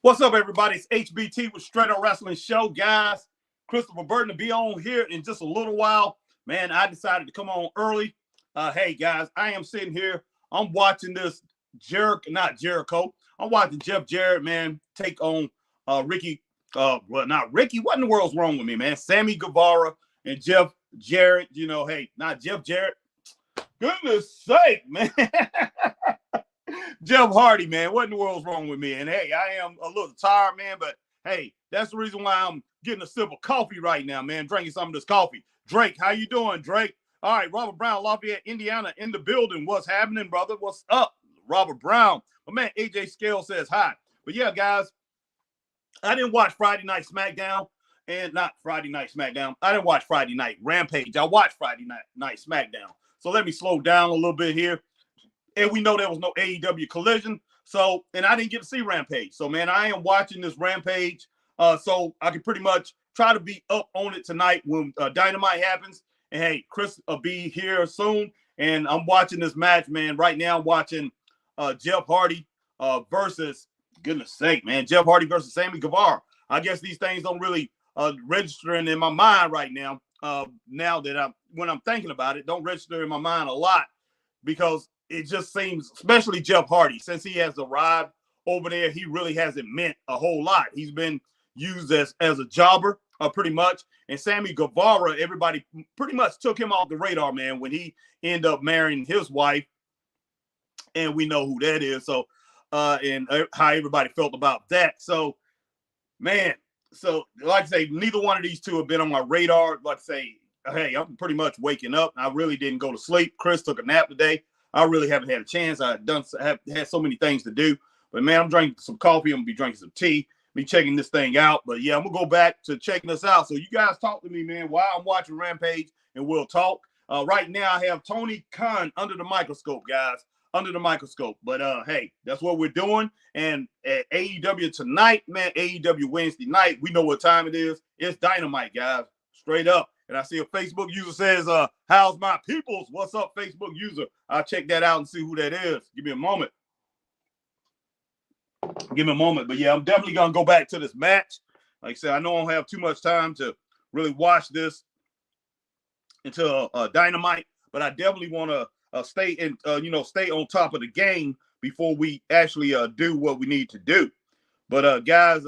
What's up, everybody? It's HBT with Straight Up Wrestling Show, guys. Christopher Burton to be on here in just a little while. Man, I decided to come on early. Hey, guys, I am sitting here. I'm watching this not Jericho. I'm watching Jeff Jarrett, man, take on Ricky. Not Ricky. What in the world's wrong with me, man? Sammy Guevara and Jeff Jarrett. Hey, not Jeff Jarrett. Goodness sake, man. Jeff Hardy, man, what in the world's wrong with me? And hey, I am a little tired, man, but hey, that's the reason why I'm getting a sip of coffee right now, man, drinking some of this coffee. Drake, how you doing, Drake? All right, Robert Brown, Lafayette, Indiana, in the building. What's happening, brother? What's up, Robert Brown? My man, AJ Scale says hi. But yeah, guys, I didn't watch Friday Night SmackDown, and not Friday Night SmackDown. I didn't watch Friday Night Rampage. I watched Friday Night SmackDown. So let me slow down a little bit here. And we know there was no AEW Collision. So, and I didn't get to see Rampage. So, man, I am watching this Rampage. So I can pretty much try to be up on it tonight when Dynamite happens. And hey, Chris will be here soon. And I'm watching this match, man. Right now, I'm watching Jeff Hardy versus, goodness sake, man, Jeff Hardy versus Sammy Guevara. I guess these things don't really register in my mind right now. Now that when I'm thinking about it, don't register in my mind a lot because it just seems, especially Jeff Hardy, since he has arrived over there, he really hasn't meant a whole lot. He's been used as a jobber, pretty much. And Sammy Guevara, everybody pretty much took him off the radar, man, when he ended up marrying his wife. And we know who that is. So, and how everybody felt about that. So, man, so like I say, neither one of these two have been on my radar. Like I say, hey, I'm pretty much waking up. I really didn't go to sleep. Chris took a nap today. I really haven't had a chance. I've had so many things to do. But, man, I'm drinking some coffee. I'm going to be drinking some tea. Be checking this thing out. But, yeah, I'm going to go back to checking this out. So you guys talk to me, man, while I'm watching Rampage, and we'll talk. Right now I have Tony Khan under the microscope, guys, under the microscope. But, hey, that's what we're doing. And at AEW tonight, man, AEW Wednesday night, we know what time it is. It's Dynamite, guys, straight up. And I see a Facebook user says, how's my peoples? What's up, Facebook user? I'll check that out and see who that is. Give me a moment. But, yeah, I'm definitely going to go back to this match. Like I said, I know I don't have too much time to really watch this until Dynamite. But I definitely want to stay on top of the game before we actually do what we need to do. But, guys,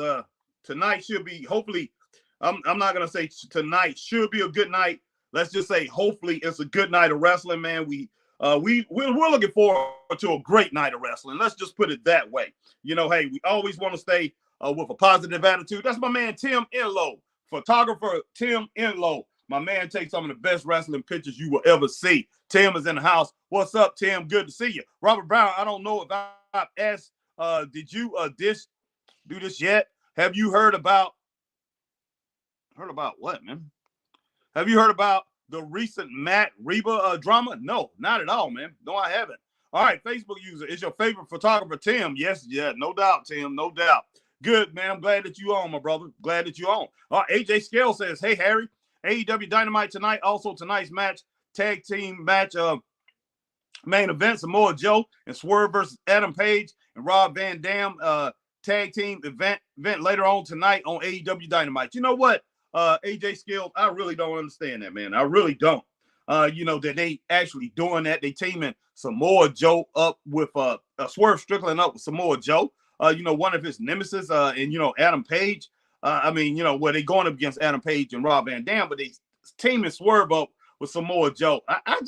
tonight should be hopefully – I'm not going to say tonight should be a good night. Let's just say hopefully it's a good night of wrestling, man. We're looking forward to a great night of wrestling. Let's just put it that way. Hey, we always want to stay with a positive attitude. That's my man, Tim Enlow, photographer Tim Enlow. My man takes some of the best wrestling pictures you will ever see. Tim is in the house. What's up, Tim? Good to see you. Robert Brown, I don't know if I've asked, did you do this yet? Have you heard about what, man? Have you heard about the recent Matt Reba drama? No, not at all, man. No, I haven't. All right, Facebook user, is your favorite photographer Tim? Yes, yeah, no doubt, Tim, no doubt. Good, man. I'm glad that you on, my brother. Glad that you on. All right, AJ Scale says, hey, Harry, AEW Dynamite tonight. Also tonight's match, tag team match, main event, Samoa Joe and Swerve versus Adam Page and Rob Van Dam tag team event later on tonight on AEW Dynamite. You know what? AJ Skills, I really don't understand that, man. I really don't. That they actually doing that. They teaming Samoa Joe up with Swerve Strickland up with Samoa Joe. One of his nemesis, and Adam Page. Where they going up against Adam Page and Rob Van Dam, but they teaming Swerve up with Samoa Joe. I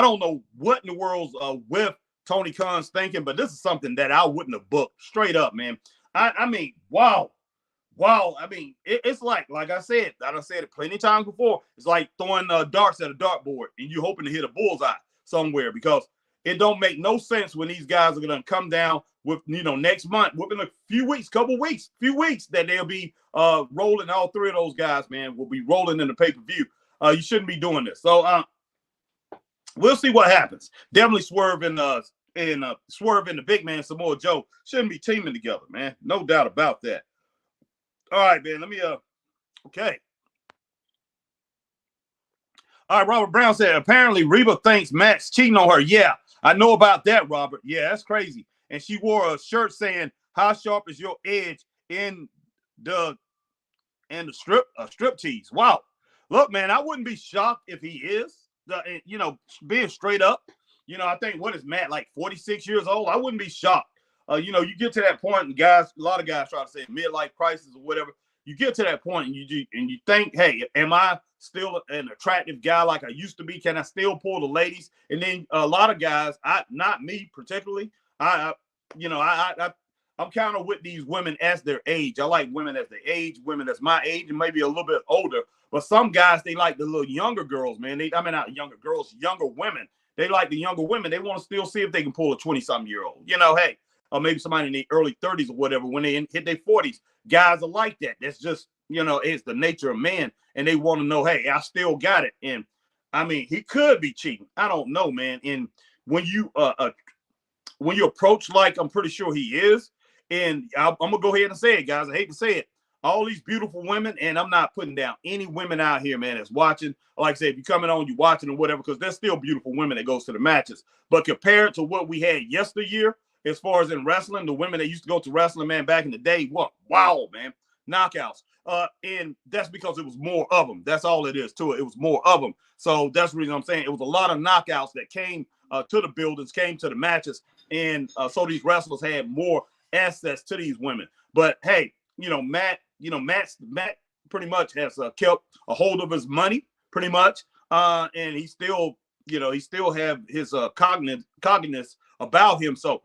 don't know what in the world's with Tony Khan's thinking, but this is something that I wouldn't have booked straight up, man. Wow. Wow, it's like I said, I've said it plenty of times before. It's like throwing darts at a dartboard and you hoping to hit a bullseye somewhere because it don't make no sense when these guys are going to come down with, next month, within a few weeks that they'll be rolling. All three of those guys, man, will be rolling in the pay-per-view. You shouldn't be doing this. So we'll see what happens. Definitely Swerve and the big man Samoa Joe shouldn't be teaming together, man. No doubt about that. All right, man. Let me okay. All right, Robert Brown said apparently Reba thinks Matt's cheating on her. Yeah, I know about that, Robert. Yeah, that's crazy. And she wore a shirt saying, "How sharp is your edge in the strip tease. Wow. Look, man, I wouldn't be shocked if he is. Being straight up. I think what is Matt, like 46 years old? I wouldn't be shocked. You get to that point, and a lot of guys try to say midlife crisis or whatever. You get to that point, and you think, hey, am I still an attractive guy like I used to be? Can I still pull the ladies? And then a lot of guys, not me particularly, I'm kind of with these women as their age. I like women as their age, women that's my age, and maybe a little bit older. But some guys, they like the little younger girls, man. Not younger girls, younger women. They like the younger women. They want to still see if they can pull a 20-something-year-old. Hey, or maybe somebody in their early 30s or whatever. When they hit their 40s, guys are like that. That's just, it's the nature of man. And they want to know, hey, I still got it. And, he could be cheating. I don't know, man. And when you approach like I'm pretty sure he is, and I'm going to go ahead and say it, guys. I hate to say it. All these beautiful women, and I'm not putting down any women out here, man, that's watching. Like I said, if you're coming on, you're watching or whatever, because there's still beautiful women that goes to the matches. But compared to what we had yesteryear, as far as in wrestling, the women that used to go to wrestling, man, back in the day, what? Wow, man. Knockouts. And that's because it was more of them. That's all it is to it. It was more of them. So that's the reason I'm saying it was a lot of knockouts that came to the buildings, came to the matches. And so these wrestlers had more access to these women. But hey, Matt pretty much has kept a hold of his money, pretty much. And he still have his cognizance about him. So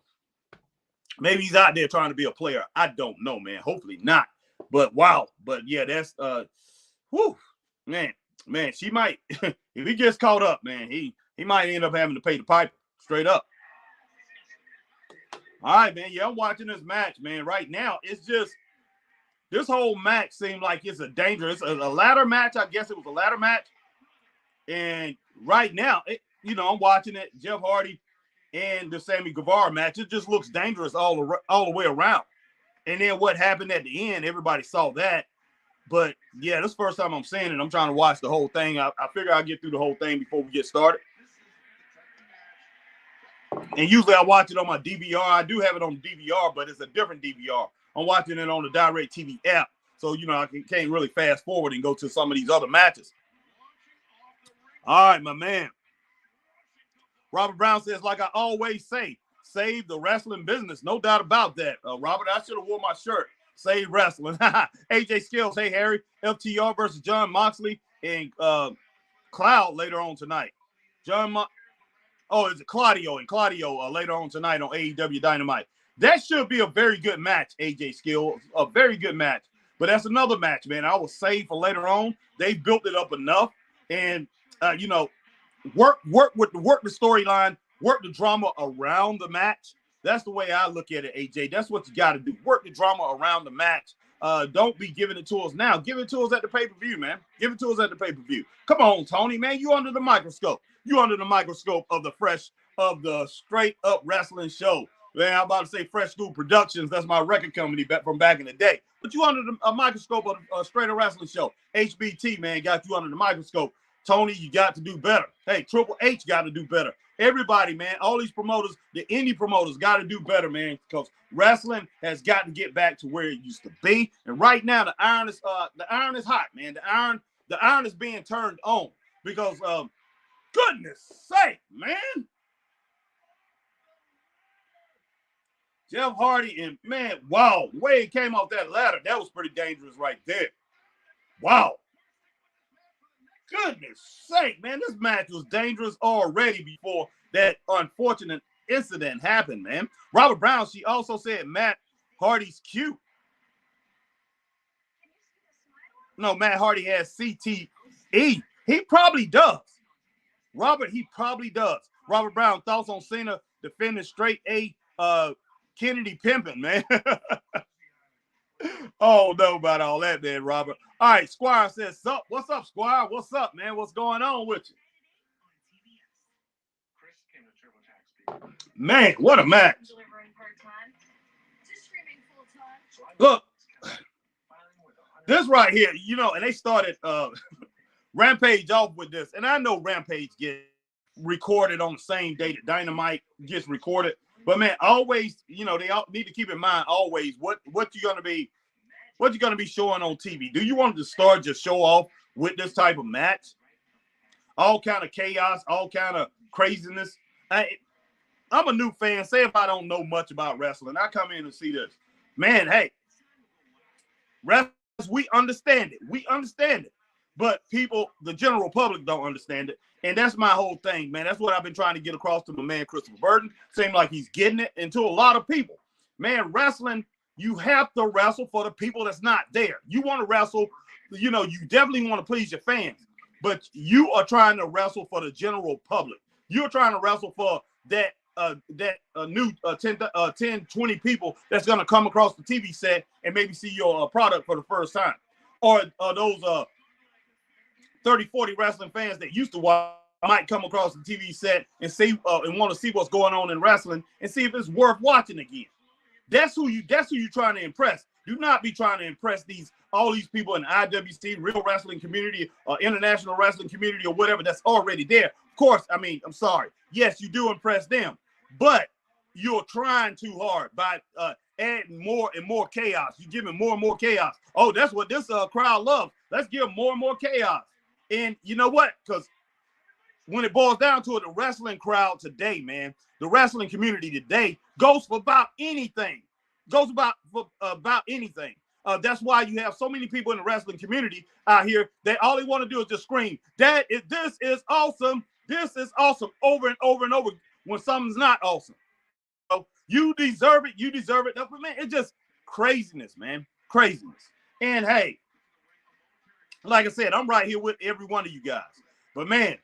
maybe he's out there trying to be a player. I don't know, man. Hopefully not. But wow. But yeah, that's man, she might if he gets caught up, man, he might end up having to pay the piper straight up. All right, man. Yeah, I'm watching this match, man. Right now, it's just this whole match seemed like it's a ladder match. I guess it was a ladder match. And right now, I'm watching it. Jeff Hardy and the Sammy Guevara match. It just looks dangerous all the way around. And then what happened at the end, everybody saw that. But yeah, this is the first time I'm seeing it. I'm trying to watch the whole thing. I figure I'll get through the whole thing before we get started. And usually I watch it on my DVR. I do have it on DVR, but it's a different DVR. I'm watching it on the DirecTV app. So, I can't really fast forward and go to some of these other matches. All right, my man. Robert Brown says, like I always say, save the wrestling business. No doubt about that. Robert, I should have worn my shirt. Save wrestling. AJ Skills, hey, Harry. FTR versus John Moxley and Cloud later on tonight. It's Claudio and Claudio later on tonight on AEW Dynamite. That should be a very good match, AJ Skills. A very good match. But that's another match, man. I will save for later on. They built it up enough. And, work the storyline, work the drama around the match. That's the way I look at it, AJ. That's what you got to do. Work the drama around the match. Don't be giving it to us now. Give it to us at the pay-per-view, man. Give it to us at the pay-per-view. Come on, Tony, man. You under the microscope. You under the microscope of the straight up wrestling show. Man, I'm about to say Fresh School Productions. That's my record company from back in the day. But you under the microscope of a straight up wrestling show. HBT, man, got you under the microscope. Tony, you got to do better. Hey, Triple H got to do better. Everybody, man, all these promoters, the indie promoters got to do better, man, because wrestling has got to get back to where it used to be. And right now, the iron is hot, man. The iron is being turned on because goodness sake, man. Jeff Hardy and, man, wow, the way he came off that ladder, that was pretty dangerous right there. Wow. Goodness sake, man, this match was dangerous already before that unfortunate incident happened, man. Robert Brown, she also said Matt Hardy's cute. No, Matt Hardy has CTE. He probably does. Robert, he probably does. Robert Brown, thoughts on Cena defending straight A Kennedy pimping, man. Oh, know about all that, man, Robert. All right, Squire says, what's up, Squire? What's up, man? What's going on with you? Man, what a match. Look, this right here, and they started Rampage off with this. And I know Rampage gets recorded on the same day that Dynamite gets recorded. But, man, always, they all need to keep in mind always what you're going to be What you going to be showing on TV? Do you want to start just show off with this type of match? All kind of chaos, all kind of craziness. I'm a new fan. Say if I don't know much about wrestling, I come in and see this. Man, hey, wrestlers, we understand it. We understand it. But people, the general public don't understand it. And that's my whole thing, man. That's what I've been trying to get across to my man, Christopher Burton. Seems like he's getting it. And to a lot of people. Man, wrestling, you have to wrestle for the people that's not there. You want to wrestle, you definitely want to please your fans. But you are trying to wrestle for the general public. You're trying to wrestle for that new 10, 20 people that's going to come across the TV set and maybe see your product for the first time. Or those 30, 40 wrestling fans that used to watch might come across the TV set and see and want to see what's going on in wrestling and see if it's worth watching again. That's who you're trying to impress. Do not be trying to impress all these people in the IWC, real wrestling community, or international wrestling community, or whatever that's already there. Of course, I mean, I'm sorry. Yes, you do impress them, but you're trying too hard by adding more and more chaos. You're giving more and more chaos. Oh, that's what this crowd loves. Let's give more and more chaos. And you know what? Because when it boils down to it, the wrestling crowd today, man, the wrestling community today goes for about anything. Goes about anything. That's why you have so many people in the wrestling community out here that all they want to do is just scream, this is awesome. This is awesome over and over and over when something's not awesome. So you deserve it. You deserve it. But man, it's just craziness, man. Craziness. And hey, like I said, I'm right here with every one of you guys. But man,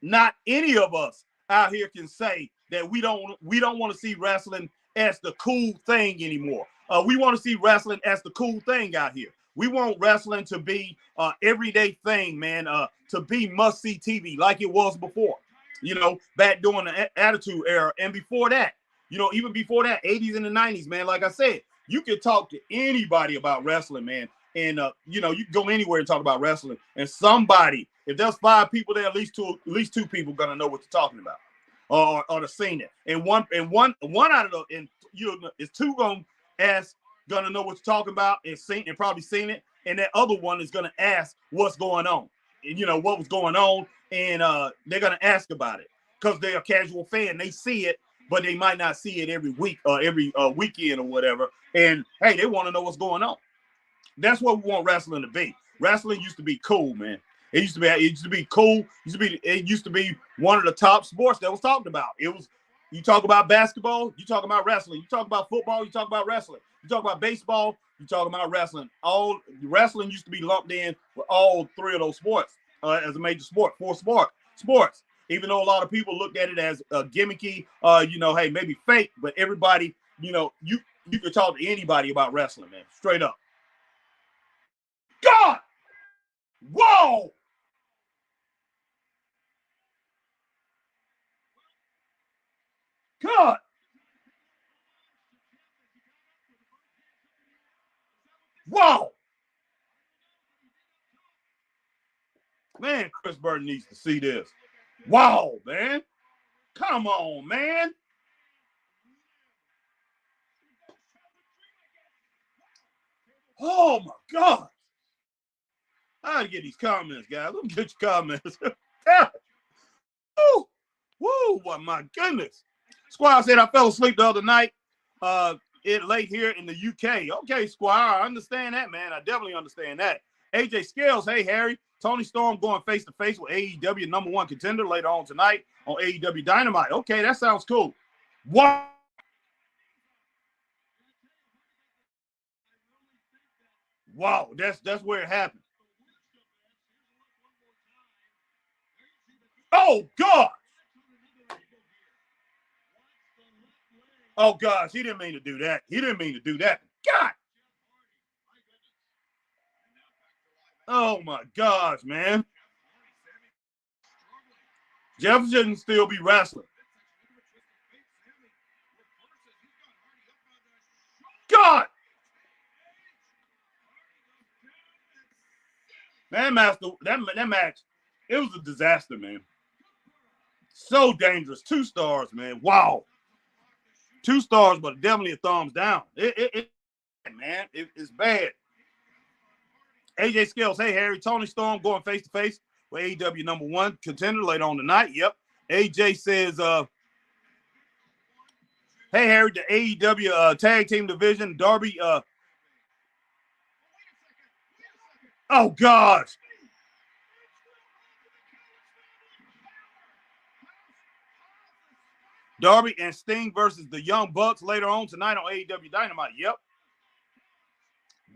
not any of us out here can say that we don't want to see wrestling as the cool thing anymore. We want to see wrestling as the cool thing out here. We want wrestling to be everyday thing, man, to be must-see TV like it was before, back during the Attitude Era. And before that, even before that, 80s and the 90s, man, like I said, you could talk to anybody about wrestling, man. And, you can go anywhere and talk about wrestling. And somebody, if there's 5 people there, at least two people going to know what you're talking about or to seen it. And one out of the, and is 2 going to know what you're talking about and probably seen it. And that other one is going to ask what's going on and, what was going on. And they're going to ask about it because they're a casual fan. They see it, but they might not see it every week or every weekend or whatever. And hey, they want to know what's going on. That's what we want wrestling to be. Wrestling used to be cool, man. It used to be cool. It used to be one of the top sports that was talked about. You talk about basketball, you talk about wrestling. You talk about football, you talk about wrestling. You talk about baseball, you talk about wrestling. All wrestling used to be lumped in with all 3 of those sports as a major sport, 4 sports. Even though a lot of people looked at it as gimmicky, hey, maybe fake, but everybody, you could talk to anybody about wrestling, man, straight up. God! Whoa! God! Wow! Man, Chris Burton needs to see this. Wow, man. Come on, man. Oh, my God. I gotta get these comments, guys. Let me get your comments. Woo! Woo! What, my goodness. Squire said I fell asleep the other night. It late here in the UK. Okay, Squire, I understand that, man. I definitely understand that. AJ Scales, hey, Harry. Tony Storm going face-to-face with AEW #1 contender later on tonight on AEW Dynamite. Okay, that sounds cool. Wow. Wow, that's where it happened. Oh, God. Oh, gosh, he didn't mean to do that. He didn't mean to do that. God. Oh, my gosh, man. Jeff shouldn't still be wrestling. God. That match, it was a disaster, man. So dangerous. 2 stars, man. Wow. 2 stars, but definitely a thumbs down. man. It's bad. AJ Scales, hey, Harry. Tony Storm going face-to-face with AEW #1 contender later on tonight. Yep. AJ says, hey, Harry, the AEW tag team division, Darby. Oh, gosh. Darby and Sting versus the Young Bucks later on tonight on AEW Dynamite. Yep.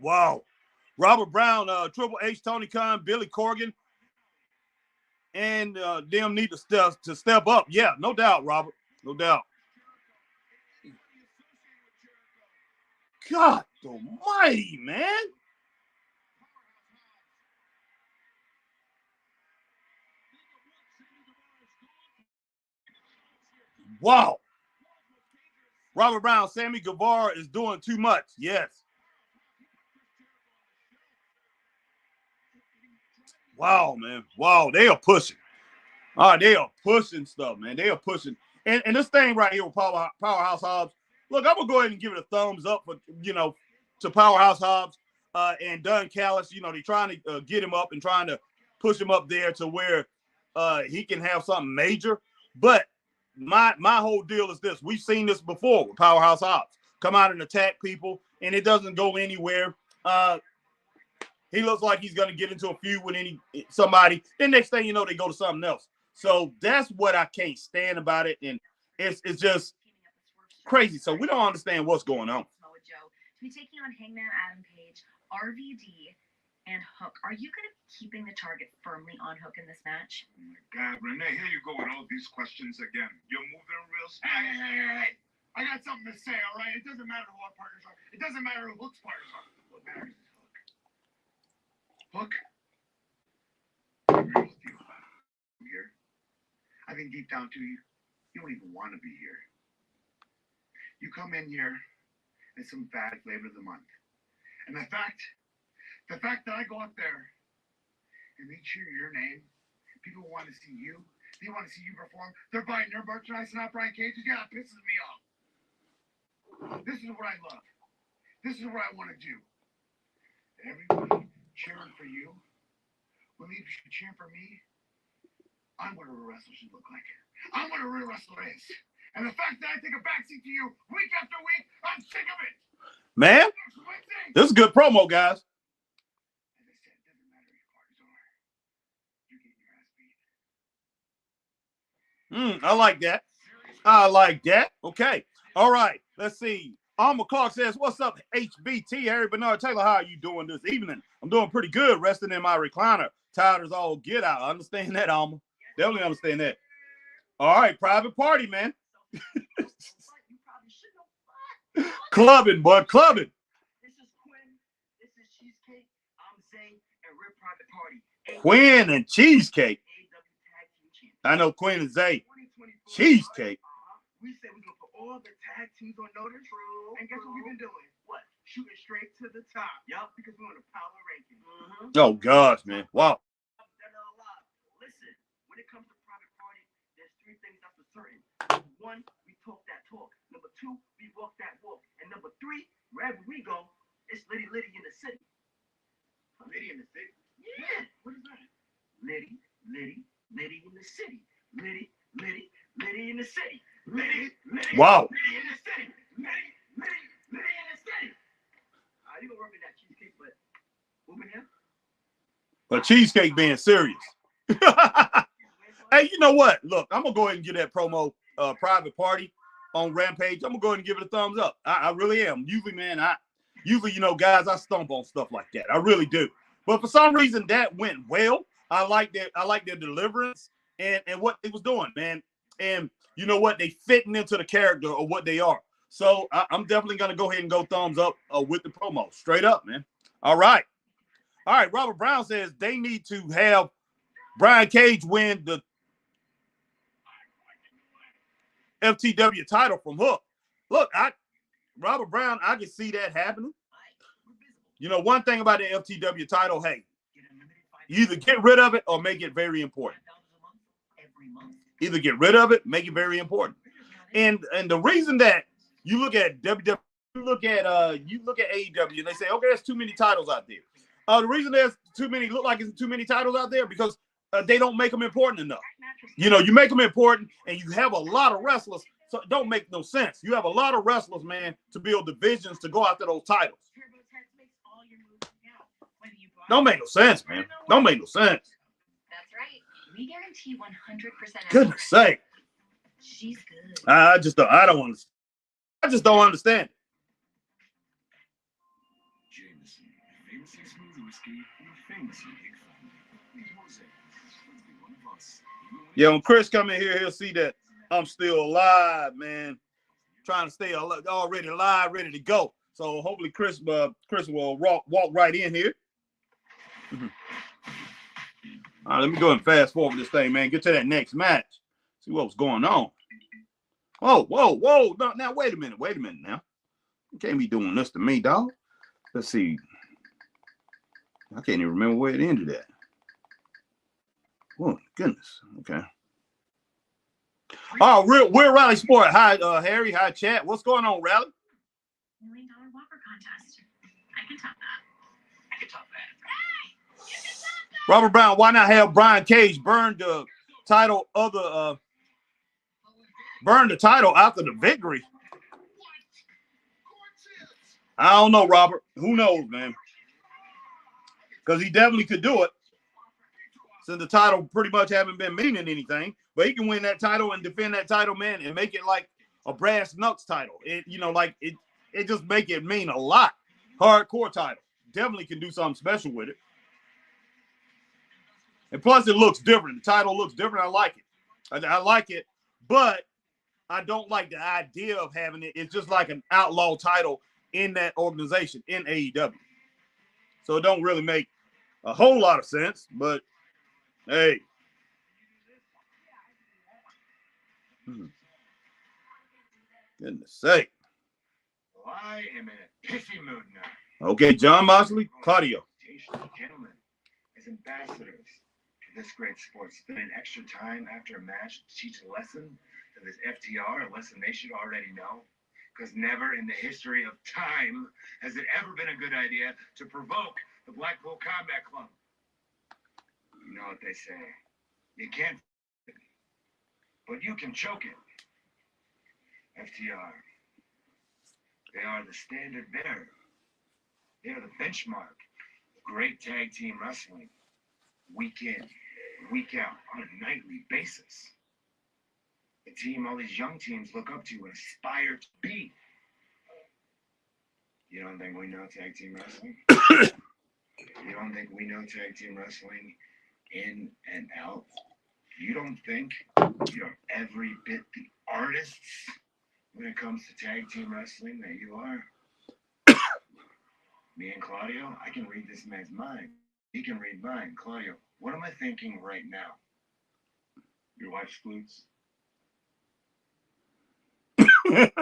Wow. Robert Brown, Triple H, Tony Khan, Billy Corgan, and them need to step up. Yeah, no doubt, Robert. No doubt. God almighty, man. Wow. Robert Brown, Sammy Guevara is doing too much. Yes. Wow, man. Wow, they are pushing. All right, they are pushing stuff, man. They are pushing. And this thing right here with Powerhouse Hobbs, look, I'm going to go ahead and give it a thumbs up for, to Powerhouse Hobbs and Dunn Callis. They're trying to get him up and trying to push him up there to where he can have something major. But my whole deal is this. We've seen this before with Powerhouse Hobbs. Come out and attack people, and it doesn't go anywhere. He looks like he's going to get into a feud with somebody. Then next thing you know, they go to something else. So that's what I can't stand about it, and it's just crazy. So we don't understand what's going on. To be taking on Hangman Adam Page, RVD, and Hook. Are you going to be keeping the target firmly on Hook in this match? Oh my God, Renee, here you go with all these questions again. You're moving real slow. Hey. I got something to say, all right? It doesn't matter who our partners are. It doesn't matter who Hook's partners are. What matters is Hook. Hook, I'm real with you. Here. I think deep down to you, you don't even want to be here. You come in here as some bad flavor of the month. And the fact that I go up there and they cheer your name, people want to see you. They want to see you perform. They're buying your merchandise and not Brian Cage's. Yeah, it pisses me off. This is what I love. This is what I want to do. Everybody cheering for you. When you should cheer for me, I'm what a real wrestler should look like. I'm what a real wrestler is. And the fact that I take a backseat to you week after week, I'm sick of it. Man, this is good promo, guys. As I said, it doesn't matter who your partners are. You're getting your ass beat. I like that. I like that. Okay. All right. Let's see. Alma Clark says, what's up, HBT? Harry Bernard Taylor, how are you doing this evening? I'm doing pretty good, resting in my recliner. Tired as all get out. I understand that, Alma. Definitely understand that. All right. Private party, man. Clubbing, boy. Clubbing. This is Quinn. This is Cheesecake. I'm Zay, and we're Private Party. Quinn and Cheesecake. I know Quinn and Zay. Cheesecake. We said we're going to put all the tag teams on notice. And guess what we've been doing? What? Shooting straight to the top. Yup, because we're on the power ranking. Oh, gosh, man. Wow. Listen, when it comes to Private Party, there's three things that's for certain. Number one, we talk that talk. Number two, we walk that walk. And number three, wherever we go, it's Liddy in the city. Liddy in the city? Yeah. What is that? Liddy in the city. Liddy in the city. Liddy wow. in the city. Liddy in the city. You gonna work with that cheesecake, but moving him? But Cheesecake being serious. Hey, you know what? Look, I'm going to go ahead and give that promo Private Party on Rampage. I'm going to go ahead and give it a thumbs up. I really am. Usually, man, guys, I stomp on stuff like that. I really do. But for some reason, that went well. I like their deliverance and what they was doing, man. And you know what? They fitting into the character of what they are. So I'm definitely going to go ahead and go thumbs up with the promo. Straight up, man. All right. Robert Brown says they need to have Brian Cage win the FTW title from Hook. Look, Robert Brown, I can see that happening. You know, one thing about the FTW title, hey, you either get rid of it or make it very important. Either get rid of it, make it very important. And the reason that you look at WWE look at AEW and they say, okay, there's too many titles out there. The reason there's look like it's too many titles out there because they don't make them important enough. You know, you make them important and you have a lot of wrestlers, so it don't make no sense. You have a lot of wrestlers, man, to build divisions to go after those titles. Don't make no sense, man. Don't make no sense. That's right. We guarantee 100%. Goodness sake. She's good. I just don't understand. I just don't understand. Jameson, famously smooth whiskey, famously big fun. Jose, one of us. Yeah, when Chris come in here, he'll see that I'm still alive, man. Trying to stay already alive, ready to go. So hopefully Chris will walk right in here. All right, let me go and fast forward this thing, man. Get to that next match. See what's going on. Oh, whoa. No, now, wait a minute now. You can't be doing this to me, dog. Let's see. I can't even remember where it ended at. Oh, goodness. Okay. Oh, we're Rally Sport. Hi, Harry. Hi, chat. What's going on, Rally? $1 million Whopper contest. I can top that. I can top that. Robert Brown, why not have Brian Cage burn the title after the victory? I don't know, Robert. Who knows, man? Because he definitely could do it. Since the title pretty much haven't been meaning anything, but he can win that title and defend that title, man, and make it like a brass knucks title. It just make it mean a lot. Hardcore title. Definitely can do something special with it. And plus, it looks different. The title looks different. I like it. I like it, but I don't like the idea of having it. It's just like an outlaw title in that organization, in AEW. So it don't really make a whole lot of sense, but hey. Goodness sake. Well, I am in a pissy mood now. Okay, John Moxley, Claudio. Gentlemen, as ambassadors for this great sport, spending extra time after a match to teach a lesson to this FTR, a lesson they should already know. Because never in the history of time has it ever been a good idea to provoke the Blackpool Combat Club. You know what they say. You can't it, but you can choke it. FTR. They are the standard bearer. They are the benchmark of great tag team wrestling. Week in, week out, on a nightly basis. The team all these young teams look up to and aspire to be. You don't think we know tag team wrestling? You don't think we know tag team wrestling in and out? You don't think you're every bit the artists when it comes to tag team wrestling that you are? Me and Claudio, I can read this man's mind. He can read mine. Claudio, what am I thinking right now? Your wife's glutes? Thinking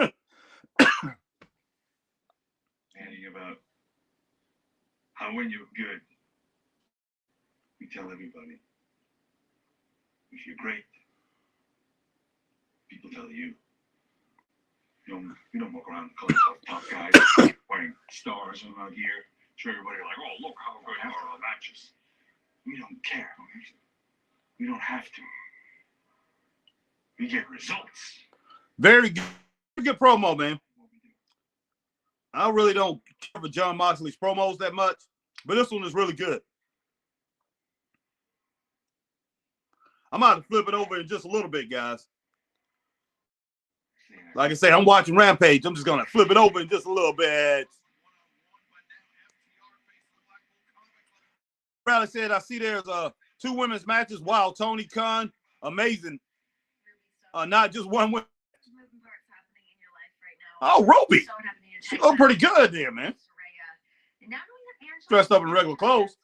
about how when you're good, you tell everybody. If you're great, people tell you. You don't walk around calling yourself tough guys, wearing stars and out here. Show everybody like, oh, look how good you are on matches. We don't care. We don't have to. We get results. Very good. Good promo, man. I really don't care for John Moxley's promos that much, but this one is really good. I'm about to flip it over in just a little bit, guys. Like I say, I'm watching Rampage. I'm just going to flip it over in just a little bit. Bradley said, I see there's 2 women's matches. Wow, Tony Khan, amazing. Not just one woman. Oh, Ruby. She look pretty good there, man. Dressed up in regular clothes.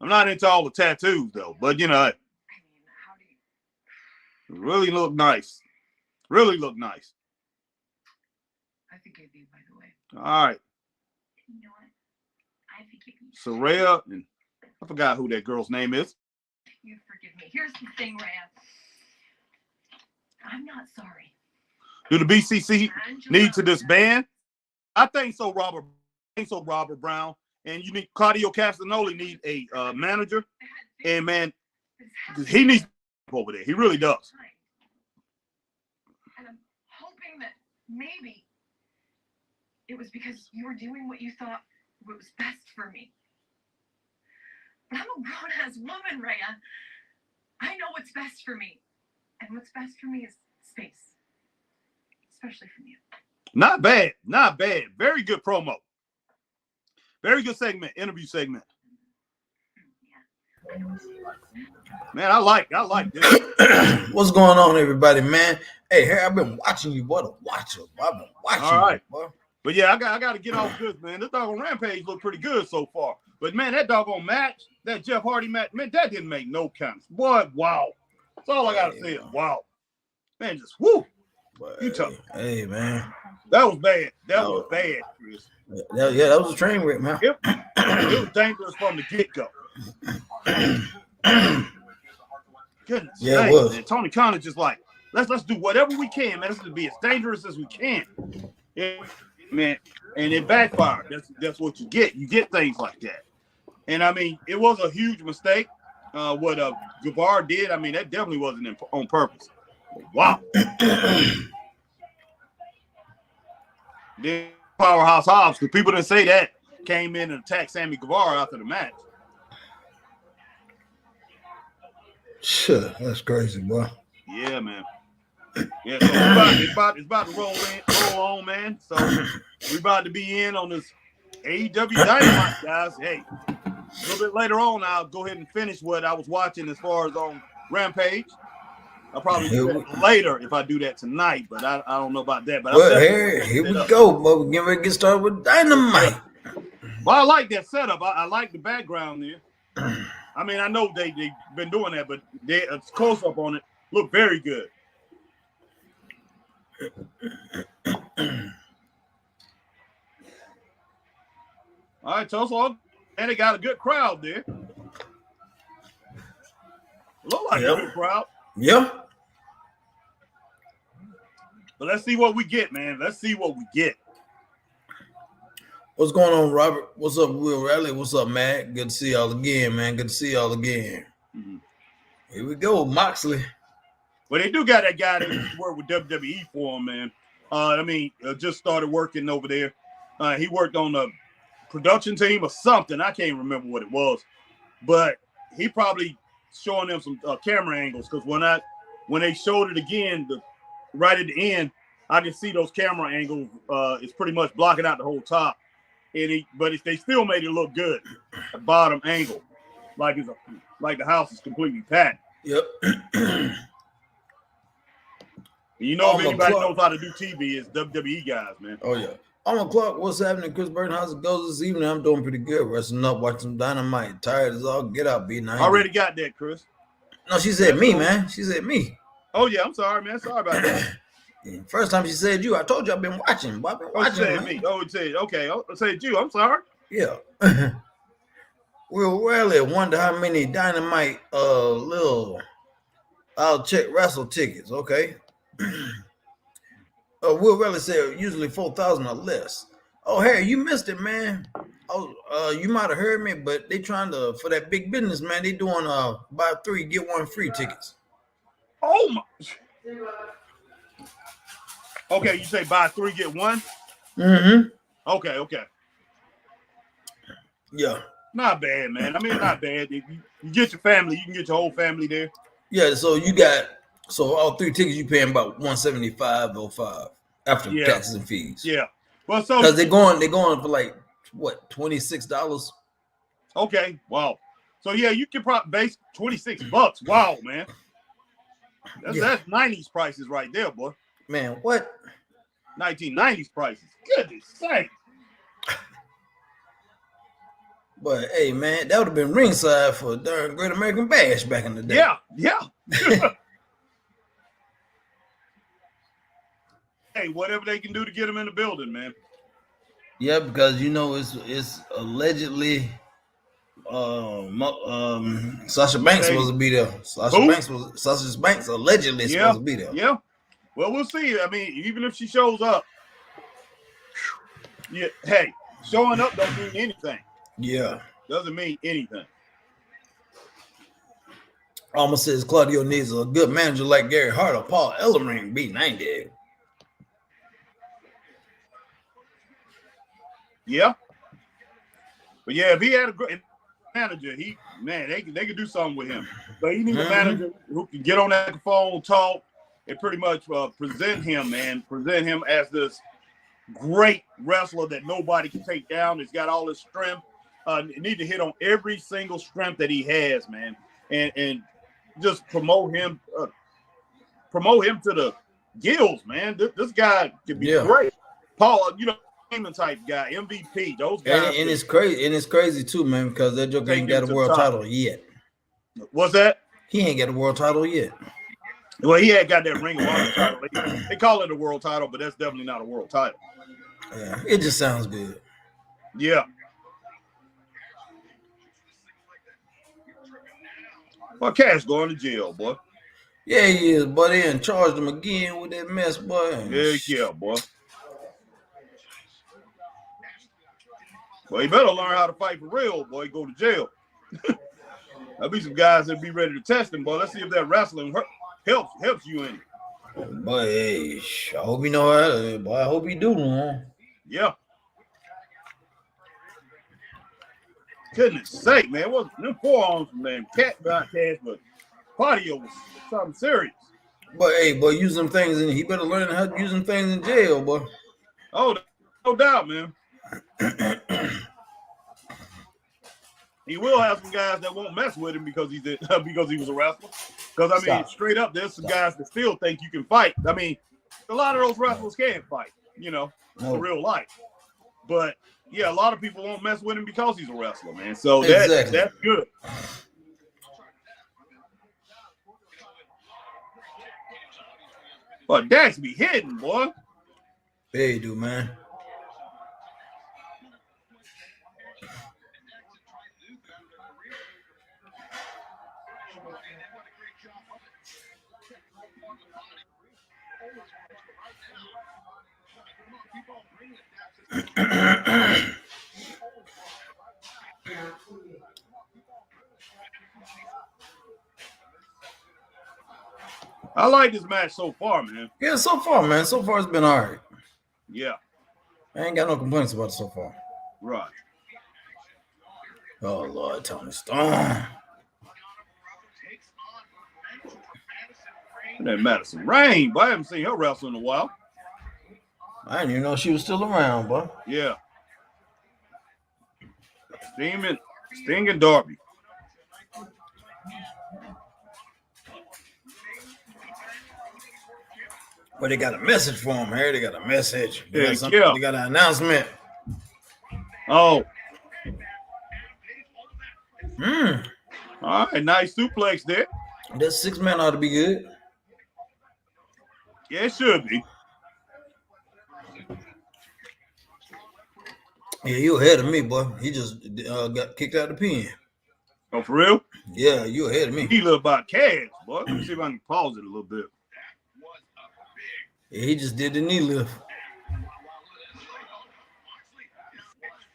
I'm not into all the tattoos, though. But, you know, it really look nice. Really look nice. I forgive you, by the way. All right. You know what? I forgive you. Saraya, and I forgot who that girl's name is. You forgive me. Here's the thing, Rhea. I'm not sorry. Do the BCC need to disband? I think so, Robert. I think so, Robert Brown. And you need Claudio Castagnoli need a manager. And man, he needs over there. He really does. And I'm hoping that maybe it was because you were doing what you thought was best for me. But I'm a grown-ass woman, Rhea. I know what's best for me. And what's best for me is space. Especially from you. Not bad. Not bad. Very good promo. Very good segment. Interview segment. Man, I like this. What's going on, everybody, man? Hey, Harry, I've been watching you. What a watcher. I've been watching All right. you, boy. But yeah, I got to get off this, man. This doggone Rampage looked pretty good so far. But man, that doggone match, that Jeff Hardy match, man, that didn't make no sense. Boy, wow. That's all I got to say is wow. Man, just whoo. But, You tell me. Hey, man. That was bad. That was bad, Chris. Yeah, that was a train wreck, man. It was dangerous from the get-go. Goodness. Yeah, dang, it was. man. Tony Khan is just like, let's do whatever we can, man. Let's be as dangerous as we can. Yeah, man, and it backfired. That's what you get. You get things like that. And I mean, it was a huge mistake. What Guevara did, I mean, that definitely wasn't on purpose. Wow. Then Powerhouse Hobbs, because people didn't say that, came in and attacked Sammy Guevara after the match. Sure, that's crazy, boy. Yeah, man. Yeah, so it's about to roll on, man. So we about to be in on this AEW Dynamite, guys. Hey, a little bit later on, I'll go ahead and finish what I was watching as far as on Rampage. I'll probably do that later if I do that tonight, but I don't know about that. But well, here we go, but we're getting ready to get started with Dynamite. Well, I like that setup. I like the background there. I mean, I know they've been doing that, but a close up on it look very good. All right, Tulsa, and they got a good crowd there. Look like a good crowd. Yeah. But let's see what we get, man. Let's see what we get. What's going on, Robert? What's up, Will Riley? What's up, Matt? Good to see y'all again, man. Good to see y'all again. Mm-hmm. Here we go, Moxley. Well, they do got that guy that used to work with WWE for him, man. Just started working over there. He worked on the production team or something. I can't remember what it was. But he probably showing them some camera angles, because when they showed it again, right at the end, I can see those camera angles. It's pretty much blocking out the whole top. But they still made it look good. The bottom angle, like the house is completely packed. Yep. You know, if anybody knows how to do TV, it's WWE guys, man. Oh yeah. I'm Clark. What's happening, Chris Burton? How's it goes this evening? I'm doing pretty good. Resting up, watching some Dynamite. Tired as all get out, B9. Already got that, Chris. No, she said me, man. She said me. Oh yeah, I'm sorry, man. Sorry about that. First time she said you. I told you I've been watching. I've been watching. Said me. Oh, it said okay. Oh, it said you. I'm sorry. Yeah. We'll rarely wonder how many Dynamite I'll check wrestle tickets. Okay. Will Raleigh said usually 4,000 or less. Oh, Harry, you missed it, man. Oh, you might have heard me, but they trying to, for that big business, man. They doing buy 3 get 1 free tickets. Oh my. Okay, you say buy 3 get 1. Mm-hmm. Okay. Yeah. Not bad, man. I mean, not bad. You get your family, you can get your whole family there. Yeah. So all 3 tickets you paying about $175.05 after taxes and fees. Yeah. Well, so because they're going for like what, $26. Okay. Wow. So yeah, you can probably base $26. Wow, man. That's 90s prices right there, boy. Man, what? 1990s prices. Goodness sake. But hey, man, that would have been ringside for darn Great American Bash back in the day. Yeah. Hey, whatever they can do to get them in the building, man. Yeah, because you know it's allegedly Sasha Banks supposed to be there. Sasha Banks allegedly supposed to be there. Yeah. Well, we'll see. I mean, even if she shows up, yeah, hey, showing up don't mean anything. Yeah. Doesn't mean anything. Almost says Claudio needs a good manager like Gary Hart or Paul Ellering, B90. Yeah. But yeah, if he had a great manager, they could do something with him. But he needs a manager who can get on that phone, talk, and pretty much present him as this great wrestler that nobody can take down. He's got all his strength. Need to hit on every single strength that he has, man, and just promote him to the gills, man. This guy could be great. Paul, type guy, MVP. Those guys, and it's crazy, too, man, because that joker ain't got a world title yet. What's that? He ain't got a world title yet. Well, he had got that Ring of Honor title. They call it a world title, but that's definitely not a world title. Yeah, it just sounds good. Yeah. Well, Cash going to jail, boy. Yeah, he is, but they done charged him again with that mess, boy. Yeah, boy. Well, he better learn how to fight for real, boy. Go to jail. There'll be some guys that be ready to test him, boy. Let's see if that wrestling helps you in it. Boy, hey, I hope he know how to, boy. I hope he do, man. Yeah. Goodness sake, man. What them forearms, man? Cat got Cash, but cardio was something serious. But hey, boy, use them things, and he better learn how to use them things in jail, boy. Oh, no doubt, man. He will have some guys that won't mess with him because he was a wrestler. Because I mean, straight up, there's some guys that still think you can fight. I mean, a lot of those wrestlers can fight, in real life. But yeah, a lot of people won't mess with him because he's a wrestler, man. So that's good. But Dax be hitting, boy. Yeah, you do, man. I like this match so far, man. Yeah, so far, man. So far, it's been all right. Yeah. I ain't got no complaints about it so far. Right. Oh, Lord, Tony Storm. That Madison Rain, boy. I haven't seen her wrestle in a while. I didn't even know she was still around, boy. Yeah. Sting and Darby. But they got a message for him here. They got a message. They got an announcement. Oh. All right, nice suplex there. That 6-man ought to be good. Yeah, it should be. Yeah, you ahead of me, boy. He just got kicked out of the pen. Oh, for real? Yeah, you ahead of me. He look about Cash, boy. Let me see if I can pause it a little bit. Yeah, he just did the knee lift.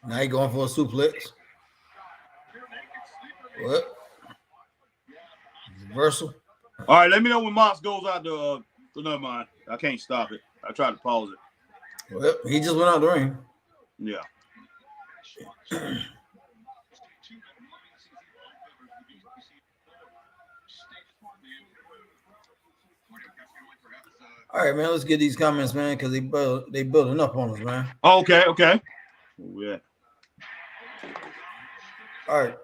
Now he going for a suplex. What? Reversal. All right, let me know when Mox goes out to never mind. I can't stop it. I tried to pause it. Well, he just went out the ring. Yeah. All right, man. Let's get these comments, man, because they building up on us, man. Okay. Yeah. All right.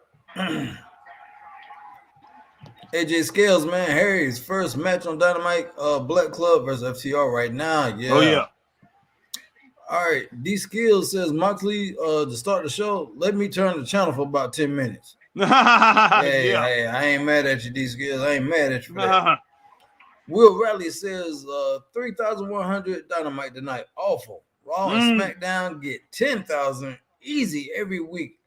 AJ Scales, man. Harry's first match on Dynamite, Black Club versus FTR right now. Yeah. Oh yeah. All right. D Skills says Moxley to start the show. Let me turn the channel for about 10 minutes. Hey, I ain't mad at you, D Skills. I ain't mad at you for that. Will Riley says 3,100 Dynamite tonight. Awful. Raw and SmackDown get 10,000 easy every week.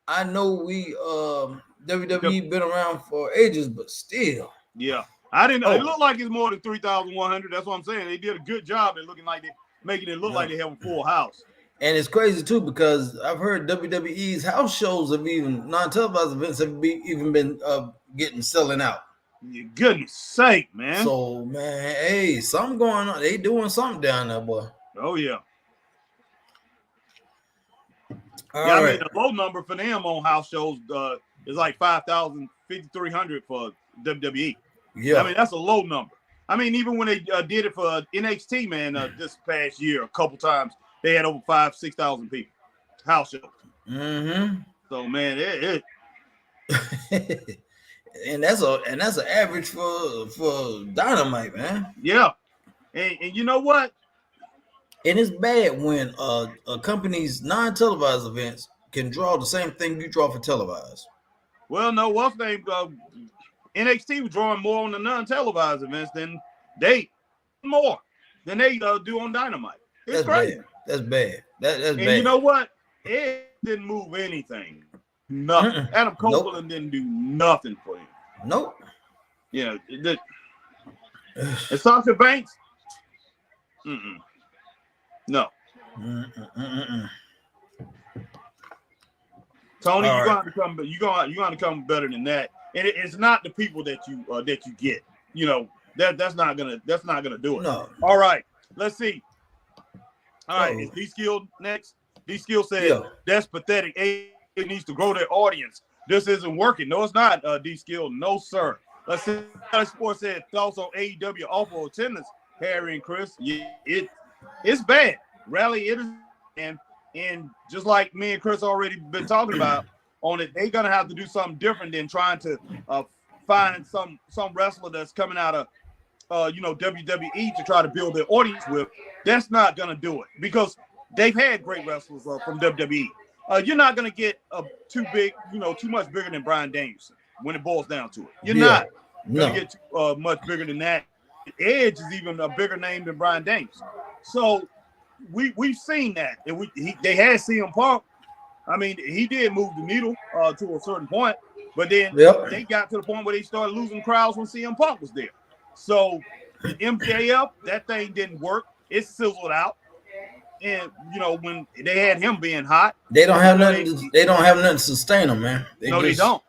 I know we WWE been around for ages, but still. Yeah. I didn't. It looked like it's more than 3,100. That's what I'm saying. They did a good job at looking like making it look like they have a full house. And it's crazy too because I've heard WWE's house shows have even non-televised events have even been getting selling out. Your goodness sake, man. So man, hey, something going on. They doing something down there, boy. Oh yeah. All I right. mean, the low number for them on house shows is like 5,000, 5,300 for WWE. Yeah. I mean, that's a low number. I mean, even when they did it for NXT, man, this past year, a couple times, they had over 5,000, 6,000 people house shows. Mm-hmm. So man, it and that's an average for Dynamite, man. Yeah, and you know what? And it's bad when a company's non-televised events can draw the same thing you draw for televised. Well, no, what's name? NXT was drawing more on the non-televised events than they do on Dynamite. It's crazy. Bad. That's bad. That's and bad. You know what? It didn't move anything. Nothing. Adam Copeland didn't do nothing for him. Nope. Yeah. And Sasha Banks? No. Tony, you're gonna come better than that. And it's not the people that you get. You know, that's not gonna do it. No. All right. Let's see. All right, is D-Skill next? D-Skill said that's pathetic. It needs to grow their audience. This isn't working. No, it's not, D-Skill. No, sir. Let's see. Sports said thoughts on AEW awful attendance, Harry and Chris. Yeah, it's bad. Rally, it is, and just like me and Chris already been talking about on it, they're gonna have to do something different than trying to find some wrestler that's coming out of WWE to try to build their audience with. That's not gonna do it because they've had great wrestlers from WWE. You're not gonna get too much bigger than Bryan Danielson when it boils down to it. You're not gonna get much bigger than that. Edge is even a bigger name than Bryan Danielson. So we've seen that, and they had CM Punk. I mean, he did move the needle to a certain point, but then they got to the point where they started losing crowds when CM Punk was there. So MJF, that thing didn't work. It sizzled out. And when they had him being hot, they don't have nothing. They don't have nothing to sustain them, man. They don't.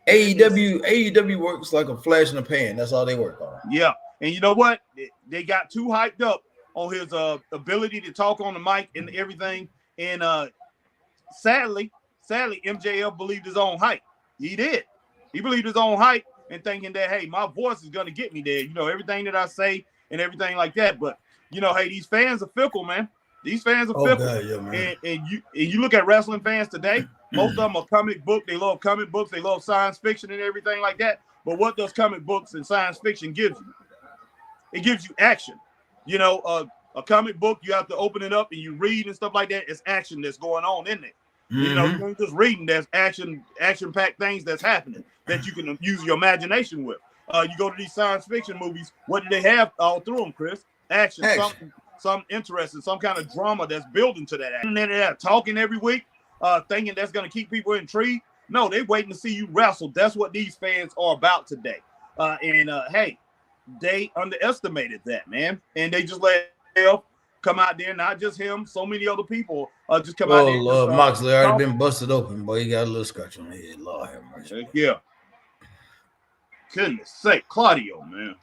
AEW works like a flash in the pan. That's all they work on. Yeah, and you know what? They got too hyped up on his ability to talk on the mic and everything. And sadly, MJF believed his own hype. He did. He believed his own hype and thinking that, hey, my voice is gonna get me there. Everything that I say and everything like that. But hey, these fans are fickle, man. These fans are fickle. God, yeah, man. And you look at wrestling fans today, most of them are comic book. They love comic books. They love science fiction and everything like that. But what does comic books and science fiction give you? It gives you action. A comic book, you have to open it up and you read and stuff like that. It's action that's going on in it. You're just reading. There's action-packed things that's happening that you can use your imagination with. You go to these science fiction movies. What do they have all through them, Chris? Action. Something interesting, some kind of drama that's building to that action. And then they're talking every week, thinking that's going to keep people intrigued. No, they're waiting to see you wrestle. That's what these fans are about today. Hey, they underestimated that, man. And they just let come out there, not just him, so many other people just come out there. Moxley already been busted open, but he got a little scratch on the head. Lord have mercy. Yeah. Goodness sake, Claudio, man.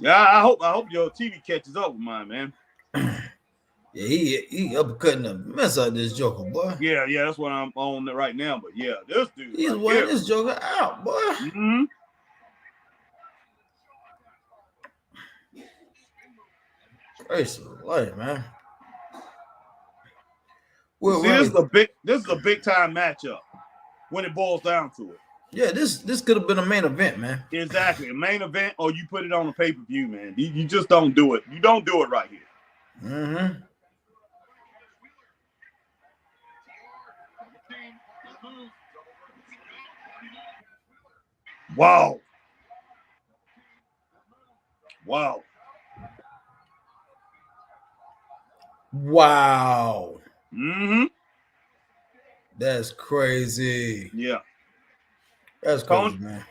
Yeah, I hope your TV catches up with mine, man. Yeah, he uppercutting the mess out of this Joker, boy. Yeah, that's what I'm on right now. But yeah, this dude, he's wearing this Joker out, boy. Mm-hmm. Grace of life, man. This is a big time matchup when it boils down to it. Yeah, this could have been a main event, man. Exactly, a main event, or you put it on a pay-per-view, man. You just don't do it. You don't do it right here. Mm-hmm. Wow. Mm-hmm. That's crazy. Yeah. That's crazy, man.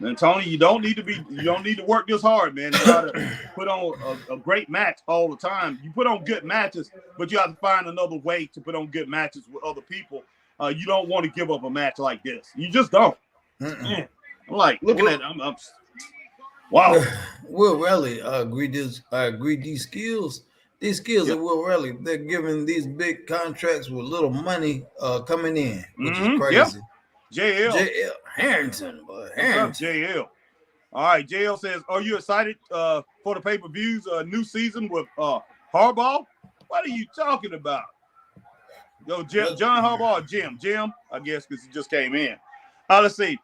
And Tony, you don't need to work this hard, man. You gotta put on a great match all the time. You put on good matches, but you have to find another way to put on good matches with other people. You don't want to give up a match like this. You just don't. Man, I'm like looking at it, I'm wow. Will Raleigh, I agree these skills of Will Raleigh, they're giving these big contracts with little money coming in, which is crazy. JL Harrington, boy. What's up, JL? All right, JL says, are you excited for the pay-per-views new season with Harbaugh? What are you talking about? Yo, John Harbaugh or Jim? Jim, I guess, because he just came in. Let's see.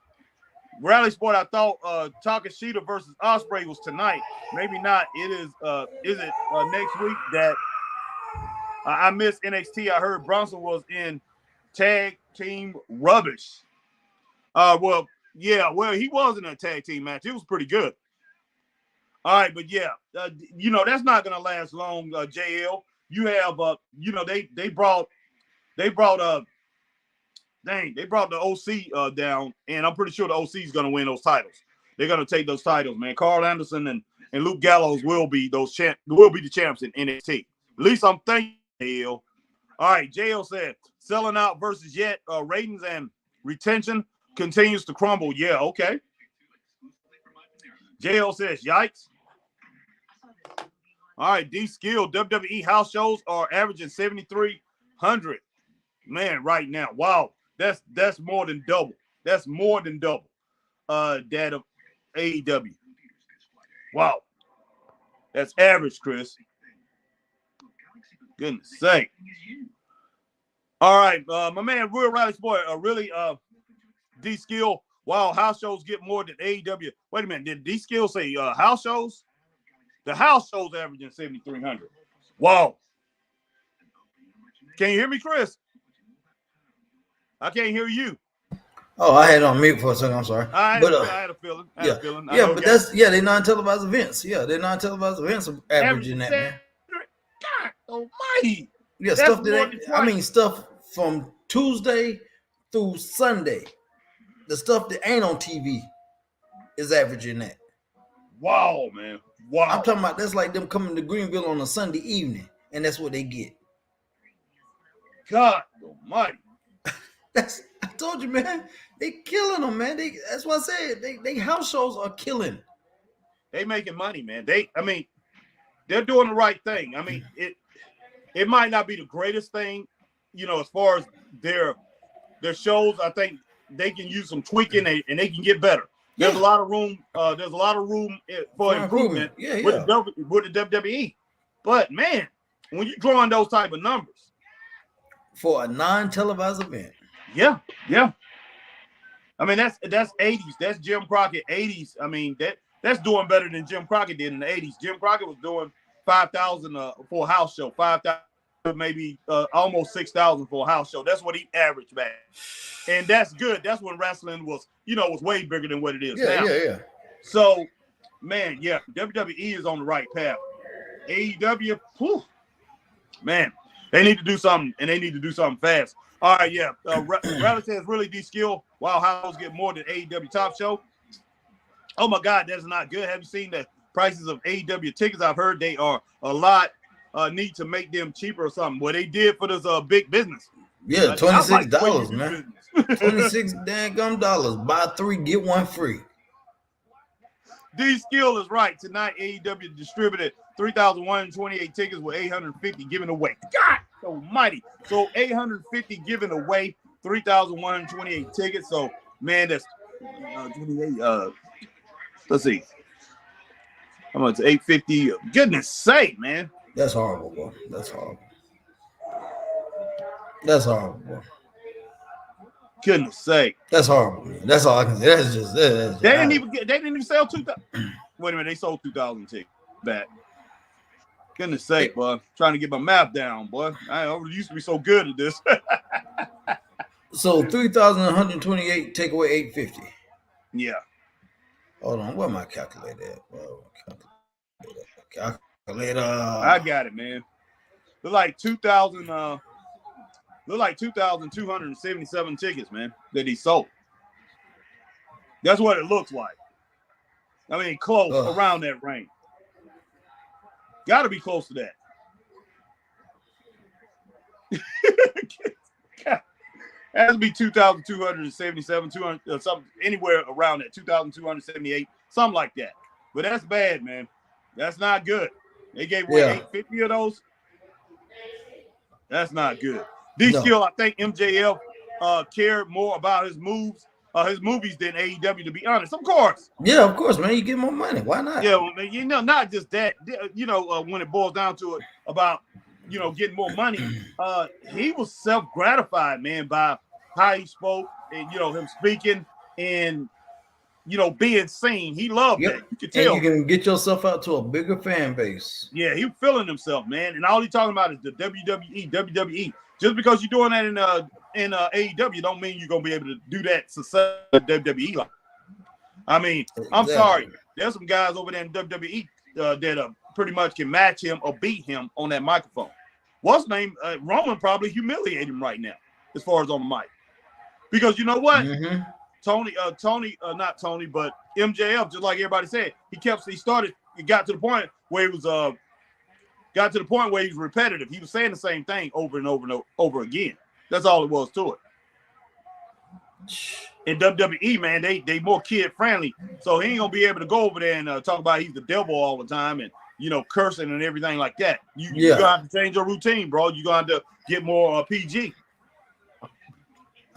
Rally Sport, I thought Takashita versus Ospreay was tonight. Maybe not. Is it next week that I missed NXT? I heard Bronson was in tag team rubbish. Well, he was in a tag team match. It was pretty good. All right, but yeah, that's not gonna last long. JL, you have they brought the OC down, and I'm pretty sure the OC is gonna win those titles. They're gonna take those titles, man. Carl Anderson and Luke Gallows will be the champs in NXT. At least I'm thinking. JL. All right, JL said selling out versus yet ratings and retention continues to crumble. Yeah, okay. JL says, yikes. All right, D Skill, WWE house shows are averaging 7,300. Man, right now. Wow. That's more than double. That's more than double that of AEW. Wow. That's average, Chris. Goodness sake. All right, my man, Real Rally Sport, really D-Skill, wow, house shows get more than AEW. Wait a minute, did D-Skill say house shows? The house shows averaging 7,300. Wow. Can you hear me, Chris? I can't hear you. Oh, I had it on mute for a second. I'm sorry. I had a feeling. They're non-televised events. Yeah, they're non-televised events averaging that, man. God almighty. Yeah, stuff from Tuesday through Sunday. The stuff that ain't on TV is averaging that. Wow, man. Wow. I'm talking about that's like them coming to Greenville on a Sunday evening, and that's what they get. God almighty. I told you, man. They killing them, man. That's what I said. They house shows are killing. They making money, man. They're doing the right thing. I mean, it might not be the greatest thing, as far as their shows. I think they can use some tweaking and they can get better. There's a lot of room. There's a lot of room for improvement with the WWE. But man, when you're drawing those type of numbers for a non-televised event, yeah. I mean, that's 80s. That's Jim Crockett 80s. I mean, that's doing better than Jim Crockett did in the 80s. Jim Crockett was doing 5,000 for a house show, 5,000, maybe almost 6,000 for a house show. That's what he averaged back, and that's good. That's when wrestling was way bigger than what it is now. Yeah. So, man, WWE is on the right path. AEW, man, they need to do something, and they need to do something fast. All right, yeah. Rally says really D-Skill. Wow, house get more than AEW Top Show. Oh my God, that's not good. Have you seen the prices of AEW tickets? I've heard they are a lot. Need to make them cheaper or something. Well, they did for this big business. Yeah, $26, man. $26 dang dollars. Buy 3, get 1 free. D-Skill is right. Tonight, AEW distributed 3,128 tickets with 850 given away. God almighty. So 850 given away, 3,128 tickets. So, man, that's 28. Let's see. How much? 850. Goodness sake, man. That's horrible, bro. That's horrible, bro. Goodness sake. That's horrible, man. That's all I can say. They didn't even sell 2,000. Wait a minute, they sold 2,000 tickets back. Goodness sake, boy. Trying to get my math down, boy. I used to be so good at this. So 3,128 take away 850. Yeah. Hold on, where my calculator at? Calculator. I got it, man. Look like 2,277 tickets, man, that he sold. That's what it looks like. I mean, close around that range. Got to be close to that. Has to be 2,277, 200 something, anywhere around that, 2,278, something like that. But that's bad, man. That's not good. They gave away 850 of those. That's not good. Skill, I think MJF cared more about his movies than AEW, to be honest. Of course. Yeah, of course, man. You get more money. Why not? Yeah, well, not just that. When it boils down to it, about getting more money. He was self-gratified, man, by how he spoke and him speaking and being seen. He loved that. You can tell. And you can get yourself out to a bigger fan base. Yeah, he was feeling himself, man. And all he's talking about is the WWE. Just because you're doing that in AEW don't mean you're gonna be able to do that successfully in WWE. I mean, I'm sorry. There's some guys over there in WWE that pretty much can match him or beat him on that microphone. What's his name? Roman probably humiliate him right now as far as on the mic. Because you know what? Mm-hmm. Not Tony, but MJF, just like everybody said, he got to the point where he was repetitive. He was saying the same thing over and over and over again. That's all it was to it. In WWE, man, they more kid friendly, so he ain't gonna be able to go over there and talk about he's the devil all the time and cursing and everything like that. You're gonna have to change your routine, bro. You're gonna have to get more PG.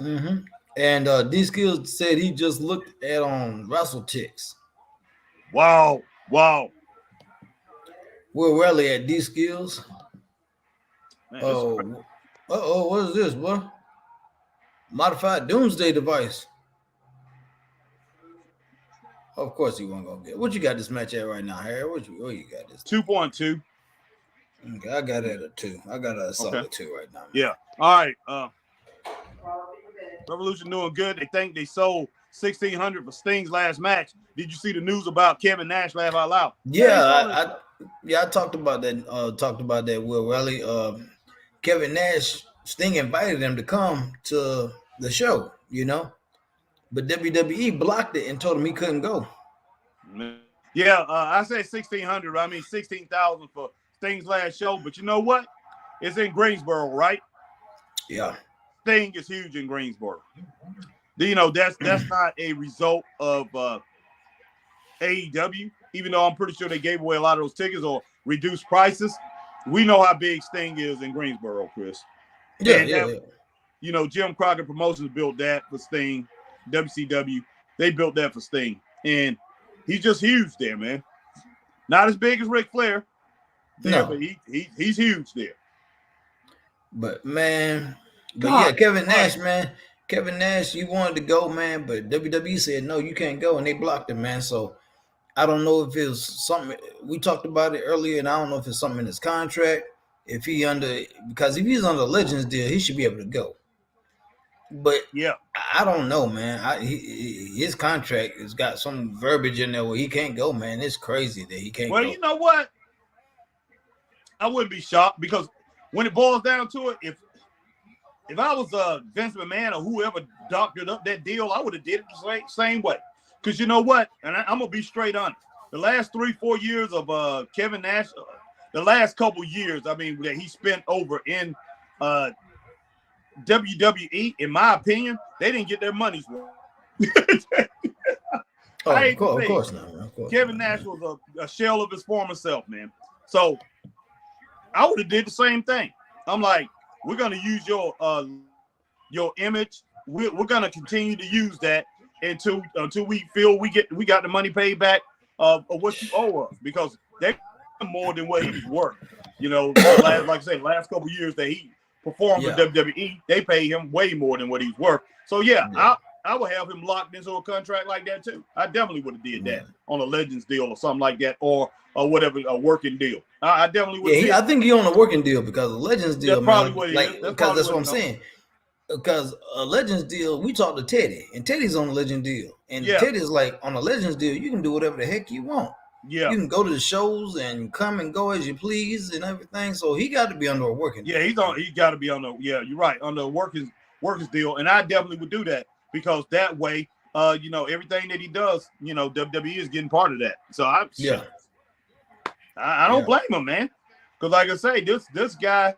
Mm-hmm. And D-Skills said he just looked at WrestleTix. Wow. We're rarely at D-Skills. What is this, boy? Modified Doomsday device. Of course he wasn't gonna get. What you got this match at right now, Harry? Where you got this? 2.2. Okay, I got it at a 2. I got a solid 2 right now. Yeah. All right. Revolution doing good. They think they sold 1,600 for Sting's last match. Did you see the news about Kevin Nash? Laugh out loud. Yeah, I talked about that. Will Riley. Kevin Nash, Sting invited him to come to the show, but WWE blocked it and told him he couldn't go. Yeah, I said 1,600. I mean 16,000 for Sting's last show. But you know what? It's in Greensboro, right? Yeah. Sting is huge in Greensboro. That's not a result of AEW, even though I'm pretty sure they gave away a lot of those tickets or reduced prices. We know how big Sting is in Greensboro, Chris. Yeah. Jim Crockett Promotions built that for Sting. WCW, they built that for Sting. And he's just huge there, man. Not as big as Ric Flair. But he's huge there. But, man... But Kevin Nash, man. Kevin Nash, he wanted to go, man, but WWE said, no, you can't go, and they blocked him, man. So I don't know if it was something. We talked about it earlier, and I don't know if it's something in his contract. Because if he's on the Legends deal, he should be able to go. But I don't know, man. His contract has got some verbiage in there where he can't go, man. It's crazy that he can't go. Well, you know what? I wouldn't be shocked because when it boils down to it, if I was Vince McMahon or whoever doctored up that deal, I would have did it the same way. Because you know what? And I'm going to be straight honest. The last 3-4 years of Kevin Nash, the last couple years, that he spent over in WWE, in my opinion, they didn't get their money's worth. Of course not. Kevin Nash was a shell of his former self, man. So I would have did the same thing. I'm like, we're going to use your image. We're going to continue to use that until we feel we got the money paid back of what you owe us, because they more than what he's worth. Like I said, last couple of years that he performed for WWE, they pay him way more than what he's worth. So I would have him locked into a contract like that too. I definitely would have did that on a Legends deal or something like that, or whatever, a working deal. I definitely would. Yeah, I think he on a working deal because a Legends deal, that's probably what it is. That's what I'm saying. Because a Legends deal, we talked to Teddy, and Teddy's on a Legend deal, and Teddy's like, on a Legends deal, you can do whatever the heck you want. Yeah, you can go to the shows and come and go as you please and everything. So he got to be under a working deal. Yeah, he got to be on the. Yeah, you're right, under a workers deal, and I definitely would do that because that way you know, everything that he does, you know, WWE is getting part of that. So I don't blame him, man. Because like I say, this guy,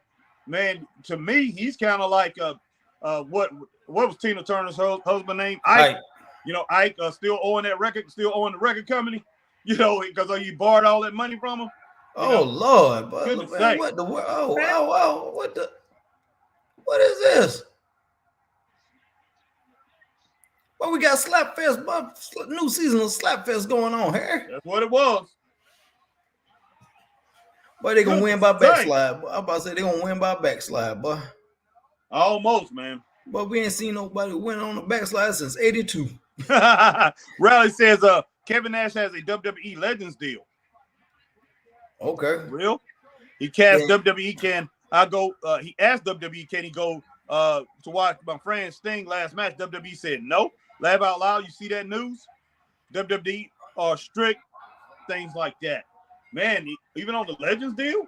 man, to me, he's kind of like what was Tina Turner's husband name? Ike. You know, Ike still owing the record company, you know, because he borrowed all that money from him. Oh Lord, but man, what the world? Oh, what is this? Well, we got Slapfest, new season of Slapfest going on here. That's what it was. But they gonna win by backslide. I'm about to say they gonna win by backslide, boy. Almost, man. But we ain't seen nobody win on the backslide since '82. Raleigh says Kevin Nash has a WWE Legends deal. Okay. Real? He cast WWE. He asked WWE, can he go to watch my friend Sting last match? WWE said no. Laugh out loud. You see that news? WWE are strict, things like that. Man, even on the Legends deal?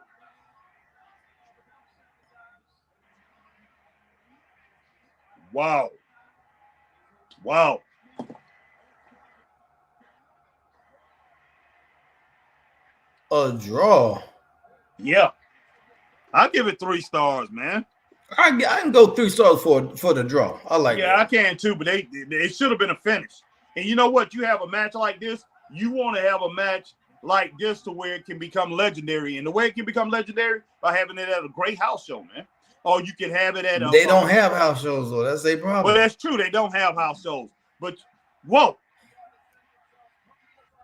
Wow. A draw. Yeah. I'll give it 3 stars, man. I can go 3 stars for the draw. I like it. Yeah, I can too, but it should have been a finish. And you know what? You have a match like this, you want to have a match like this to where it can become legendary. And the way it can become legendary, by having it at a great house show, man. Or you can have it at a... They don't have house shows, though. That's their problem. Well, that's true. They don't have house shows. But, whoa.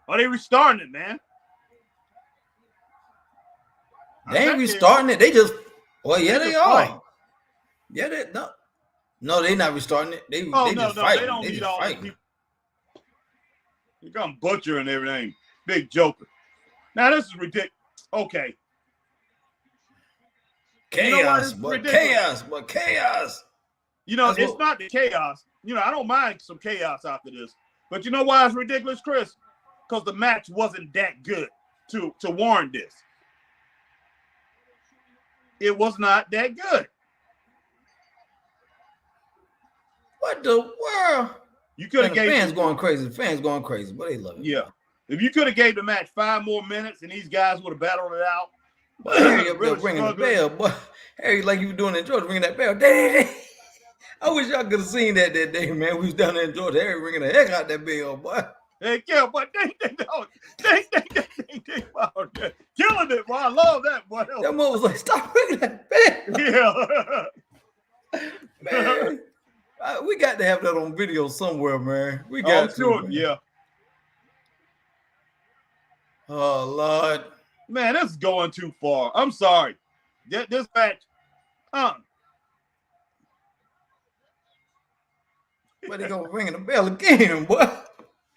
Are they restarting it, man? They ain't restarting it. They just... Well, yeah, they are. Playing. Yeah, they... No, they're not restarting it. They just fighting. They don't need all these people. You come butcher and everything. Big joker. Now, this is ridiculous. Okay. Chaos. You know, it's not the chaos. You know, I don't mind some chaos after this. But you know why it's ridiculous, Chris? Because the match wasn't that good to warrant this. It was not that good. What the world? You could have gave fans going crazy, but they love it. Yeah. If you could have gave the match 5 more minutes and these guys would have battled it out. But Harry up there ringing the bell, boy. Harry, like you were doing in Georgia, ringing that bell. I wish y'all could have seen that day, man. We was down there in Georgia. Harry ringing the heck out that bell, boy. Heck yeah, but ding, killing it, boy. I love that, boy. That mother was like, stop ringing that bell. Yeah. Man, we got to have that on video somewhere, man. We got to. Yeah. Oh, Lord. Man, this is going too far. I'm sorry. This match, But they gonna ring the bell again, boy.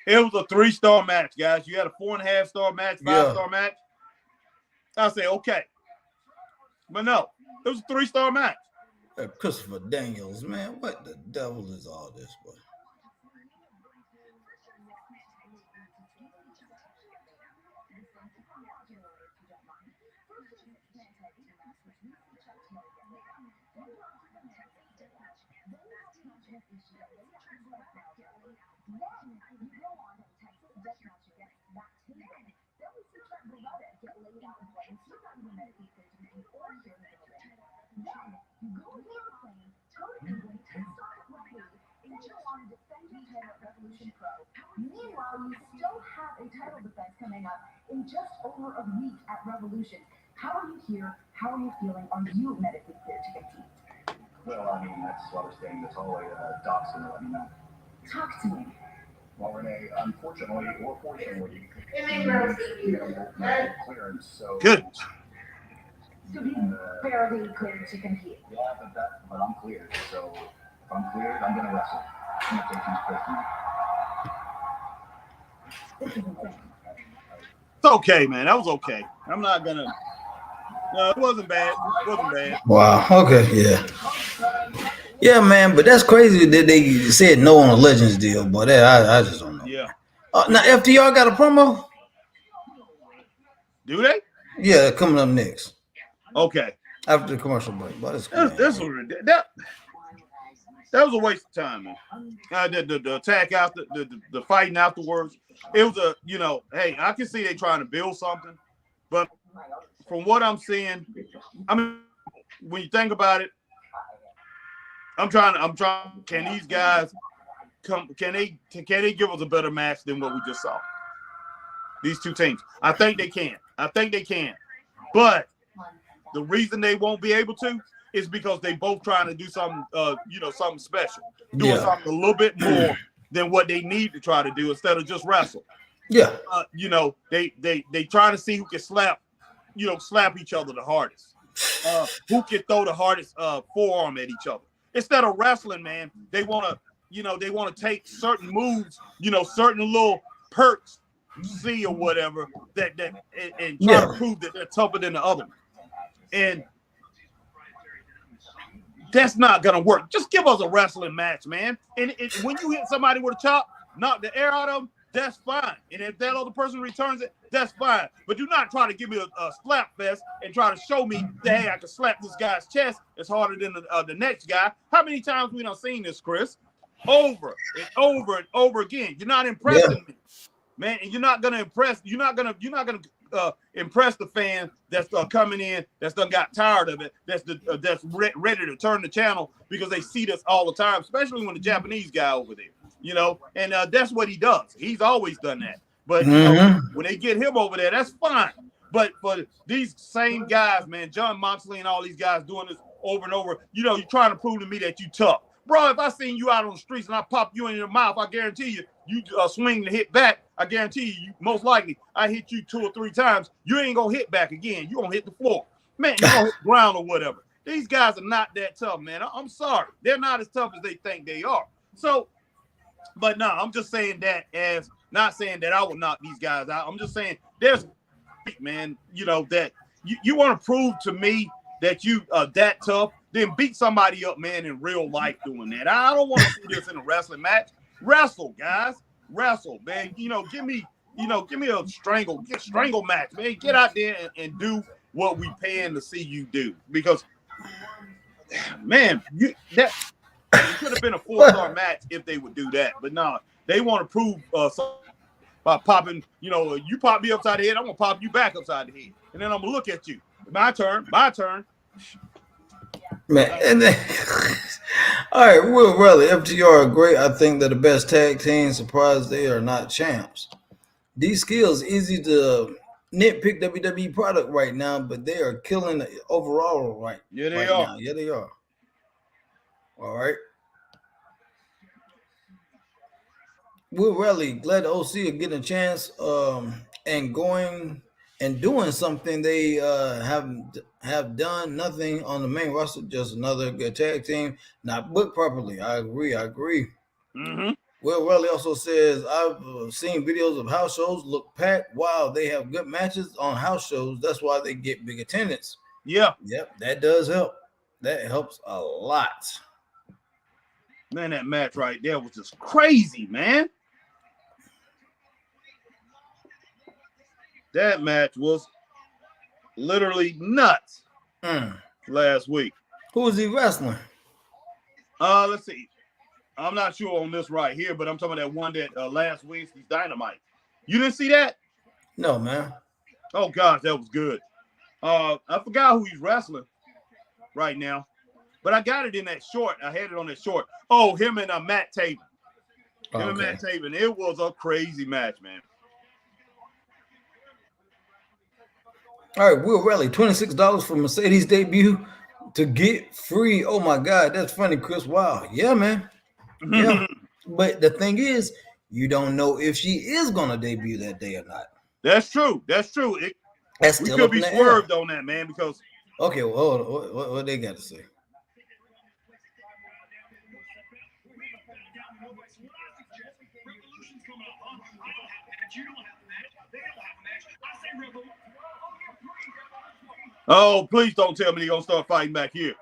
It was a 3-star match, guys. You had a 4.5-star match, 5-star match. I say okay, but no, it was a 3-star match. Christopher Daniels, man, what the devil is all this, boy? Meanwhile, you still have a title defense coming up in just over a week at Revolution. How are you here? How are you feeling? Are you medically clear to compete? Well, I mean, that's what I was saying. That's all doc's going to let me know. Talk to me. Well, Renee, unfortunately or fortunately, medical clearance. So good. So he's barely cleared to compete. Yeah, but I'm cleared. So if I'm cleared, I'm going to wrestle. I'm going to take these questions. It's okay, man. That was okay. I'm not gonna. No, it wasn't bad. It wasn't bad. Wow. Okay. Yeah. Yeah, man. But that's crazy that they said no on a Legends deal. But I just don't know. Yeah. Now FTR got a promo. Do they? Yeah, coming up next. Okay. After the commercial break. But it's cool, this was ridiculous. That was a waste of time, man. The attack after the fighting afterwards, it was a hey, I can see they trying to build something, but from what I'm seeing, I mean, when you think about it, I'm trying. Can these guys come? Can they give us a better match than what we just saw? These two teams, I think they can. But the reason they won't be able to is because they both trying to do something, something special, doing something a little bit more than what they need to try to do instead of just wrestle. Yeah. They trying to see who can slap each other the hardest, who can throw the hardest forearm at each other. Instead of wrestling, man, they want to take certain moves, certain little perks, see or whatever and try to prove that they're tougher than the other one. And that's not gonna work. Just give us a wrestling match, man. And when you hit somebody with a chop, knock the air out of them, that's fine. And if that other person returns it, that's fine. But do not try to give me a slap fest and try to show me that, hey, I can slap this guy's chest. It's harder than the next guy. How many times we done seen this, Chris? Over and over and over again. You're not impressing me, man. And you're not gonna impress. You're not gonna impress the fans that's coming in, that's done got tired of it, that's ready to turn the channel because they see this all the time, especially when the Japanese guy over there, and that's what he does. He's always done that. But when they get him over there, that's fine. But for these same guys, man, John Moxley and all these guys doing this over and over, you're trying to prove to me that you tough. Bro, if I seen you out on the streets and I pop you in your mouth, I guarantee you swing and hit back. I guarantee you, most likely, I hit you 2 or 3 times. You ain't going to hit back again. You're going to hit the floor. Man, you're going to hit the ground or whatever. These guys are not that tough, man. I'm sorry. They're not as tough as they think they are. So, but no, I'm just saying that as not saying that I will knock these guys out. I'm just saying there's, man, that you want to prove to me that you are that tough, then beat somebody up, man, in real life doing that. I don't want to see this in a wrestling match. Wrestle, guys. Wrestle, man. Give me a strangle match, man. Get out there and do what we paying to see you do. Because, man, that it could have been a 4-star match if they would do that. But no, they want to prove something by popping, you pop me upside the head, I'm going to pop you back upside the head. And then I'm going to look at you. My turn. Man, and then, all right, Will Raleigh, FTR are great. I think they're the best tag team. Surprised they are not champs. These skills easy to nitpick WWE product right now, but they are killing the overall right. Yeah, they are. Now. Yeah, they are. All right. Will Raleigh, glad the OC are getting a chance and going and doing something they have done nothing on the main roster, just another good tag team, not booked properly. I agree. Mm-hmm. Will Raleigh also says, I've seen videos of house shows look packed. Wow, they have good matches on house shows. That's why they get big attendance. Yeah. Yep, that does help. That helps a lot. Man, that match right there was just crazy, man. That match was literally nuts last week. Who is he wrestling? Let's see. I'm not sure on this right here, but I'm talking about that one that last Wednesday's Dynamite. You didn't see that? No, man. Oh gosh, that was good. I forgot who he's wrestling right now, but I got it in that short. I had it on that short. Oh, him and Matt Taven. And Matt Taven. It was a crazy match, man. All right, Will Raleigh, $26 for Mercedes debut to get free. Oh my God, that's funny, Chris. Wow, yeah, man. Yeah, but the thing is, you don't know if she is gonna debut that day or not. That's true. We could be swerved on that, man. Because okay, well, hold on. What they got to say? Oh, please don't tell me they're going to start fighting back here.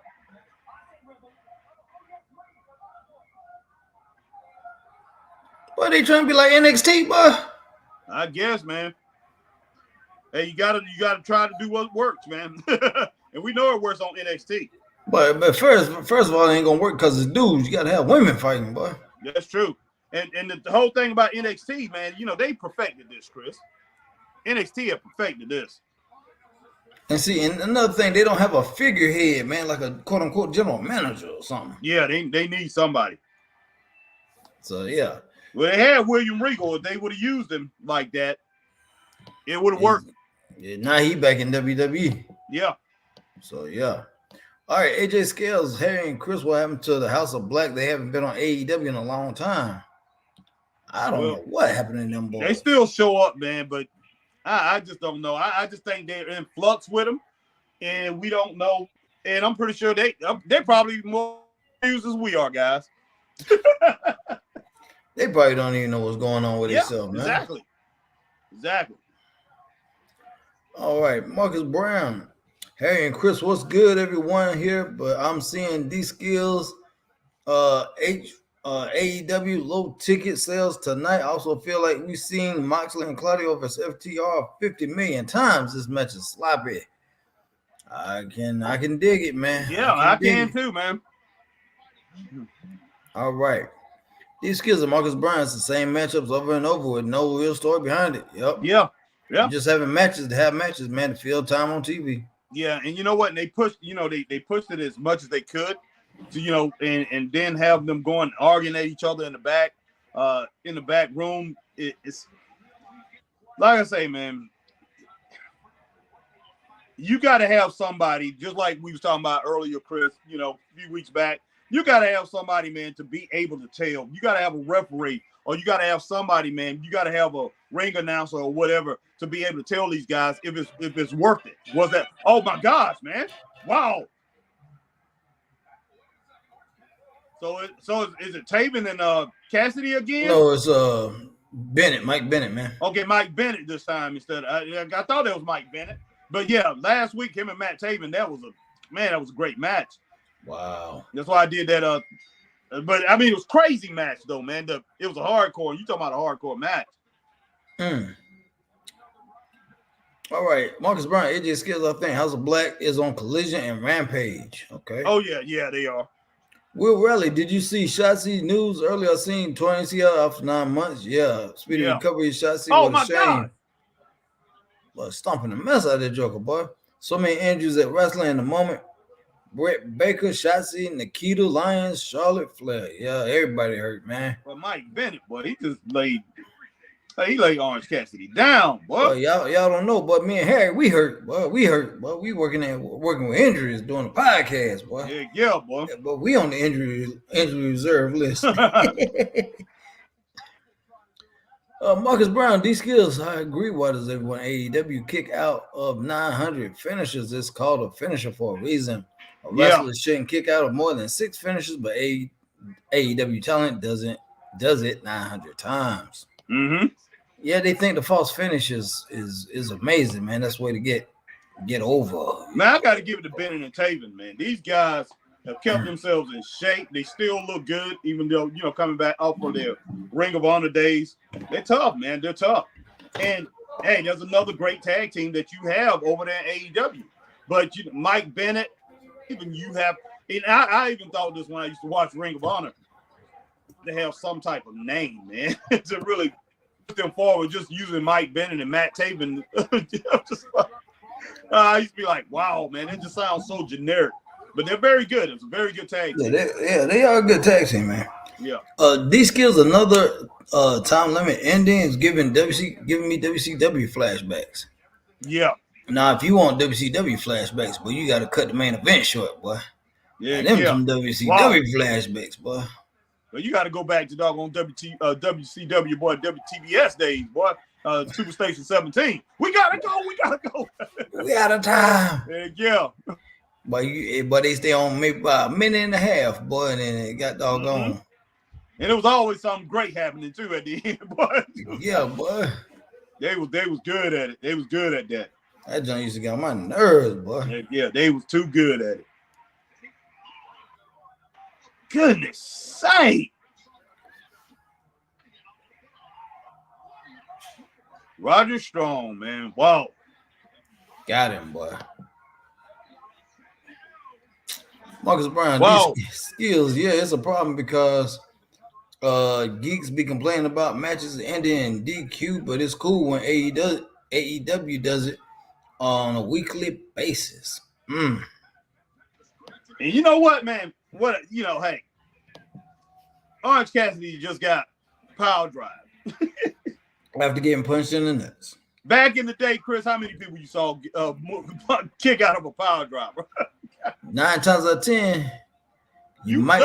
What, they trying to be like NXT, boy? I guess, man. Hey, you gotta try to do what works, man. And we know it works on NXT. But first of all, it ain't gonna work because it's dudes. You gotta have women fighting, boy. That's true. And the whole thing about NXT, man, they perfected this, Chris. NXT have perfected this. And see, and another thing, they don't have a figurehead, man, like a quote unquote general manager or something. Yeah, they need somebody. So yeah. Well, they had William Regal. If they would have used him like that, it would have worked. Yeah, now he back in WWE. Yeah. So yeah. All right, AJ Styles, Harry and Chris, what happened to the House of Black? They haven't been on AEW in a long time. I don't know what happened to them boys. They still show up, man, but I just don't know. I just think they're in flux with them, and we don't know. And I'm pretty sure they're probably more confused as we are, guys. They probably don't even know what's going on with themselves, man. Exactly. All right, Marcus Brown. Harry and Chris, what's good, everyone here? But I'm seeing these skills, AEW low ticket sales tonight. I also feel like we've seen Moxley and Claudio versus FTR 50 million times. This match is sloppy. I can dig it, man. Yeah, I can too, man. All right. These skills of Marcus Brown, it's the same matchups over and over with no real story behind it. Yep. Yeah. You're just having matches to have matches, man, to fill time on TV. Yeah, and you know what? And they pushed, they pushed it as much as they could to, and then have them going arguing at each other in the back room. It's like I say, man, you got to have somebody, just like we was talking about earlier, Chris, a few weeks back. You got to have somebody, man, to be able to tell. You got to have a referee, or you got to have somebody, man. You got to have a ring announcer or whatever to be able to tell these guys if it's worth it. Was that? Oh my gosh, man! Wow. So is it Taven and Cassidy again? No, it's Bennett, Mike Bennett, man. Okay, Mike Bennett this time instead. I thought that was Mike Bennett, but yeah, last week him and Matt Taven, that was a great match. Wow. That's why I did that. But I mean, it was crazy match though, man. It was a hardcore. You talking about a hardcore match? All right, Marcus Brown, AJ Styles, I think House of Black is on Collision and Rampage. Okay. Oh yeah, they are. Will Raleigh, did you see Shotzi news earlier? I seen 20 CL after 9 months. Yeah, speedy recovery of Shotzi. Oh my God. But stomping the mess out of that Joker, boy. So many injuries at wrestling in the moment. Britt Baker, Shotzi, Nikita Lyons, Charlotte Flair. Yeah, everybody hurt, man. But Mike Bennett, boy, he just laid Orange Cassidy down, boy. Well, y'all don't know, but me and Harry, we hurt, boy. We working with injuries doing the podcast, boy. Yeah, boy. Yeah, but we on the injury reserve list. Marcus Brown, these skills, I agree. Why does everyone AEW kick out of 900 finishers? It's called a finisher for a reason. A wrestler shouldn't kick out of more than 6 finishes, but AEW talent does it 900 times. Mm-hmm. Yeah, they think the false finish is amazing, man. That's the way to get over. Man, I got to give it to Bennett and Taven, man. These guys have kept themselves in shape. They still look good, even though, coming back off of their Ring of Honor days. They're tough, man. They're tough. And, hey, there's another great tag team that you have over there in AEW. But Mike Bennett, even you have – and I even thought this when I used to watch Ring of Honor. They have some type of name, man, to really – them forward, just using Mike Bennett and Matt Taven. I used to be like, wow, man, it just sounds so generic. But they're very good. It's a very good tag team. They are a good tag team, man. Yeah. These skills, another time limit ending is giving me WCW flashbacks. Yeah. Now, if you want WCW flashbacks, boy, you got to cut the main event short, boy. Yeah, some WCW flashbacks, boy. But you got to go back to doggone WCW, boy, WTBS days, boy. Superstation 17. We gotta go. We out of time. Yeah. But they stay on maybe about a minute and a half, boy, and then it got doggone. Mm-hmm. And it was always something great happening too at the end, boy. Yeah, boy. They was good at it. They was good at that. That joint used to get on my nerves, boy. Yeah, they was too good at it. Goodness sake. Roger Strong, man. Wow. Got him, boy. Marcus Brown, Wow. these skills, yeah, it's a problem because geeks be complaining about matches ending in DQ, but it's cool when AEW does it on a weekly basis. And you know what, man? Hey, Orange Cassidy just got power drive. After getting punched in the nuts. Back in the day, Chris, how many people you saw kick out of a power drive? 9 times out of 10, you might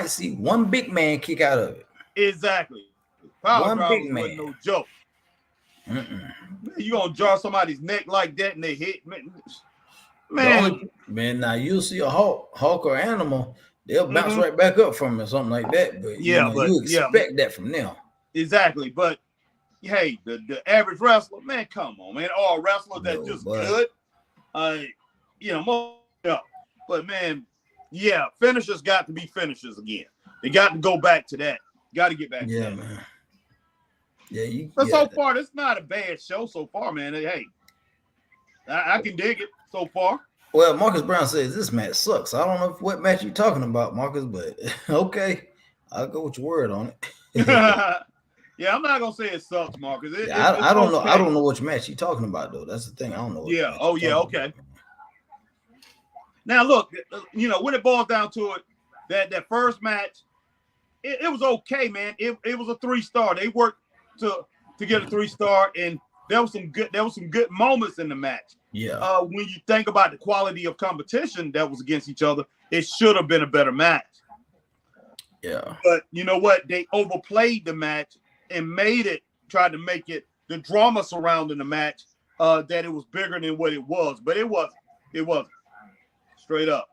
see one big man kick out of it. Exactly. Power one drive big man. wasn't no joke. You gonna jar somebody's neck like that and they hit, man. Now you'll see a Hulk or Animal, they'll bounce right back up from it, something like that. But you expect that from them. Exactly. But hey, the average wrestler, man, come on, man. Or a wrestler that's just good. But man, finishers got to be finishers again. They got to go back to that. Got to get back to that. Man. Yeah, so far, this is not a bad show so far, man. Hey, I can dig it so far. Well, Marcus Brown says this match sucks. I don't know what match you're talking about, Marcus, but okay. I'll go with your word on it. Yeah, I'm not gonna say it sucks, Marcus. I don't know. I don't know which match you're talking about, though. That's the thing. I don't know. Okay. Now look, when it boils down to it, that first match, it was okay, man. It was a 3-star. They worked to get a 3-star, and there was some good moments in the match. Yeah. When you think about the quality of competition that was against each other, it should have been a better match. Yeah. But you know what? They overplayed the match and tried to make it the drama surrounding the match that it was bigger than what it was. But it wasn't. It wasn't. Straight up.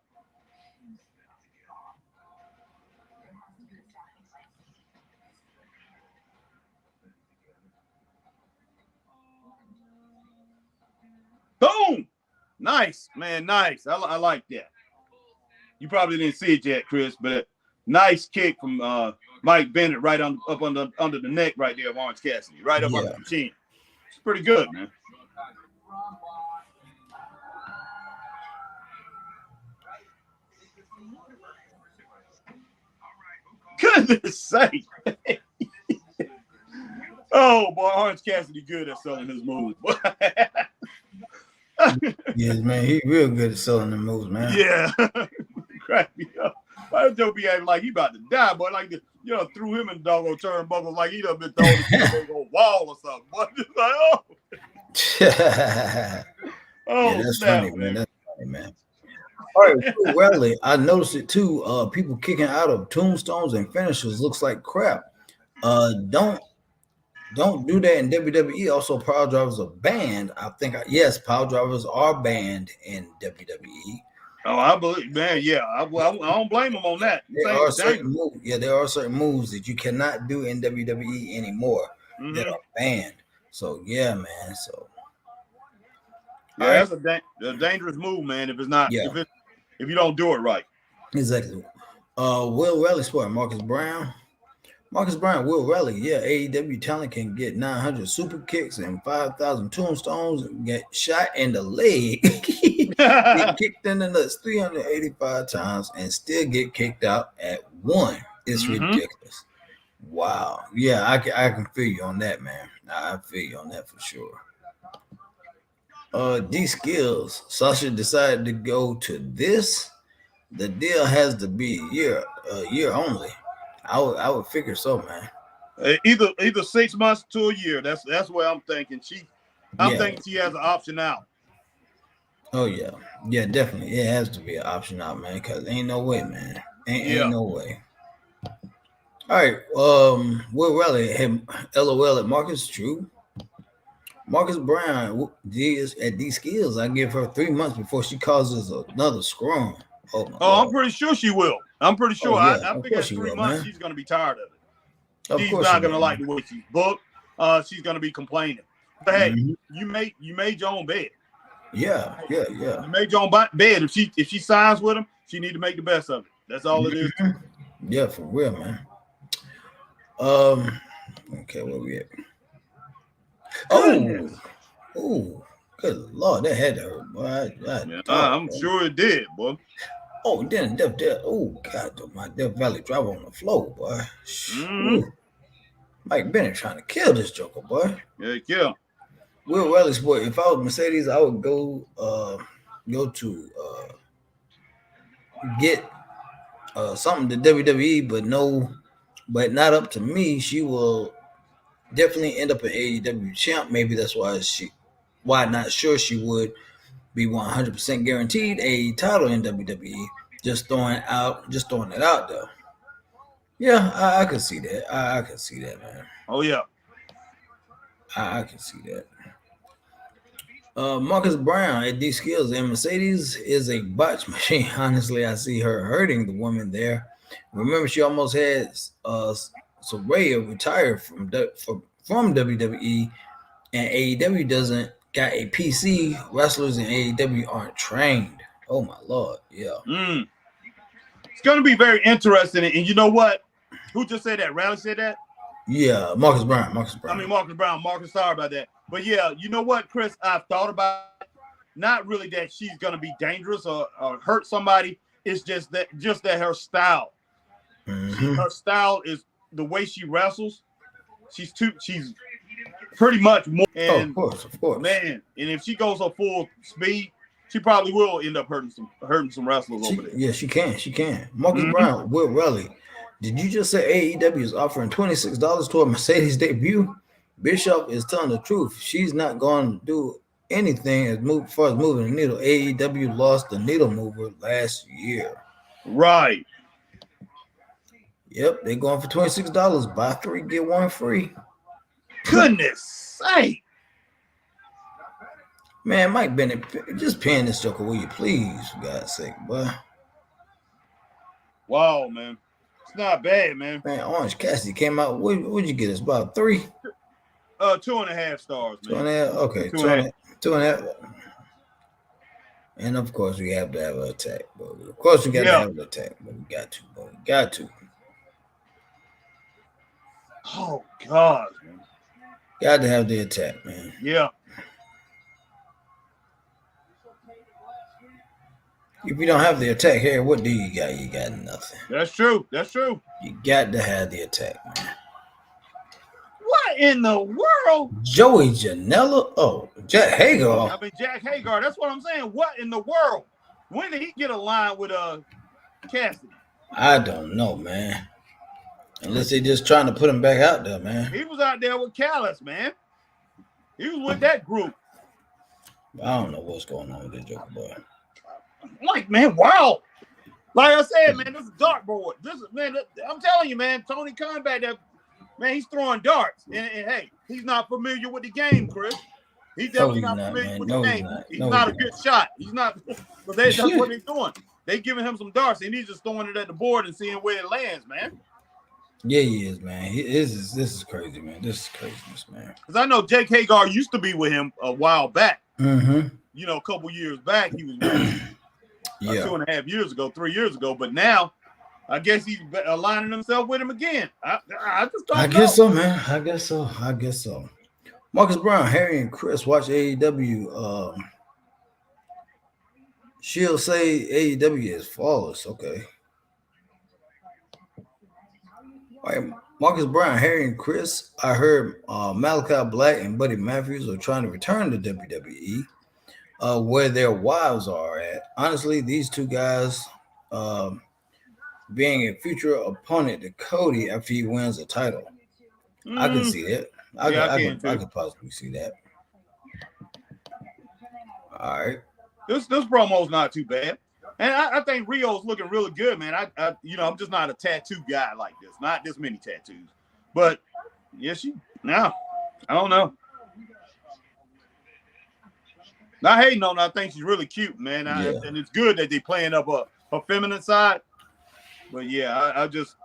Boom! Nice, man. Nice. I like that. You probably didn't see it yet, Chris, but nice kick from Mike Bennett right up under the neck right there of Orange Cassidy, right up under the chin. It's pretty good, man. Goodness sake. Oh, boy, Orange Cassidy good at selling his moves. Yes, man, he real good at selling the moves, man. Yeah. Crack me up. Why Joe be acting like he about to die, boy? Like, threw him in the doggone turnbuckle like he done been thrown into a wall or something. But just like, yeah, that's funny, man. That's funny, man. All right, Rally, I noticed it too. People kicking out of tombstones and finishers looks like crap. Don't do that in WWE. Also, power drivers are banned. I think yes, power drivers are banned in WWE. Oh, I believe, man. Yeah, I don't blame them on that. There are certain moves that you cannot do in WWE anymore that are banned. So yeah, man. So that's a dangerous move, man. If it's not, if you don't do it right. Exactly. Will Rally Sport, Marcus Brown, Will Rally. Yeah, AEW talent can get 900 super kicks and 5,000 tombstones and get shot in the leg, get kicked in the nuts 385 times, and still get kicked out at 1. It's ridiculous. Wow. Yeah, I can feel you on that, man. I feel you on that for sure. D Skills. Sasha decided to go to this. The deal has to be a year only. I would figure so, man. Either 6 months to a year. That's what I'm thinking. I'm thinking she has an option out. Oh yeah, definitely. It has to be an option out, man. Cause ain't no way, man. Ain't no way. All right. Will Rally had LOL at Marcus. True. Marcus Brown is at these skills. I give her 3 months before she causes another scrum. Oh my God. I'm pretty sure she will. I'm pretty sure. I think at 3 months she's gonna be tired of it. She's not gonna like the way she's booked. She's gonna be complaining. But hey, you made your own bed. Yeah. You made your own bed. If she signs with him, she need to make the best of it. That's all it is. Yeah, for real, man. Okay, where we at? Oh, Good Lord, that had to hurt, boy. Yeah, I'm sure it did, boy. Oh, then oh God, my Death Valley Driver on the floor, boy. Mm-hmm. Mike Bennett trying to kill this Joker, boy. Yeah. Will Raleigh Sport. If I was Mercedes, I would go to get something to WWE, but not up to me. She will definitely end up an AEW champ. Maybe that's why not sure she would be 100% guaranteed a title in WWE. Just throwing it out there. Yeah, I can see that. I can see that, man. Oh yeah. I can see that. Marcus Brown at D Skills and Mercedes is a botch machine. Honestly, I see her hurting the woman there. Remember, she almost had Soraya retire from WWE, and AEW doesn't got a PC. Wrestlers in AEW aren't trained. Oh my Lord, yeah. It's gonna be very interesting, and you know what? Who just said that? Raleigh said that? Yeah, Marcus Brown. Marcus Brown. Marcus, sorry about that. But yeah, you know what, Chris? I've thought about it. Not really that she's gonna be dangerous or hurt somebody. It's just that her style. Mm-hmm. Her style is the way she wrestles. She's pretty much more. And of course. Man, and if she goes her full speed, she probably will end up hurting some wrestlers over there. Yeah, she can. Marcus Brown, Will Raleigh. Did you just say AEW is offering $26 to a Mercedes debut? Bishop is telling the truth. She's not going to do anything as far as moving the needle. AEW lost the needle mover last year. Right. Yep, they're going for $26. Buy 3, get 1 free. Goodness sake. Man, Mike Bennett, just pin this Joker, will you please, for God's sake, boy. Wow, man. It's not bad, man. Man, Orange Cassidy came out. What'd you get us? About 3? 2.5 stars, man. 2.5? Okay, 2.5. And of course, we have to have an attack. But of course, we got to have an attack. But we got to. Oh, God, man. Got to have the attack, man. Yeah. If you don't have the attack here, what do you got? You got nothing. That's true. You got to have the attack, man. What in the world? Joey Janela? Oh, Jack Hager. I mean, Jack Hagar. That's what I'm saying. What in the world? When did he get a line with Cassidy? I don't know, man. Unless they're just trying to put him back out there, man. He was out there with Callis, man. He was with that group. I don't know what's going on with that Joker boy. Like, man, wow. Like I said, man, this is dartboard. I'm telling you, man, Tony Khan back there, man, he's throwing darts. And hey, he's not familiar with the game, Chris. He's definitely not familiar with the game. He's not a good shot. He's not, but that's what they're doing. They giving him some darts, and he's just throwing it at the board and seeing where it lands, man. Yeah, he is, man. This is crazy, man. This is craziness, man. Because I know Jake Hagar used to be with him a while back. Mm-hmm. You know, a couple years back, he was with him. 2.5 years ago, 3 years ago. But now, I guess he's aligning himself with him again. I just don't know. I guess so, man. I guess so. Marcus Brown, Harry, and Chris watch AEW. She'll say AEW is flawless. Okay. All right, Marcus Brown, Harry, and Chris. I heard Malachi Black and Buddy Matthews are trying to return to WWE. Where their wives are at. Honestly, these two guys being a future opponent to Cody after he wins a title. I can see that. I could possibly see that. All right. This promo's not too bad. And I think Rio's looking really good, man. I'm just not a tattoo guy like this. Not this many tattoos. But I don't know. Not hating on her. I think she's really cute, man. And it's good that they're playing up her feminine side. But yeah, I just.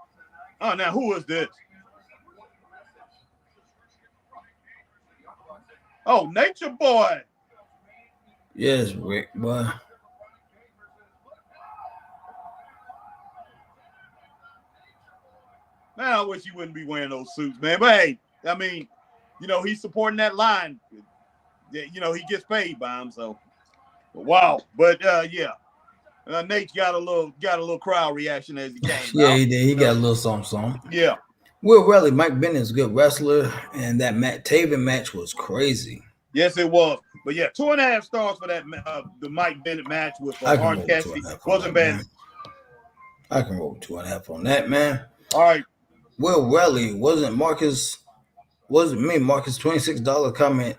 Oh, now who is this? Oh, Nature Boy. Yes, Rick, boy. Man, I wish he wouldn't be wearing those suits, man. But hey, I mean, he's supporting that line. you know, he gets paid by him. So, wow. But yeah, Nate got a little crowd reaction as he came Yeah, out. he did. He got a little something. Yeah. Will Riley, Mike Bennett's a good wrestler, and that Matt Taven match was crazy. Yes, it was. But yeah, 2.5 stars for that the Mike Bennett match with Orange Cassidy. Wasn't bad. Man. I can roll 2.5 on that, man. All right. Will Riley wasn't Marcus $26 comment.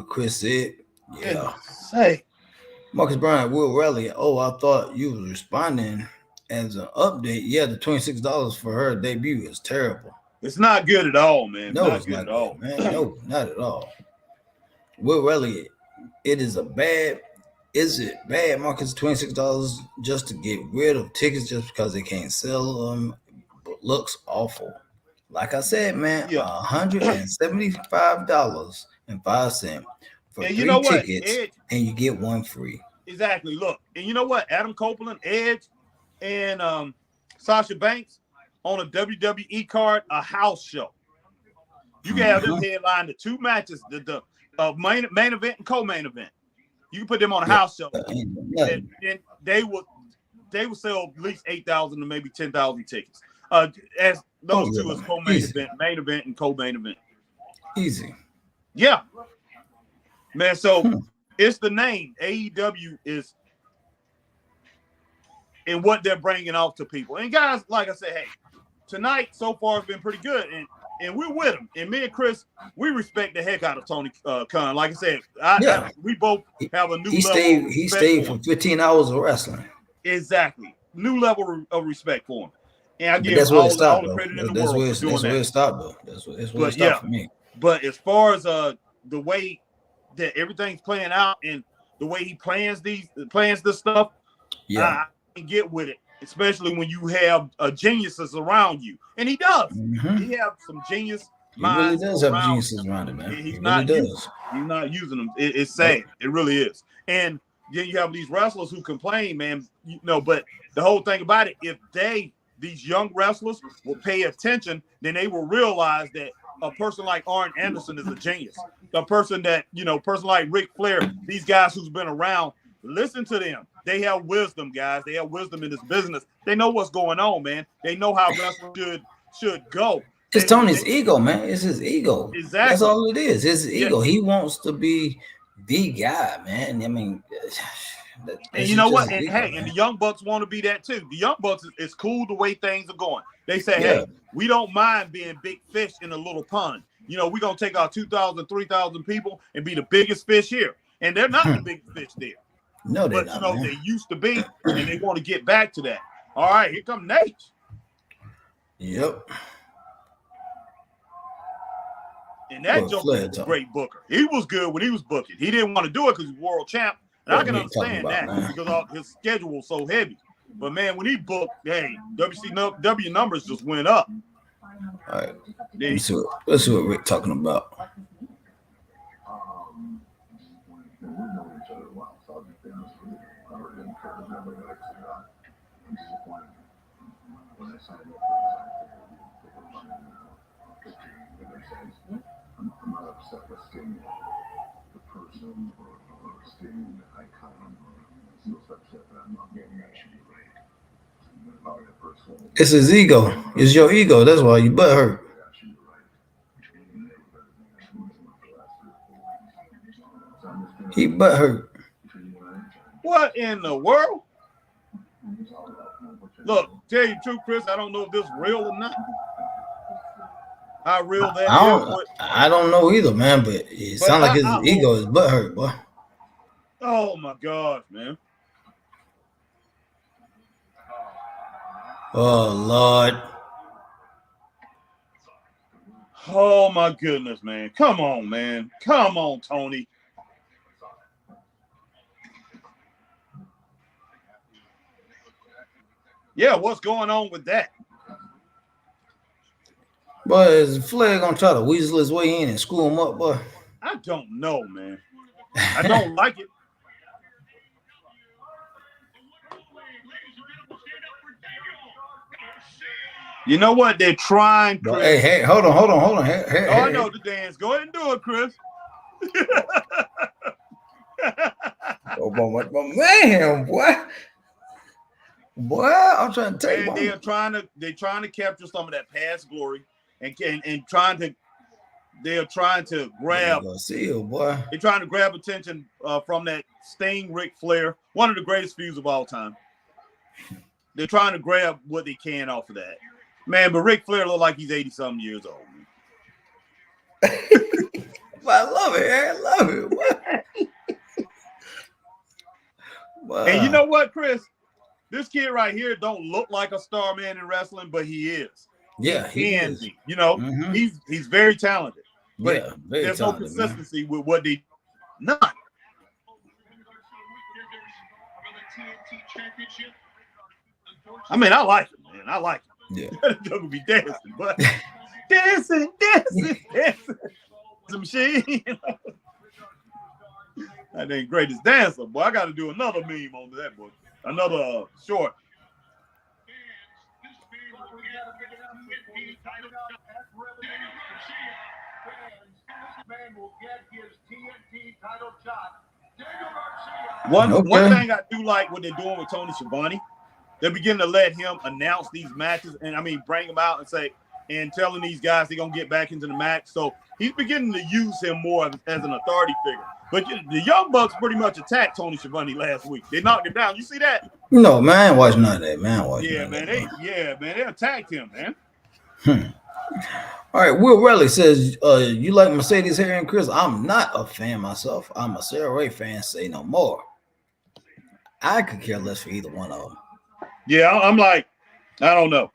Chris said, yeah. Say, Marcus Bryant, Will Riley. Oh, I thought you was responding as an update. Yeah, the $26 for her debut is terrible. It's not good at all, man. No, it's not good at all, man. No, not at all. Will Riley, is it bad, Marcus, $26 just to get rid of tickets just because they can't sell them? But looks awful. Like I said, man, $175.05 for 3 tickets, and you get 1 free. Exactly. Look, and you know what? Adam Copeland, Edge, and Sasha Banks on a WWE card, a house show. You can have them headline the 2 matches, the main event and co-main event. You can put them on a house show, and they will sell at least 8,000 to maybe 10,000 tickets. As those two is co-main event, main event, and co-main event. Easy. Yeah, man. So it's the name AEW is, and what they're bringing off to people. And guys, like I said, hey, tonight so far has been pretty good, and we're with him. And me and Chris, we respect the heck out of Tony Khan. Like I said, we both have a new level. He stayed for 15 hours of wrestling. Exactly, new level of respect for him. And I give him all the credit in the world for doing that. That's where it stopped, though. That's where it stopped for me. But as far as the way that everything's playing out and the way he plans this stuff, I can get with it. Especially when you have geniuses around you, and he does. He has some genius minds. He really does have geniuses around him, man. He's not using them. It's sad. It really is. And then you have these wrestlers who complain, man. You know, but the whole thing about it, if these young wrestlers will pay attention, then they will realize that a person like Arn Anderson is a genius. A person like Ric Flair, these guys who's been around, listen to them. They have wisdom, guys. They have wisdom in this business. They know what's going on, man. They know how wrestling should go. It's Tony's ego, man. It's his ego. Exactly. That's all it is. His ego. He wants to be the guy, man. I mean, and you know what? And and the Young Bucks want to be that too. The Young Bucks is cool the way things are going. They say, hey, we don't mind being big fish in a little pond. You know, we're going to take our 2,000, 3,000 people and be the biggest fish here. And they're not the biggest fish there. No, but not, man. They used to be, and they want to get back to that. All right, here come Nate. Yep. And that Joker was a great booker. He was good when he was booking. He didn't want to do it because he's world champ. And I can understand that because his schedule was so heavy. But man, when he booked, hey, WCW numbers just went up. All right. Let's see what Rick talking about. I'm not upset with Sting, the person or Sting, the icon. I'm still upset that I'm not getting actually right. It's his ego. It's your ego. That's why you butt hurt. He butt hurt. What in the world? Look, tell you the truth, Chris, I don't know if this is real or not. How real that I don't know either, man, but it sounds like his ego is butt hurt, boy. Oh my gosh, man. Oh Lord. Oh my goodness, man. Come on, man. Come on, Tony. Yeah, what's going on with that? Boy, is Flair gonna try to weasel his way in and screw him up, boy? I don't know, man. I don't like it. You know what? They're trying, Chris. Hey, hold on. I know the dance. Go ahead and do it, Chris. Oh, my man, boy, I'm trying to tell you. They're trying to capture some of that past glory and they're trying to grab. Boy. They're trying to grab attention from that Sting Ric Flair, one of the greatest feuds of all time. They're trying to grab what they can off of that, man. But Ric Flair look like he's 80-something years old. I love it. I love it. Wow. And you know what, Chris? This kid right here don't look like a star man in wrestling, but he is. Yeah, he can be. You know, he's very talented. But yeah, there's talented, no consistency with what they not. I mean, I like him, man. I like him. Yeah. Joke will be dancing, but dancing. Some machine. That ain't greatest dancer, boy. I got to do another meme on that, boy. Another short. One thing I do like what they're doing with Tony Schiavone, they're beginning to let him announce these matches and bring them out and telling these guys they're gonna get back into the match. So he's beginning to use him more as an authority figure. But the Young Bucks pretty much attacked Tony Schiavone last week. They knocked him down. You see that? No, man, watch none of that, man. They attacked him, man. All right, Will Riley says, you like Mercedes Harry and Chris? I'm not a fan myself. I'm a Sarah Ray fan. Say no more. I could care less for either one of them. Yeah, I'm like, I don't know.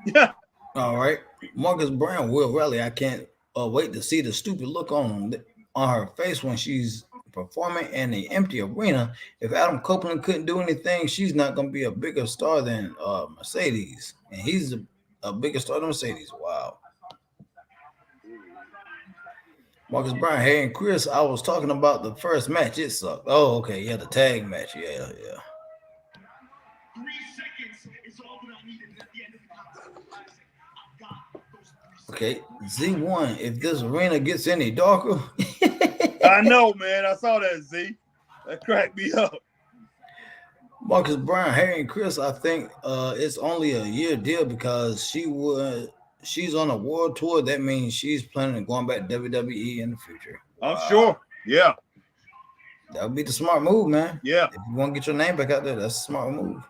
Yeah. All right. Marcus Brown, Will Riley, I can't wait to see the stupid look on her face when she's performing in the empty arena. If Adam Copeland couldn't do anything, she's not going to be a bigger star than Mercedes. And he's a bigger star than Mercedes. Wow. Marcus Brown, hey, and Chris, I was talking about the first match. It sucked. Oh, okay. Yeah, the tag match. Yeah. 3 seconds is all that I needed at the end of the classic. I've got those 3 Okay, seconds. Z1, if this arena gets any darker. I know, man. I saw that, Z. That cracked me up. Marcus Brown, Harry and Chris, I think it's only a year deal because she's on a world tour. That means she's planning on going back to WWE in the future. I'm sure. Yeah. That would be the smart move, man. Yeah. If you want to get your name back out there, that's a smart move.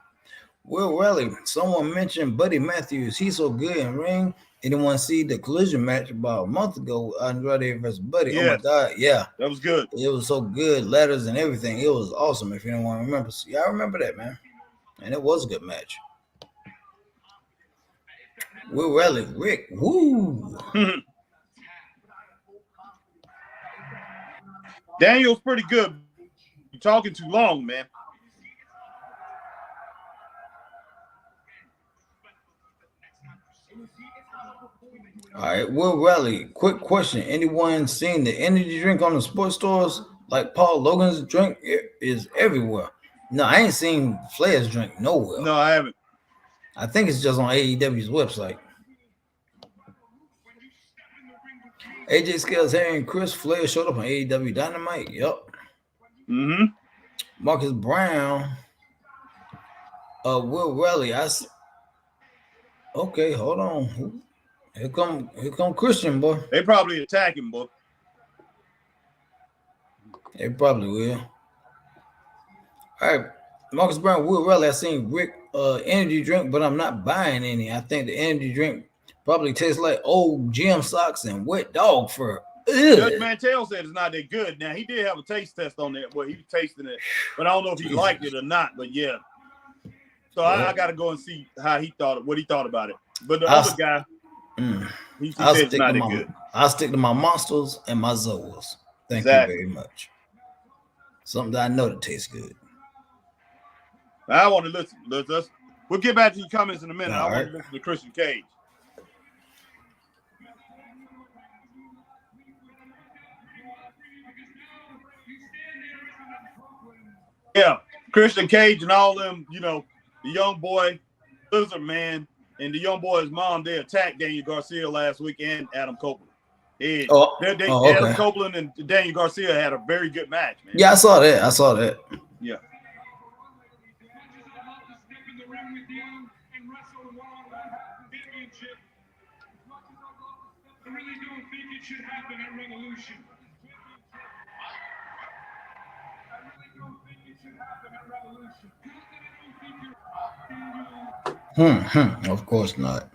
Will Riley, someone mentioned Buddy Matthews. He's so good in ring. Anyone see the collision match about a month ago? Andrade versus Buddy. Yes. Oh my God, yeah. That was good. It was so good. Letters and everything. It was awesome. If anyone remembers. Yeah, I remember that, man. And it was a good match. Will Riley, Rick. Woo. Daniel's pretty good. You're talking too long, man. All right, Will Riley, quick question. Anyone seen the energy drink on the sports stores? Like Paul Logan's drink is everywhere. No, I ain't seen Flair's drink nowhere. No, I haven't. I think it's just on AEW's website. AJ Styles, Harry, and Chris Flair showed up on AEW Dynamite. Yep. Marcus Brown. Will Riley. Okay, hold on. Here come Christian, boy. They probably attack him, boy. They probably will. All right, Marcus Brown, Will Riley. I seen Rick energy drink, but I'm not buying any. I think the energy drink probably tastes like old gym socks and wet dog fur. Ugh. Judge Mantell said it's not that good. Now, he did have a taste test on that. Well, he was tasting it, but I don't know if he liked it or not. But yeah. So I got to go and see what he thought about it. But the other guy, he said it's not that good. I'll stick to my Monsters and my Zoas. Thank you very much. Something that I know that tastes good. I want to listen. We'll get back to your comments in a minute. All I want to listen to Christian Cage. Yeah, Christian Cage and all them, the young boy, Lizard Man, and the young boy's mom, they attacked Daniel Garcia last week and Adam Copeland. Edge. Okay. Adam Copeland and Daniel Garcia had a very good match, man. Yeah, I saw that. Yeah. I really don't think it should happen at Revolution. Of course not.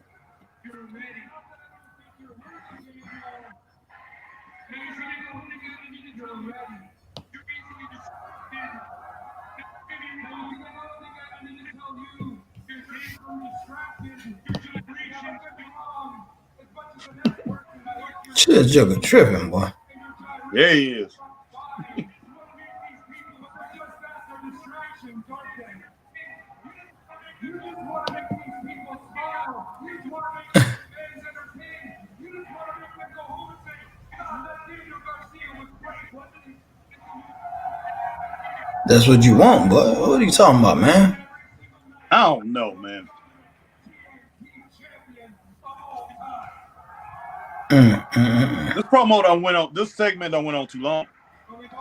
Shit, Joker tripping, boy. Yeah, he is. That's what you want, boy. What are you talking about, man? I don't know, man. This promo done went on. This segment done went on too long.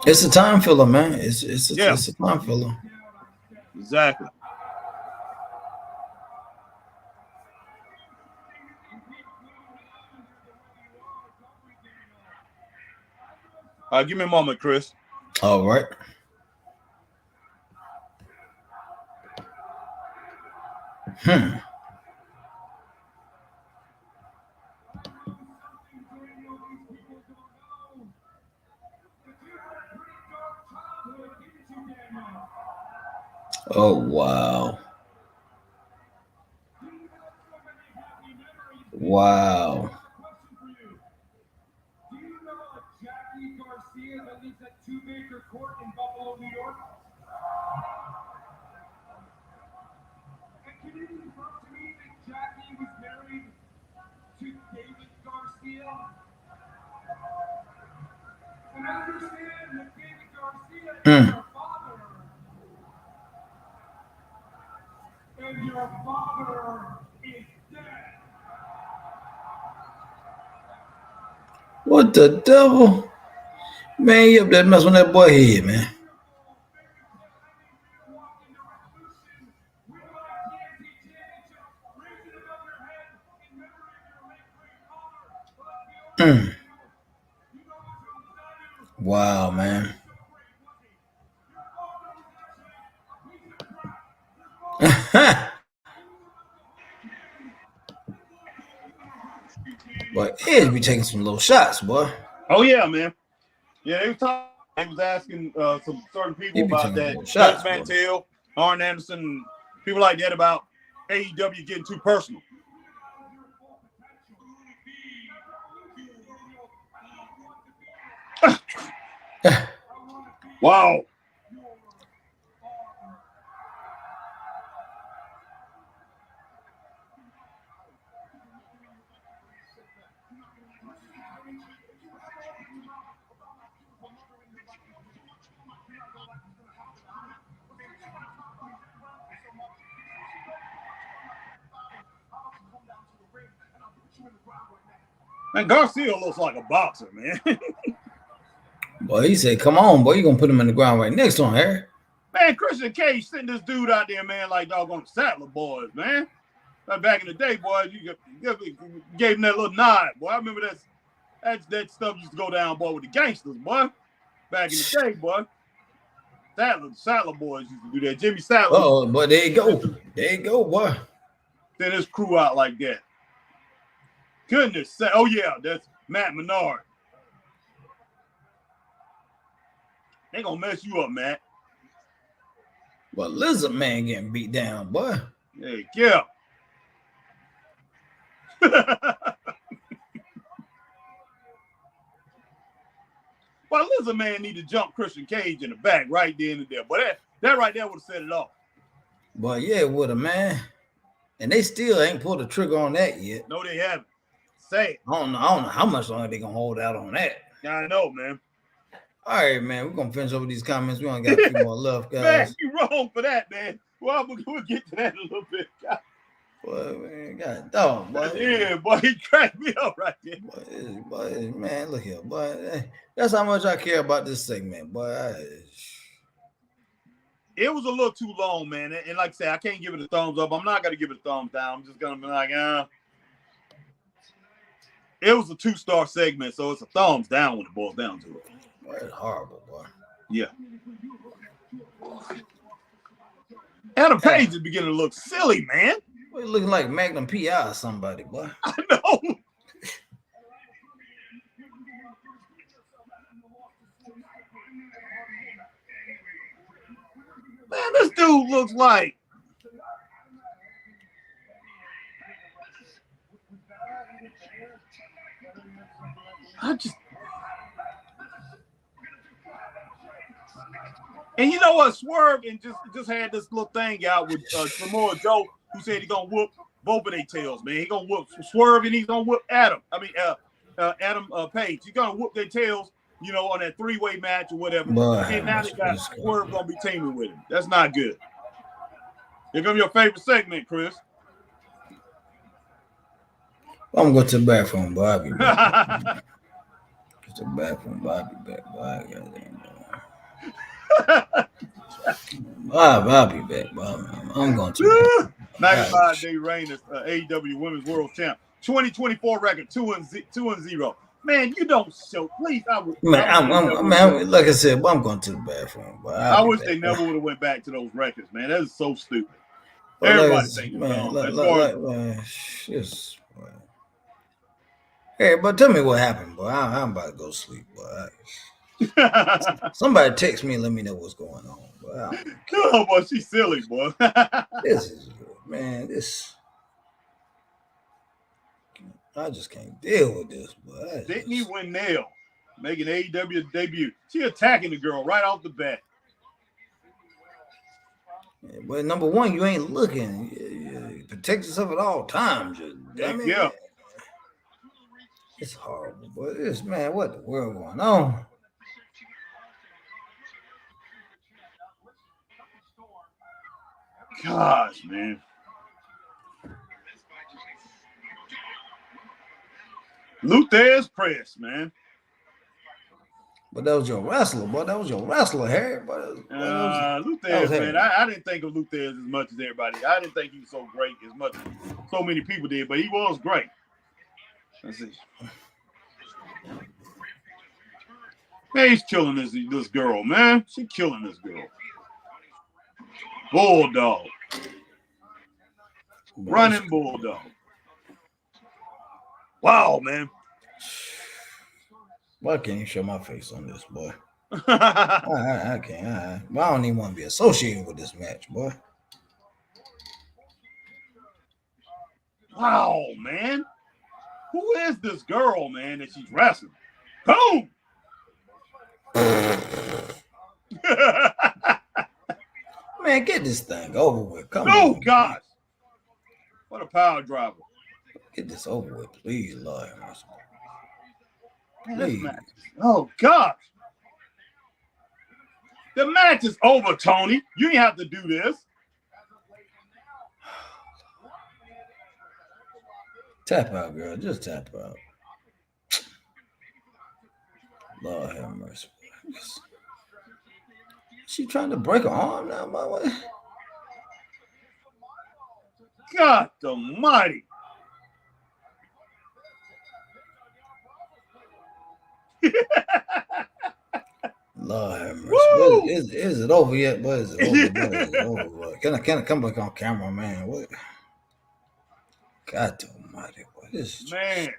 It's a time filler, man. It's a time filler. Exactly. Give me a moment, Chris. All right. Oh, wow. Wow. What the devil? Man, you up there messing with that boy head, man. Wow, man. Boy, Edge be taking some little shots, boy. Oh yeah, man. Yeah, they was asking some certain people about that. Shots, Mantel, Arn Anderson, people like that about AEW getting too personal. Wow. Man, Garcia looks like a boxer, man. Boy, he said, come on, boy, you gonna put him in the ground right next to him, Harry. Man, Christian Cage sent this dude out there, man, like doggone Sattler boys, man. Like back in the day, boy, you gave him that little nod, boy. I remember that stuff used to go down, boy, with the gangsters, boy. Back in the day, boy. Sattler boys used to do that. Jimmy Sattler. Oh, but there you go. There you go, boy. Send his crew out like that. Goodness. Oh, yeah, that's Matt Menard. They gonna mess you up, Matt. But Lizard Man getting beat down, boy. Hey, yeah. Well, Lizard Man need to jump Christian Cage in the back right then and there. But that right there would have set it off. But yeah, it would have, man. And they still ain't pulled the trigger on that yet. No, they haven't. Say it. I don't know how much longer they gonna hold out on that. I know, man. All right, man. We're gonna finish over these comments. We only got a few more left, guys. Man, you wrong for that, man. Well, we'll get to that in a little bit. Boy, man, God dog, boy. Yeah, boy, he cracked me up right there. Boy, man, look here, boy. That's how much I care about this segment, boy. It was a little too long, man. And like I said, I can't give it a thumbs up. I'm not going to give it a thumbs down. I'm just going to be like, It was a 2-star segment, so it's a thumbs down when it boils down to it. Boy, it's horrible, boy. Yeah. Adam Page is beginning to look silly, man. Boy, looking like Magnum P.I. or somebody, boy. I know. Man, this dude looks like And you know what? Swerve and just had this little thing out with Samoa Joe, who said he's gonna whoop both of their tails, man. He's gonna whoop Swerve and he's gonna whoop Adam. Adam Page. He's gonna whoop their tails, on that 3-way match or whatever. Boy, and now they got Swerve gonna be teaming with him. That's not good. Here comes your favorite segment, Chris. I'm going to the bathroom, boy. I'll be back. Go to the bathroom, boy. I'll be back, boy. I'll be back, boy. I'm going to. 95-day reign as AEW Women's World Champ. 2024 record 2-0. Man, you don't show. Please, Man, like I said, I'm going to the bathroom. Boy. I wish they never would have went back to those records, man. That is so stupid. Everybody thinks man, hey, but tell me what happened, boy. I'm about to go sleep, boy. Somebody text me and let me know what's going on, boy. No, boy, she's silly, boy. This is man. I just can't deal with this, boy. Sydney Winnell making AEW debut. She attacking the girl right off the bat. Yeah, but number one, you ain't looking. You protect yourself at all times. Yeah. It's horrible, but man, what the world going on? Gosh, man. Luthez Press, man. But that was your wrestler, boy. That was your wrestler, Harry. Luthez, man. I didn't think of Luthez as much as everybody. I didn't think he was so great as much as so many people did, but he was great. Let's see. Man, he's killing this girl, man. She's killing this girl. Bulldog. Running Bulldog. Wow, man. Why can't you show my face on this, boy? I can't. I don't even want to be associated with this match, boy. Wow, man. Who is this girl, man, that she's wrestling? Boom! Man, get this thing over with. Come on. Oh, gosh. What a power driver. Get this over with, please, Lord. Please. Oh, gosh. The match is over, Tony. You ain't have to do this. Tap out, girl. Just tap out. Lord have mercy. She trying to break her arm now, my way. God almighty. Lord have mercy. Is it over yet? But is it over? Can I come back on camera, man? What? God almighty. What is man?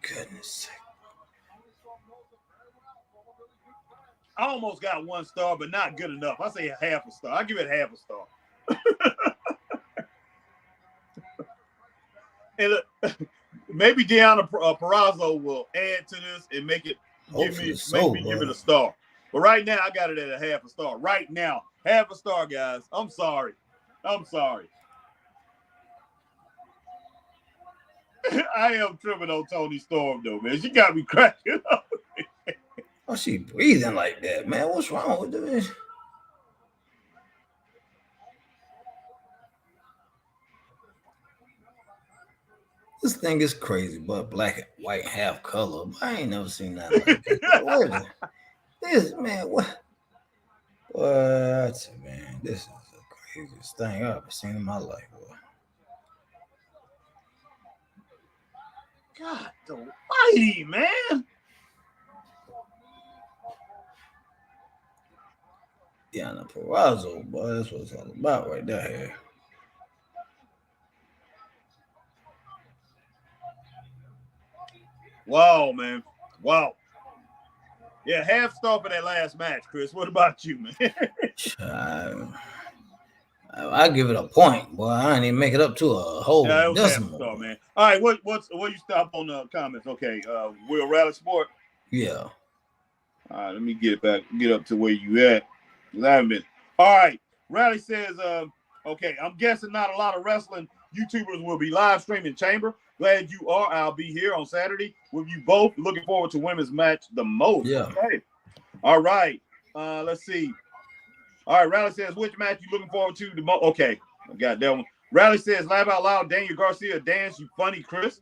Goodness sake. I almost got 1 star, but not good enough. I say half a star. I give it half a star. And look, maybe Deanna Purrazzo will add to this and make it give me give it a star. But right now, I got it at a half a star. Right now, half a star, guys. I'm sorry. I am tripping on Toni Storm, though, man. She got me cracking up. Why she breathing like that, man? What's wrong with this? This thing is crazy, but black and white half color. I ain't never seen that like that. What this man? What? Man? This is the craziest thing I've ever seen in my life. Boy. God almighty, man. Diana Perazzo, boy, that's what it's all about right there. Wow, man. Wow. Yeah, half star for that last match, Chris. What about you, man? I give it a point, boy. I ain't even make it up to a whole decimal. Star, man. All right, what you stop on the comments? Okay, Will Rally Sport. Yeah. All right, let me get up to where you at. I haven't been. All right, Rally says, okay, I'm guessing not a lot of wrestling YouTubers will be live streaming Chamber. Glad you are. I'll be here on Saturday with you both. Looking forward to women's match the most. Yeah. Okay. All right. Let's see. All right. Rally says, which match you looking forward to the most? Okay. I got that one. Rally says, laugh out loud. Daniel Garcia dance. You funny, Chris.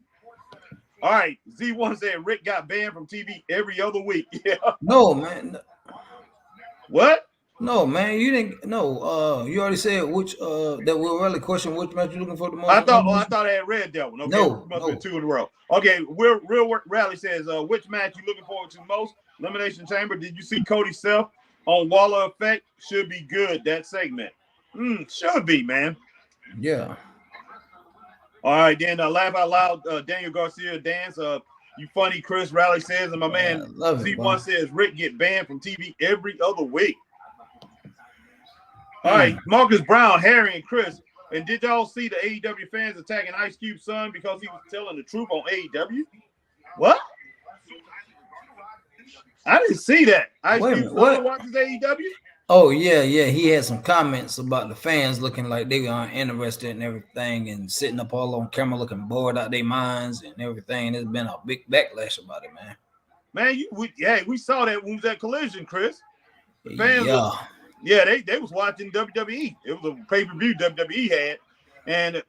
All right. Z1 said, Rick got banned from TV every other week. Yeah. No, man. What? No, man, you didn't. No, you already said which. That will really question which match you looking for the most. I thought I had read that one. Okay, no, must have been 2 in a row. Okay, real work rally says which match you looking forward to most? Elimination Chamber. Did you see Cody Self on Waller Effect? Should be good. That segment. Should be, man. Yeah. All right, then laugh out loud. Daniel Garcia dance. You funny, Chris. Rally says, and my man C1 says Rick get banned from TV every other week. All right, Marcus Brown, Harry, and Chris. And did y'all see the AEW fans attacking Ice Cube's son because he was telling the truth on AEW? What? I didn't see that. Ice Cube's son watches AEW? Oh, yeah. He had some comments about the fans looking like they were interested in everything and sitting up all on camera looking bored out their minds and everything. There's been a big backlash about it, man. Man, we saw that when we was at Collision, Chris. The fans they was watching WWE. It was a pay-per-view WWE had, and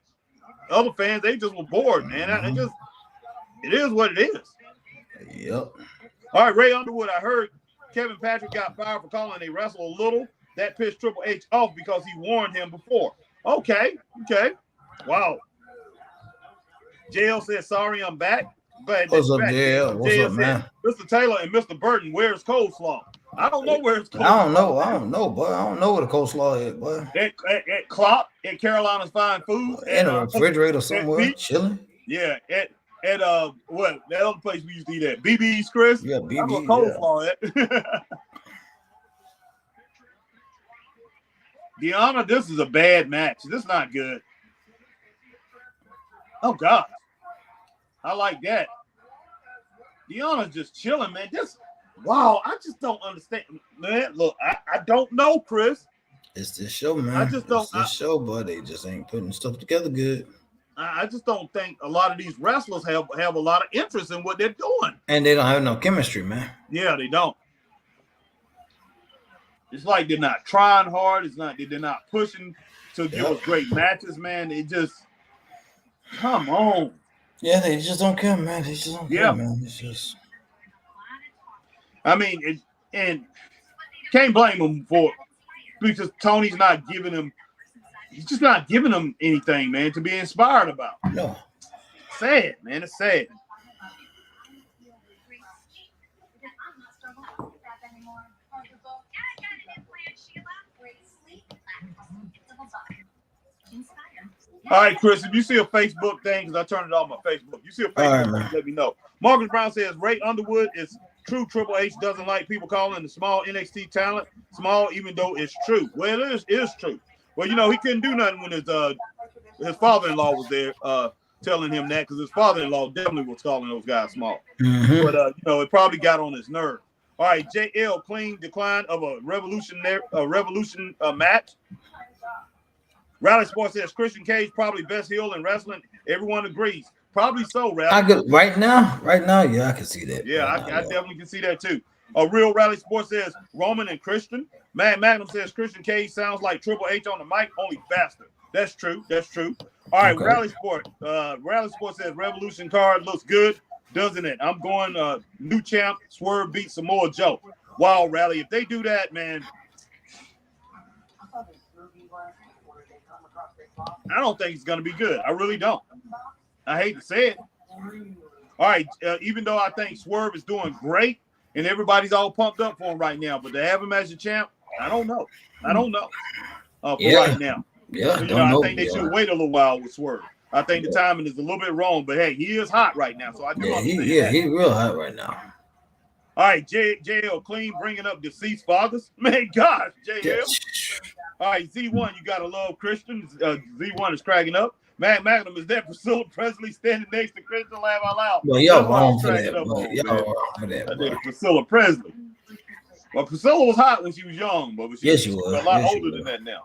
other fans, they just were bored, man. It is what it is. Yep. All right, Ray Underwood, I heard Kevin Patrick got fired for calling a wrestler little. That pissed Triple H off because he warned him before. Okay. Wow. JL said, sorry, I'm back. But what's up, JL? What's up, man? Mr. Taylor and Mr. Burton, where's coleslaw? I don't know where it's coleslaw. I don't know, boy. I don't know where the coleslaw is, boy. At Klopp, at Carolina's Fine Food. In a refrigerator somewhere, chilling. Yeah, at that other place we used to eat at? BB's, Chris? Yeah, BB's. That's where coleslaw at. Deanna, this is a bad match. This is not good. Oh, God. I like that. Deanna's just chilling, man. Wow, I just don't understand. Man, look, I don't know, Chris. It's this show, man. I just don't. It's this show, but they just ain't putting stuff together good. I just don't think a lot of these wrestlers have a lot of interest in what they're doing. And they don't have no chemistry, man. Yeah, they don't. It's like they're not trying hard. It's not they're not pushing to give us great matches, man. They just come on. Yeah, they just don't care, man. They just don't care, man. It's just. I mean, and can't blame them for it because Tony's not giving them. He's just not giving them anything, man, to be inspired about. No. Sad, man. It's sad. All right, Chris, if you see a Facebook thing, because I turned it off my Facebook, you see a Facebook thing, let me know. Marcus Brown says Ray Underwood is true. Triple H doesn't like people calling the small NXT talent small, even though it's true. Well, it is true. Well, you know, he couldn't do nothing when his father-in-law was there telling him that, because his father-in-law definitely was calling those guys small. Mm-hmm. But, you know, it probably got on his nerve. All right, JL, clean decline of a revolution match. Rally Sports says Christian Cage probably best heel in wrestling. Everyone agrees. Probably so, Rally. Right now, yeah, I can see that. Yeah, I definitely can see that too. Real Rally Sports says Roman and Christian. Matt Magnum says Christian Cage sounds like Triple H on the mic, only faster. That's true. That's true. All right, okay. Rally Sport says Revolution card looks good, doesn't it? I'm going new champ, Swerve beat Samoa Joe. Wow, Rally. If they do that, man, I don't think it's going to be good. I really don't. I hate to say it. All right, even though I think Swerve is doing great and everybody's all pumped up for him right now, but to have him as a champ, I don't know. For right now. Yeah, I think they should wait a little while with Swerve. I think the timing is a little bit wrong, but hey, he is hot right now, so I do understand that. He's real hot right now. All right, JL Clean bringing up deceased fathers. Man, gosh, JL. All right, Z1, you got to love Christian. Z1 is cracking up. Matt Magnum, is that Priscilla Presley standing next to Christian? Laugh out loud. Well, y'all wrong for that. I did Priscilla Presley. Well, Priscilla was hot when she was young, but she's a lot older than that now.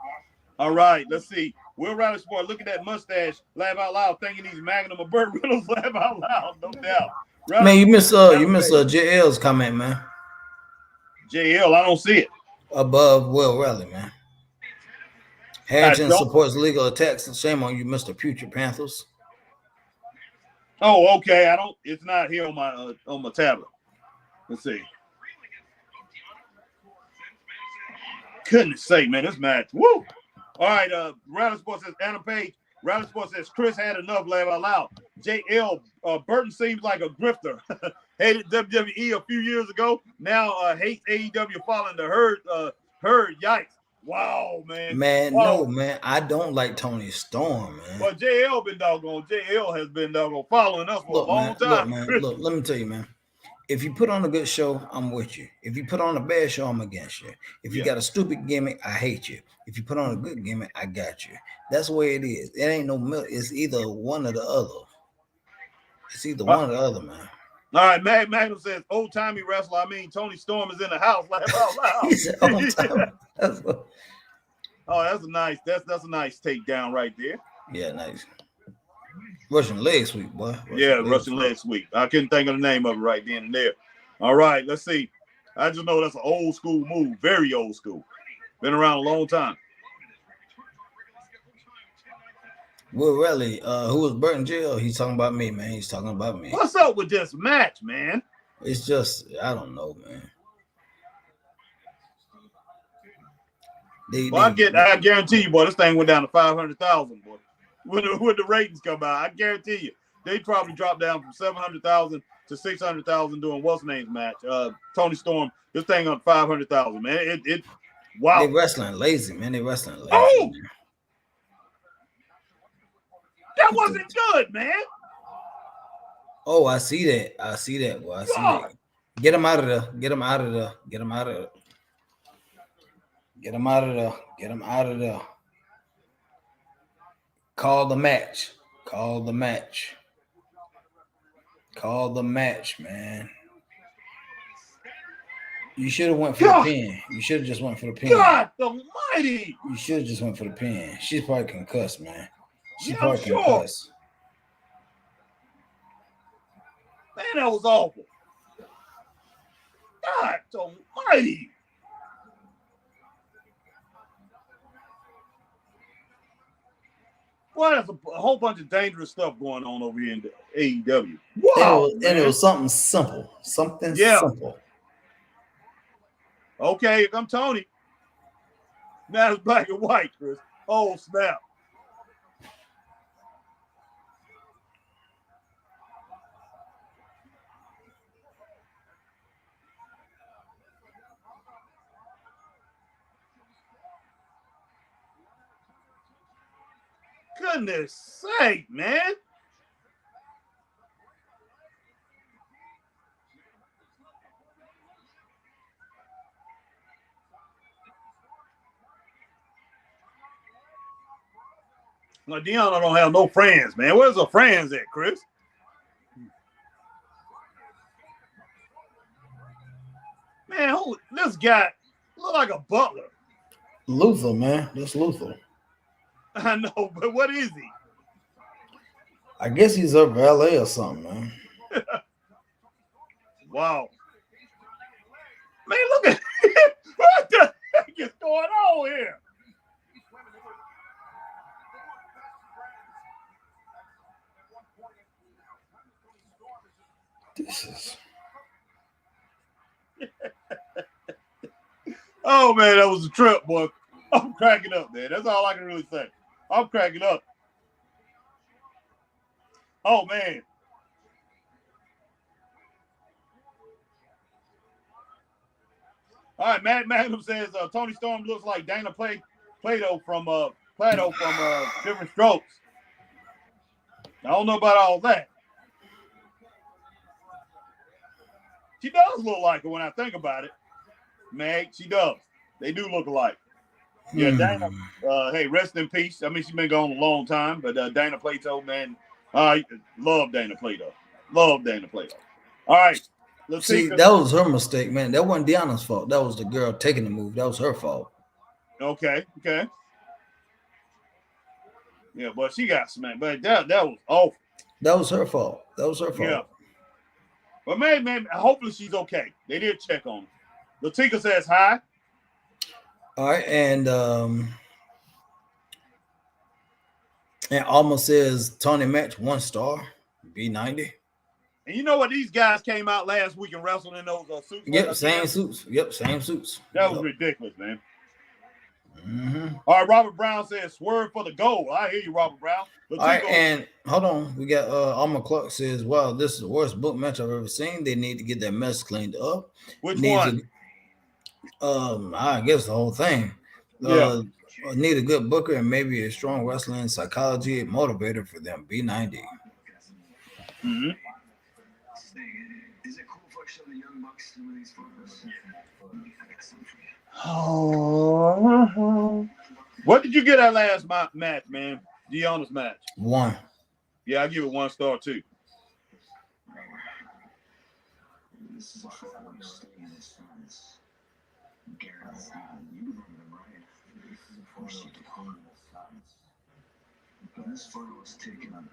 All right, let's see. Will Rally Sport, look at that mustache. Laugh out loud, thinking he's Magnum or Burt Reynolds. Laugh out loud, no doubt. Rally, man, you miss JL's comment, man. JL, I don't see it. Above Will Rally, man. Harrington supports legal attacks. Shame on you, Mr. Future Panthers. Oh, okay. It's not here on my tablet. Let's see. Goodness sake, man, this match. Woo! All right, Rally Sports says Adam Page. Rally Sports says Chris had enough. Laugh out loud. JL Burton seems like a grifter. Hated WWE a few years ago. Now hates AEW following the herd. Yikes. Wow, man. No, man. I don't like Tony Storm, man. Well, JL has been doggone following us for a long time. Look, let me tell you, man. If you put on a good show, I'm with you. If you put on a bad show, I'm against you. If you got a stupid gimmick, I hate you. If you put on a good gimmick, I got you. That's the way it is. It ain't no milk. It's either one or the other. It's either one or the other, man. All right, Magnum says, old-timey wrestler. I mean, Tony Storm is in the house. Laugh out loud. He said, old-timey. That's a nice takedown right there. Yeah, nice. Russian leg sweep, boy. Russian leg sweep. I couldn't think of the name of it right then and there. All right, let's see. I just know that's an old school move, very old school. Been around a long time. Will Rally, who was Burton jail? He's talking about me, man. He's talking about me. What's up with this match, man? It's just, I don't know, man. I guarantee you, boy, this thing went down to 500,000, boy. When the ratings come out, I guarantee you, they probably dropped down from 700,000 to 600,000 doing what's name's match. Tony Storm, this thing on 500,000, man. Wow. They wrestling lazy, man. Oh, that wasn't good, man. Oh, I see that. Well, I see that. Get him out of there. Get him out of there. Call the match, man. You should have went for the pin. You should have just went for the pin. God almighty. You should have just went for the pin. She's probably concussed, man. I'm sure. Man, that was awful. God almighty. Well, there's a whole bunch of dangerous stuff going on over here in the AEW. Wow, and it was something simple. Simple. Okay, here come Tony. Now it's black and white, Chris. Oh, snap. Goodness sake, man. Well, Deanna don't have no friends, man. Where's the friends at, Chris? Man, this guy look like a butler. Luther, man. That's Luther. I know, but what is he? I guess he's a valet or something, man. Wow. going on here? This is. Oh man, that was a trip, boy. I'm cracking up, man. That's all I can really say. I'm cracking up. Oh man. All right, Matt Magnum says Tony Storm looks like Dana Plato from Different Strokes. I don't know about all that. She does look like her when I think about it. Mag, she does. They do look alike. Yeah, Dana. Hey, rest in peace. I mean, she's been gone a long time, but Dana Plato, man, love Dana Plato. Love Dana Plato. All right. See, that was her mistake, man. That wasn't Deanna's fault. That was the girl taking the move. That was her fault. Okay. Yeah, but she got smacked. But that was awful. That was her fault. Yeah. But man, hopefully she's okay. They did check on her. Latika says hi. All right, and Alma says Tony match 1 star, B90. And you know what? These guys came out last week and wrestled in those suits. Yep, same suits. Same suits. That was ridiculous, man. Mm-hmm. All right, Robert Brown says swerve for the goal. I hear you, Robert Brown. All right, and hold on. We got Alma Clark says, wow, this is the worst book match I've ever seen. They need to get that mess cleaned up. Which one? I guess the whole thing. Yeah. Need a good booker and maybe a strong wrestling psychology motivator for them. B90. Mm-hmm. Is it cool if I show the young bucks some of these photos? Yeah. I got something for you. Oh. What did you get that last match, man? Deanna's match. 1. Yeah, I give it 1 star too. This is a photo of staying in his friends. Garrett, you remember them, right? This is a photo of home in his sons. This photo was taken on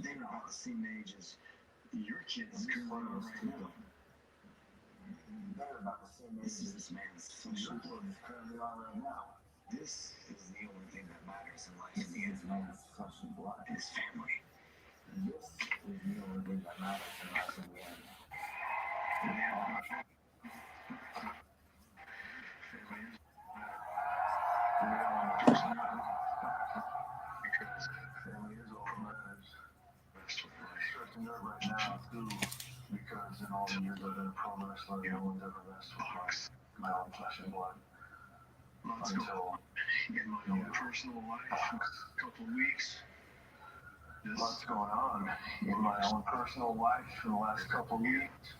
they were about the same age as your kids currently are right now. This is this man's social blood. This is the only thing that matters in life in the end. His family. This is the only thing that matters in life in the end. Because family is all that matters. Right now, too, because in all the years I've been a pro wrestler, no one's ever messed with my own flesh and blood. Until in my own personal life, a couple of weeks. What's going on in my own personal life in the last couple of weeks?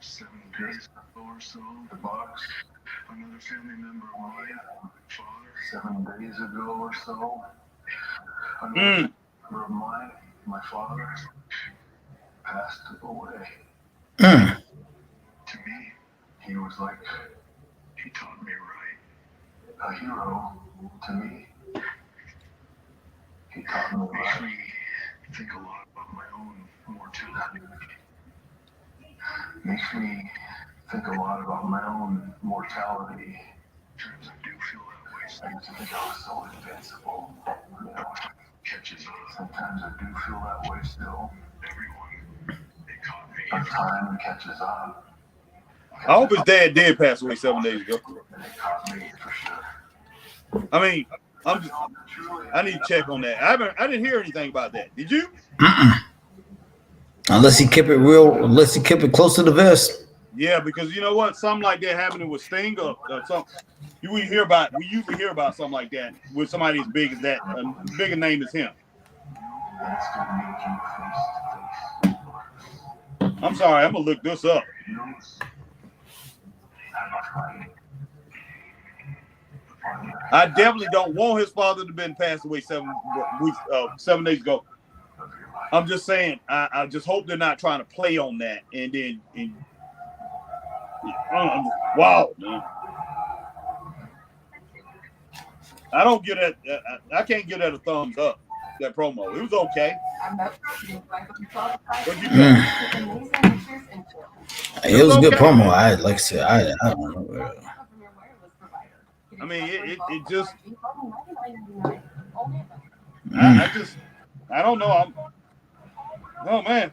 7 days or so. The Bucks, another family member of mine, father. 7 days ago or so. Another member of mine, my father, passed away. To me, he was like, he taught me right. A hero to me. He taught me right. Makes me think a lot about my own mortality. Makes me think a lot about my own mortality. Sometimes I do feel that way. I used to think I was so invincible. You know, catches up. Sometimes I do feel that way still. Everyone, they caught me. But time catches up. I hope his dad did pass away 7 days ago. They caught me for sure. I mean, I need to check on that. I didn't hear anything about that. Did you? Unless he kept it close to the vest. Yeah, because you know what? Something like that happening with Sting or something. We usually hear about something like that with somebody as big as that, a bigger name as him. I'm sorry, I'm gonna look this up. I definitely don't want his father to have been passed away 7 days ago. I'm just saying, I just hope they're not trying to play on that and then wow, man. I don't get that. I can't give that a thumbs up. That promo, it was okay. It was a good promo. I don't know. mean, it just. I don't know. Oh man.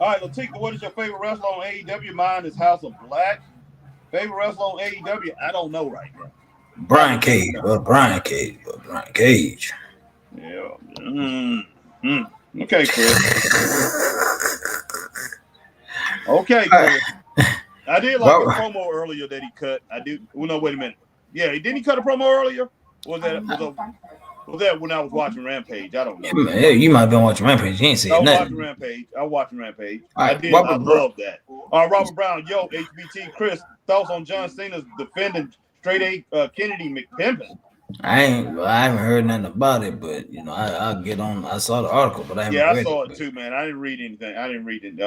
All right, Latika, what is your favorite wrestler on AEW? Mine is House of Black. Favorite wrestler on AEW? I don't know right now. Brian Cage. Brian Cage. Yeah. Okay, Chris. Okay, Chris. I did like the promo earlier that he cut. I do. Well, no, wait a minute. Yeah, didn't he cut a promo earlier? Was that when I was watching Rampage? I don't know. Yeah, you might have been watching Rampage. You ain't saying nothing. I was watching Rampage. Right, I did. I love that. Robert Brown, yo, HBT, Chris, thoughts on John Cena's defending Straight A Kennedy McPimpin? I haven't heard nothing about it, but I'll get on. I saw the article, but I haven't read it. Yeah, I saw it too, man. I didn't read anything. I didn't read it,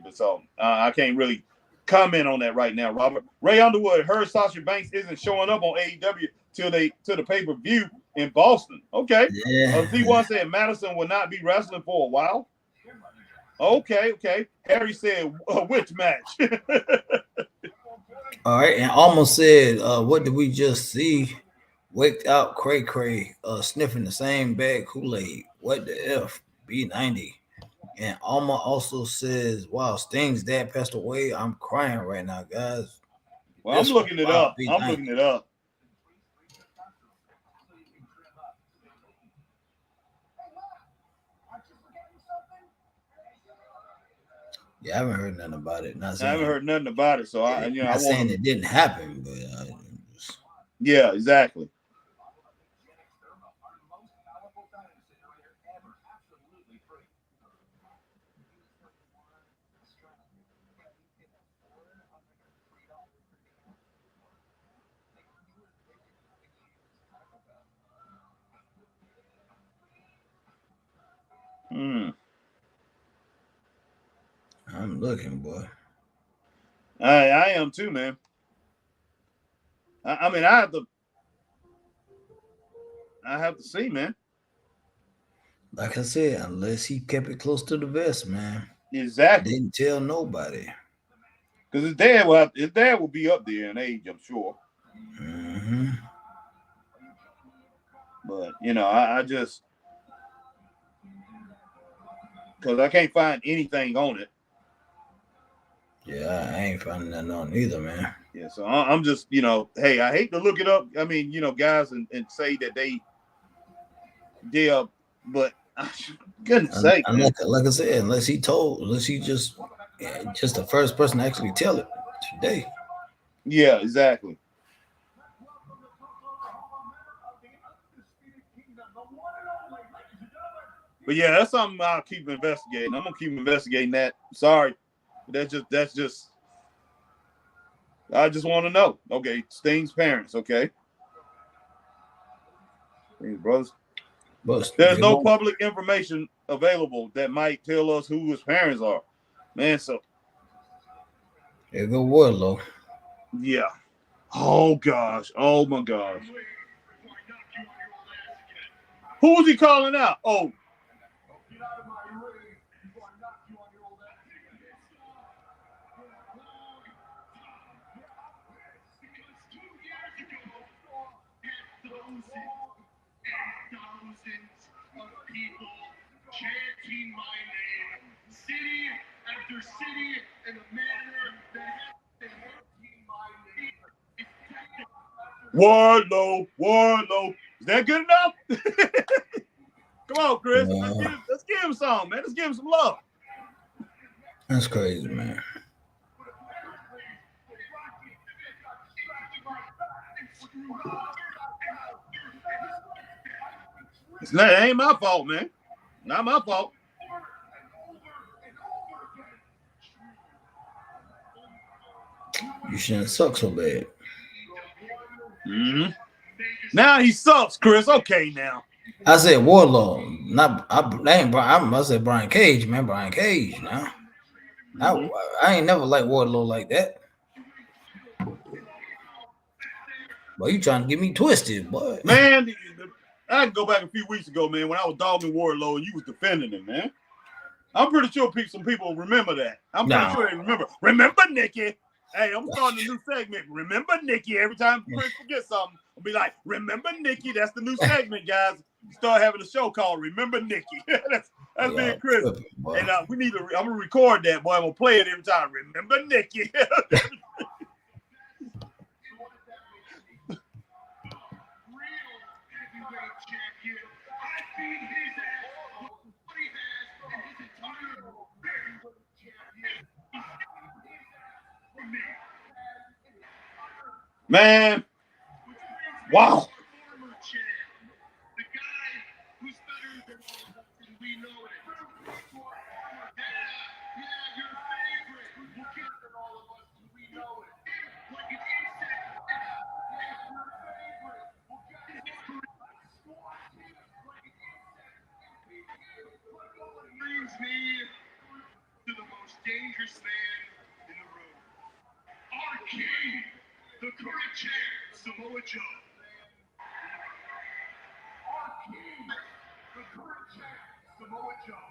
but so I can't really comment on that right now, Robert. Ray Underwood heard Sasha Banks isn't showing up on AEW till the pay-per-view in Boston. Okay. Yeah. Z1 said Madison will not be wrestling for a while. Okay. Harry said which match? All right, and almost said, what did we just see? Waked out Cray sniffing the same bag Kool-Aid. What the F? B90. And Alma also says, wow, Sting's dad passed away. I'm crying right now, guys. Well, I'm looking it up. I'm looking it up. Yeah, I haven't heard nothing about it. I haven't heard nothing about it, so I'm not saying it didn't happen, but yeah, exactly. I'm looking, boy. I am too, man. I mean, I have to see, man. Like I said, unless he kept it close to the vest, man. Exactly. Didn't tell nobody. Because his dad will be up there in age, I'm sure. Mm-hmm. But I just because I can't find anything on it. Yeah, I ain't finding nothing on either, man. Yeah, so I'm just, hey, I hate to look it up. I mean, guys and say that they did, but goodness sake. Like I said, unless he just the first person to actually tell it today. Yeah, exactly. But yeah, that's something I'll keep investigating. I'm gonna keep investigating that. Sorry. That's just I just want to know. Okay, Sting's parents, okay? Sting's brothers. There's no public information available that might tell us who his parents are. Man, so there go Wardlow. Yeah. Oh gosh. Oh my gosh. Who was he calling out? Oh. Chanting my name, city after city, in a manner that Wardlow. Is that good enough? Come on, Chris. Let's give him some, man. Let's give him some love. That's crazy, man. It ain't my fault, man. Not my fault. You shouldn't suck so bad. Mm-hmm. Now he sucks, Chris. Okay, now. I said Wardlow. I said Brian Cage, man. Brian Cage now. I ain't never liked Wardlow like that. Boy, you trying to get me twisted, boy. Man, I can go back a few weeks ago, man, when I was dogging Wardlow and you was defending him, man. I'm pretty sure some people remember that. I'm pretty sure they remember. Remember, Nikki? Hey, I'm starting a new segment. Remember Nikki. Every time Chris forgets something, I'll be like, remember Nikki. That's the new segment, guys. Start having a show called Remember Nikki. that's me and Chris. And we need to. I'm gonna record that, boy. I'm gonna play it every time. Remember Nikki. Man, wow. Brings me to the most dangerous man in the room. Our king, the current champ, Samoa Joe. Our king, the current champ, Samoa Joe.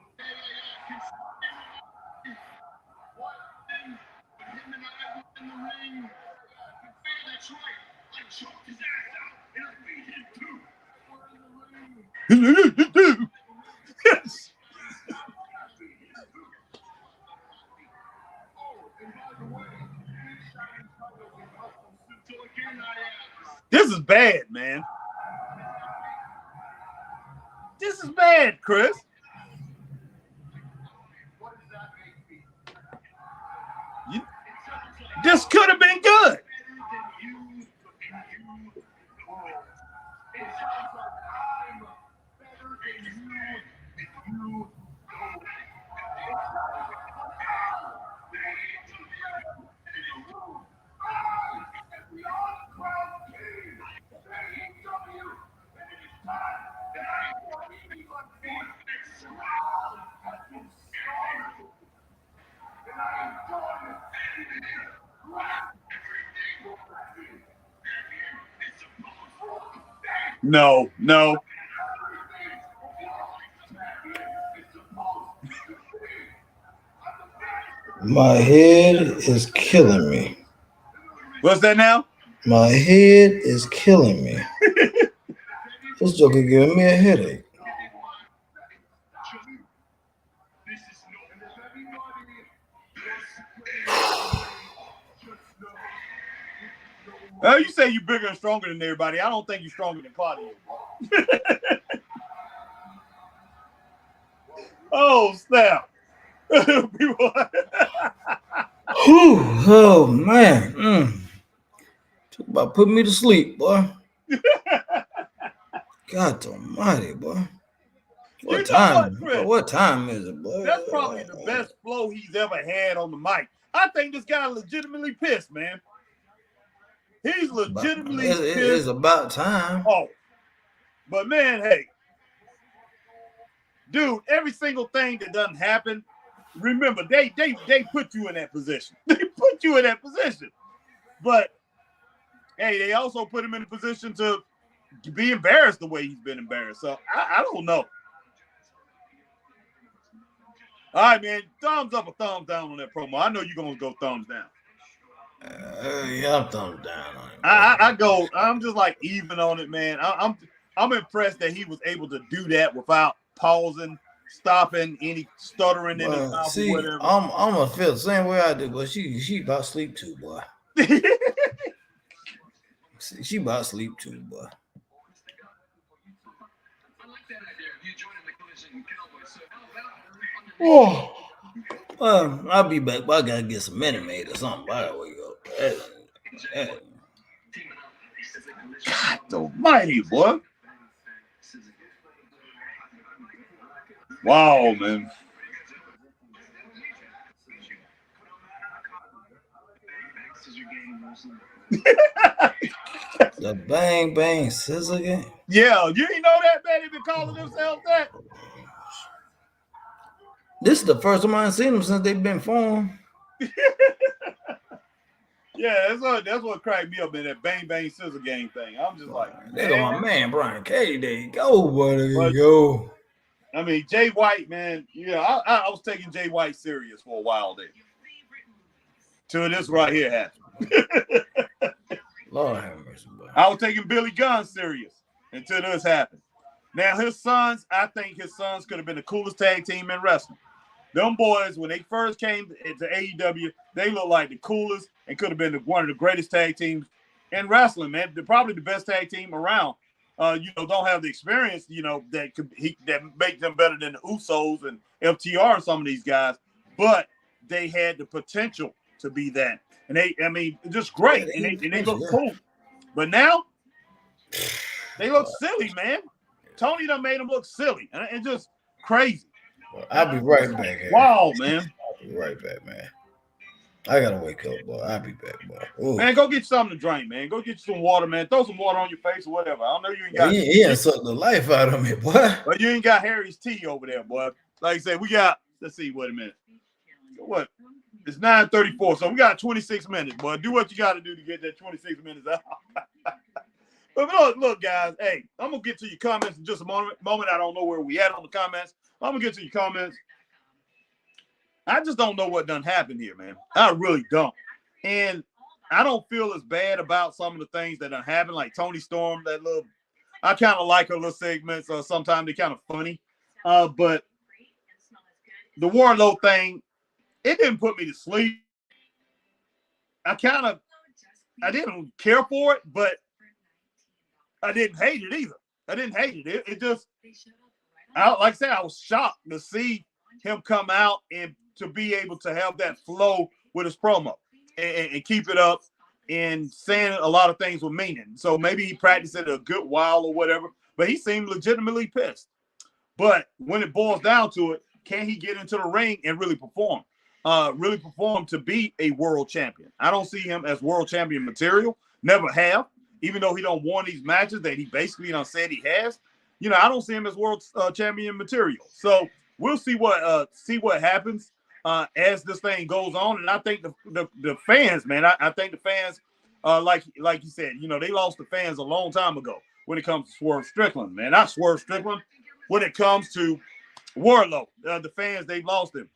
What thing? When him and I were in the ring. Yeah, that's right. I choked his ass out and I beat him too. Yes. This is bad, man. This is bad, Chris. This could have been good. No. My head is killing me. What's that now? My head is killing me. This joker giving me a headache. Oh, you say you're bigger and stronger than everybody. I don't think you're stronger than Claudio. Oh, snap. Oh, man. Talk about putting me to sleep, boy. God almighty, boy. What time is it, boy? That's probably the best flow he's ever had on the mic. I think this guy legitimately pissed, man. He's legitimately pissed. It's about time. Oh, but man, hey, dude, every single thing that doesn't happen, remember, they put you in that position. They put you in that position. But hey, they also put him in a position to be embarrassed the way he's been embarrassed. So I don't know. All right, man. Thumbs up or thumbs down on that promo. I know you're gonna go thumbs down. Yeah, I'm thumbs down on it. I'm just like even on it, man. I'm impressed that he was able to do that without pausing, stopping, any stuttering in his mouth or whatever. I'm gonna feel the same way I do, but she about to sleep too, boy. She about to sleep too, boy. Oh, I'll be back, but I gotta get some Minute Maid or something. I gotta wake up. God almighty, boy. Wow, man. The Bang Bang Scissor Game? Yeah, you ain't know that, man? They've been calling themselves that. This is the first time I've seen them since they've been formed. Yeah, that's what cracked me up in that Bang Bang Scissor Game thing. I'm just like, they got my man Brian Cage. There you go, boy. There you go. I mean, Jay White, man. Yeah, I was taking Jay White serious for a while there. till this right here happened. Lord have mercy, boy. I was taking Billy Gunn serious until this happened. Now, his sons, I think his sons could have been the coolest tag team in wrestling. Them boys, when they first came to AEW, they looked like the coolest and could have been one of the greatest tag teams in wrestling, man. They're probably the best tag team around. Don't have the experience, that make them better than the Usos and FTR and some of these guys, but they had the potential to be that. And just great. And they look cool. But now, they look silly, man. Tony done made them look silly. And just crazy. Well, I'll be right back. Wow, man. I'll be right back, man. I gotta wake up, boy. I'll be back, boy. Ooh. Man, go get you something to drink, man. Go get you some water, man. Throw some water on your face or whatever. I don't know you ain't got. He ain't sucked the life out of me, boy. But you ain't got Harry's tea over there, boy. Like I said, we got. Let's see. Wait a minute. What? It's 9:34, so we got 26 minutes, boy. Do what you got to do to get that 26 minutes out. But look, guys. Hey, I'm gonna get to your comments in just a moment. I don't know where we at on the comments. I'm gonna get to your comments. I just don't know what done happened here, man. I really don't. And I don't feel as bad about some of the things that done happened, like Tony Storm, I kind of like her little segments. Sometimes they're kind of funny. But the Wardlow thing, it didn't put me to sleep. I didn't care for it, but I didn't hate it either. I didn't hate it. It just, like I said, I was shocked to see him come out and to be able to have that flow with his promo and keep it up and saying a lot of things with meaning. So maybe he practiced it a good while or whatever, but he seemed legitimately pissed. But when it boils down to it, can he get into the ring and really perform? To be a world champion? I don't see him as world champion material. Never have. Even though he don't won these matches that he basically done said he has. I don't see him as world champion material. So we'll see what happens as this thing goes on. And I think the fans, man, I think the fans, like you said, they lost the fans a long time ago when it comes to Swerve Strickland, man. Not Swerve Strickland. When it comes to Wardlow, the fans, they lost him.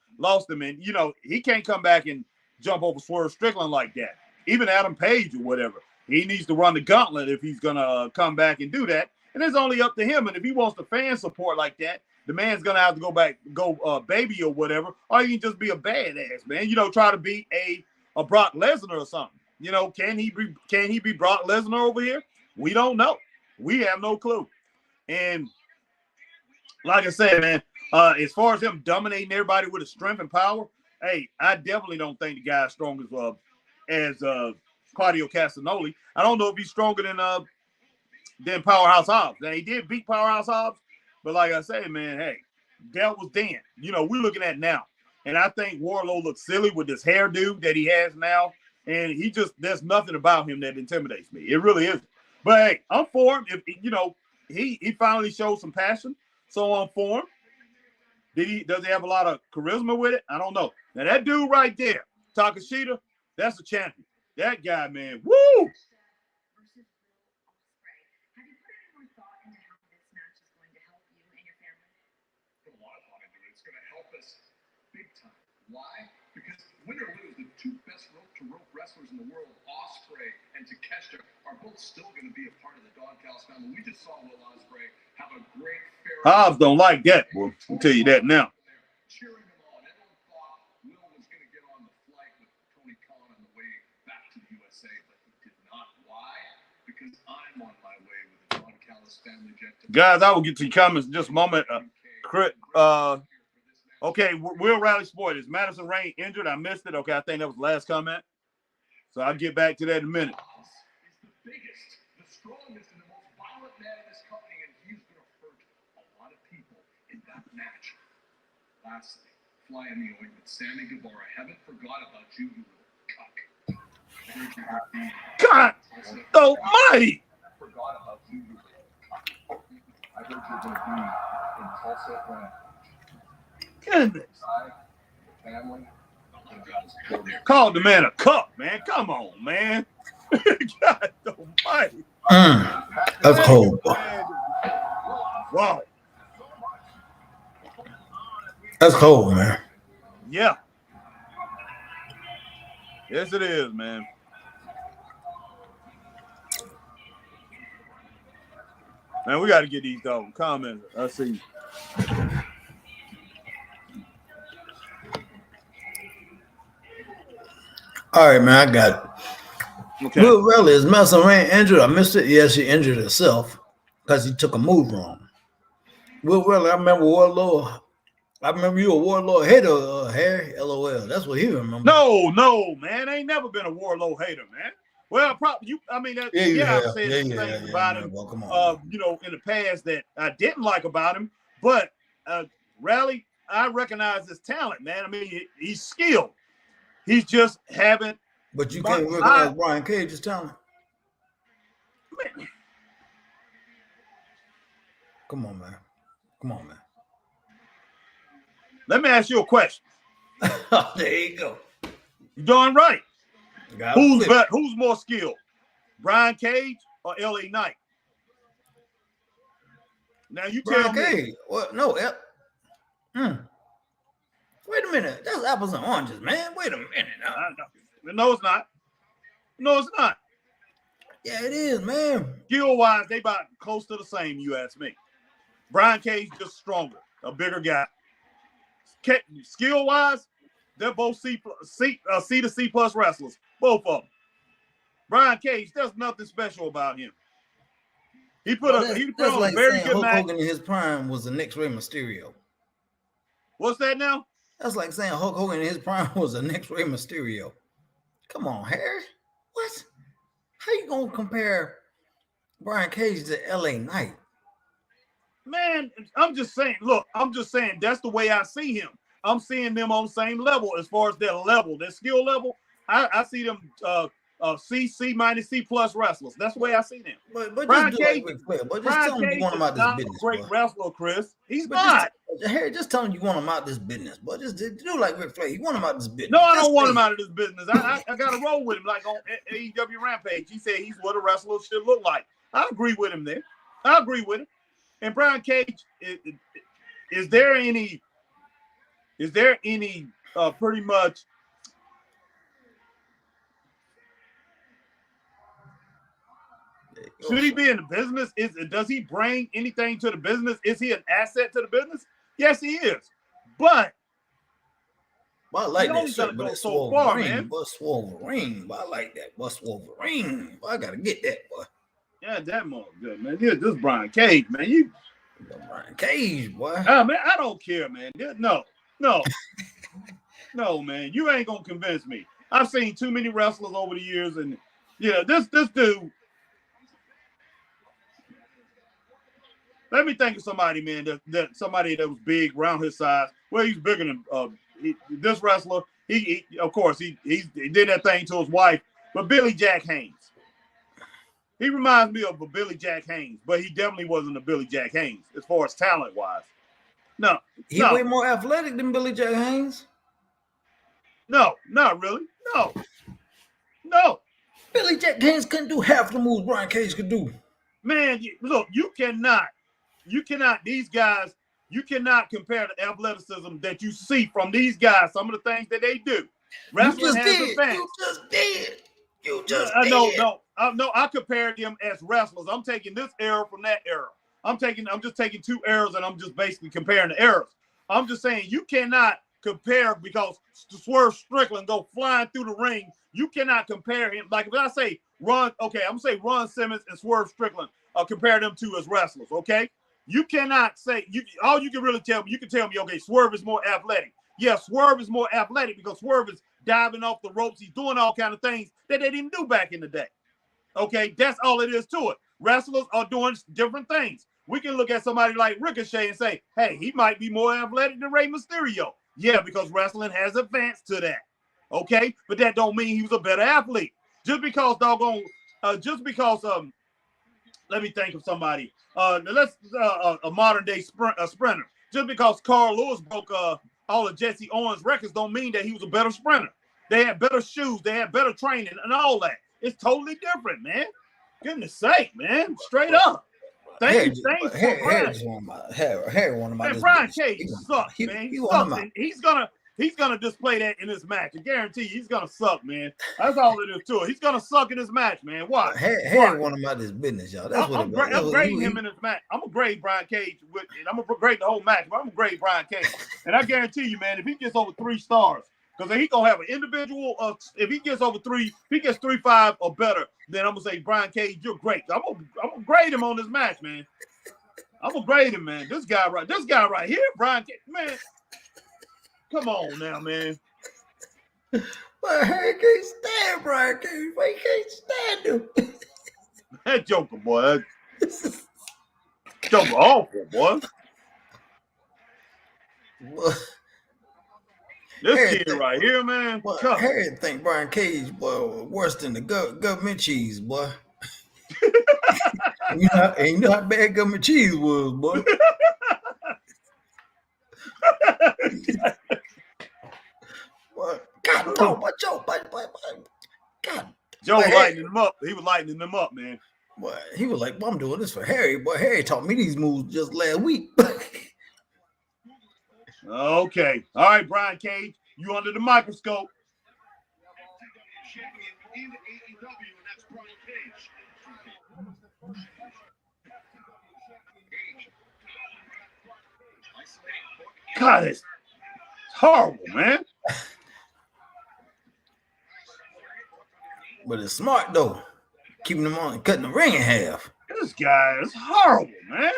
And, he can't come back and jump over Swerve Strickland like that. Even Adam Page or whatever. He needs to run the gauntlet if he's going to come back and do that. And it's only up to him. And if he wants the fan support like that, the man's going to have to go baby or whatever. Or he can just be a badass, man. Try to be a Brock Lesnar or something. Can he be Brock Lesnar over here? We don't know. We have no clue. And like I said, man, as far as him dominating everybody with his strength and power, hey, I definitely don't think the guy's strong as Claudio Castagnoli. I don't know if he's stronger than Powerhouse Hobbs. Now, he did beat Powerhouse Hobbs, but like I say, man, hey, that was then. We're looking at now. And I think Wardlow looks silly with this hairdo that he has now. And there's nothing about him that intimidates me. It really isn't. But hey, I'm for him. If he finally showed some passion, so I'm for him. Does he have a lot of charisma with it? I don't know. Now that dude right there, Takashita, that's a champion. That guy, man, woo! Have you put any more thought into how this match is going to help you and your family? Put a lot of thought into it. It's going to help us big time. Why? Because win or lose, the two best rope-to-rope wrestlers in the world, Ospreay and Takeshita, are both still going to be a part of the Doghouse family. We just saw Will Ospreay have a great fair. Hobbs don't like that, boy. I'll tell you that now. Cheering him on. Everyone thought Will was going to get on the flight with Tony Khan on the way back to the USA, but he did not. Why? Because I'm on my way with the Don Callis family jet. Guys, I will get to your comments in just a moment. Okay, Will Rally Sport. Is Madison Rain injured? I missed it. Okay, I think that was the last comment. So I'll get back to that in a minute. Is the biggest, the strongest, and the most violent man in this company, and he's going to hurt a lot of people in that match. Lastly, fly in the ointment. Sammy Guevara, haven't forgot about you, you little cuck. God almighty! I forgot about you, you little cuck. I heard you're going to be in Tulsa, Oklahoma. Goodness. I, your family, called the man a cuck, man. Come on, man. God almighty. That's cold. Wow. That's cold, man. Yeah. Yes, it is, man. Man, we got to get these dog comments. Let's see. All right, man, I got it. Okay. Will Raleigh, is Madison Rayne injured? I missed it. Yeah, she injured herself because he took a move wrong. Will Raleigh, I remember Warlord. I remember you a Warlord hater, Harry. LOL. That's what he remembers. No, man. I ain't never been a Warlord hater, man. Well, probably you. I mean, I've said things about him. Well, come on, in the past that I didn't like about him, but Raleigh, I recognize his talent, man. I mean, he's skilled. He's just haven't. But you can't recognize Brian Cage's talent. Man. Come on, man. Let me ask you a question. There you go. You're darn right. Who's more skilled, Brian Cage or LA Knight? Now you tell me. Well, no. Wait a minute. That's apples and oranges, man. Wait a minute. No, it's not. Yeah, it is, man. Skill-wise, they about close to the same, you ask me. Brian Cage just stronger, a bigger guy. Skill-wise, they're both C to C plus wrestlers, both of them. Brian Cage, there's nothing special about him. He put on a very good match. Hulk Hogan in his prime was the next Rey Mysterio. What's that now? That's like saying Hulk Hogan in his prime was the next Rey Mysterio. Come on, Harry. What? How you gonna compare Brian Cage to LA Knight? Man, I'm just saying, that's the way I see him. I'm seeing them on the same level as far as their skill level. I see them C minus C plus wrestlers. That's the way I see them. But Brian Cage, just tell him you want him out this business. Great wrestler, Chris. He's not. Harry, just tell him you want him out this business. But just do like Ric Flair. You want him out this business. No, I don't want him out of this business. I got to roll with him like on AEW Rampage. He said he's what a wrestler should look like. I agree with him there. And Brian Cage, is there any pretty much should he be in the business? Does he bring anything to the business? Is he an asset to the business? Yes, he is. But I like that shit, but it's so far, man. But Wolverine, I like that. But Wolverine, I gotta get that, boy. Yeah, that more good, man. This Brian Cage, man. Brian Cage, boy. Man, I don't care, man. No, man. You ain't gonna convince me. I've seen too many wrestlers over the years, and this dude. Let me think of somebody, man. Somebody that was big, around his size. Well, he's bigger than this wrestler. He of course he did that thing to his wife, but Billy Jack Haynes. He reminds me of a Billy Jack Haynes, but he definitely wasn't a Billy Jack Haynes as far as talent-wise. No. He way more athletic than Billy Jack Haynes? No, not really. No. Billy Jack Haynes couldn't do half the moves Brian Cage could do. Man, look, you cannot, these guys, you cannot compare the athleticism that you see from these guys, some of the things that they do. Wrestling has advanced. You just did. No, I compared them as wrestlers. I'm taking this era from that era. I'm just taking two eras and I'm just basically comparing the eras. I'm just saying you cannot compare because Swerve Strickland go flying through the ring. You cannot compare him. Like if I say I'm gonna say Ron Simmons and Swerve Strickland, compare them two as wrestlers, okay? You cannot say all you can really tell me, you can tell me, okay, Swerve is more athletic. Yeah, Swerve is more athletic because Swerve is diving off the ropes. He's doing all kind of things that they didn't do back in the day. Okay, that's all it is to it. Wrestlers are doing different things. We can look at somebody like Ricochet and say, hey, he might be more athletic than Rey Mysterio. Yeah, because wrestling has advanced to that. Okay, but that don't mean he was a better athlete. Just because let me think of somebody. A modern day sprinter. Just because Carl Lewis broke all of Jesse Owens' records don't mean that he was a better sprinter. They had better shoes, they had better training, and all that. It's totally different, man. Goodness sake, man. Straight up. Thank you for Brian. Brian Cage sucks, man. He sucks. And he's gonna display that in this match. I guarantee you, he's gonna suck, man. That's all it is to it. He's gonna suck in this match, man. Why? Harry want him out of his business, y'all. That's what I'm grading him in this match. I'm gonna grade Brian Cage I'm gonna grade the whole match, but I'm gonna grade Brian Cage. And I guarantee you, man, if he gets over 3 stars, because he gonna have an individual. If he gets over 3, if he gets 3.5 or better, then I'm gonna say Brian Cage, you're great. I'm gonna grade him on this match, man. I'm gonna grade him, man. This guy right here, Brian Cage, man. Come on now, man. But Harry can't stand Brian Cage. Why he can't stand him? That Joker, boy. Joker awful, boy. This Harry kid right here, man. Harry think Brian Cage, boy, worse than the government cheese, boy. you know how bad government cheese was, boy. God, no, but Joe, God. Joe lighting him up. He was lightening them up, man. Boy, he was like, well, I'm doing this for Harry. Boy, Harry taught me these moves just last week. Okay. All right, Brian Cage, you under the microscope. God, it's horrible, man. But it's smart though, keeping them on and cutting the ring in half. This guy is horrible, man.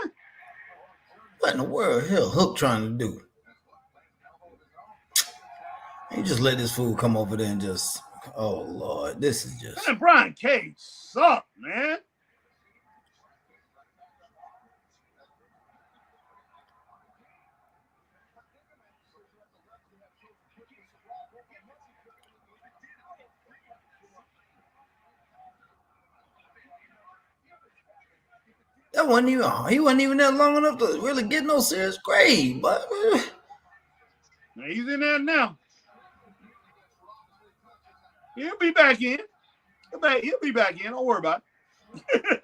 What in the world hell Hook trying to do? He just let this fool come over there and just, oh Lord, this is just. Man, Brian Cage sucked, man. That wasn't even, he wasn't even there long enough to really get no serious grade, but he's in there now. He'll be back in. He'll be back in. Don't worry about it.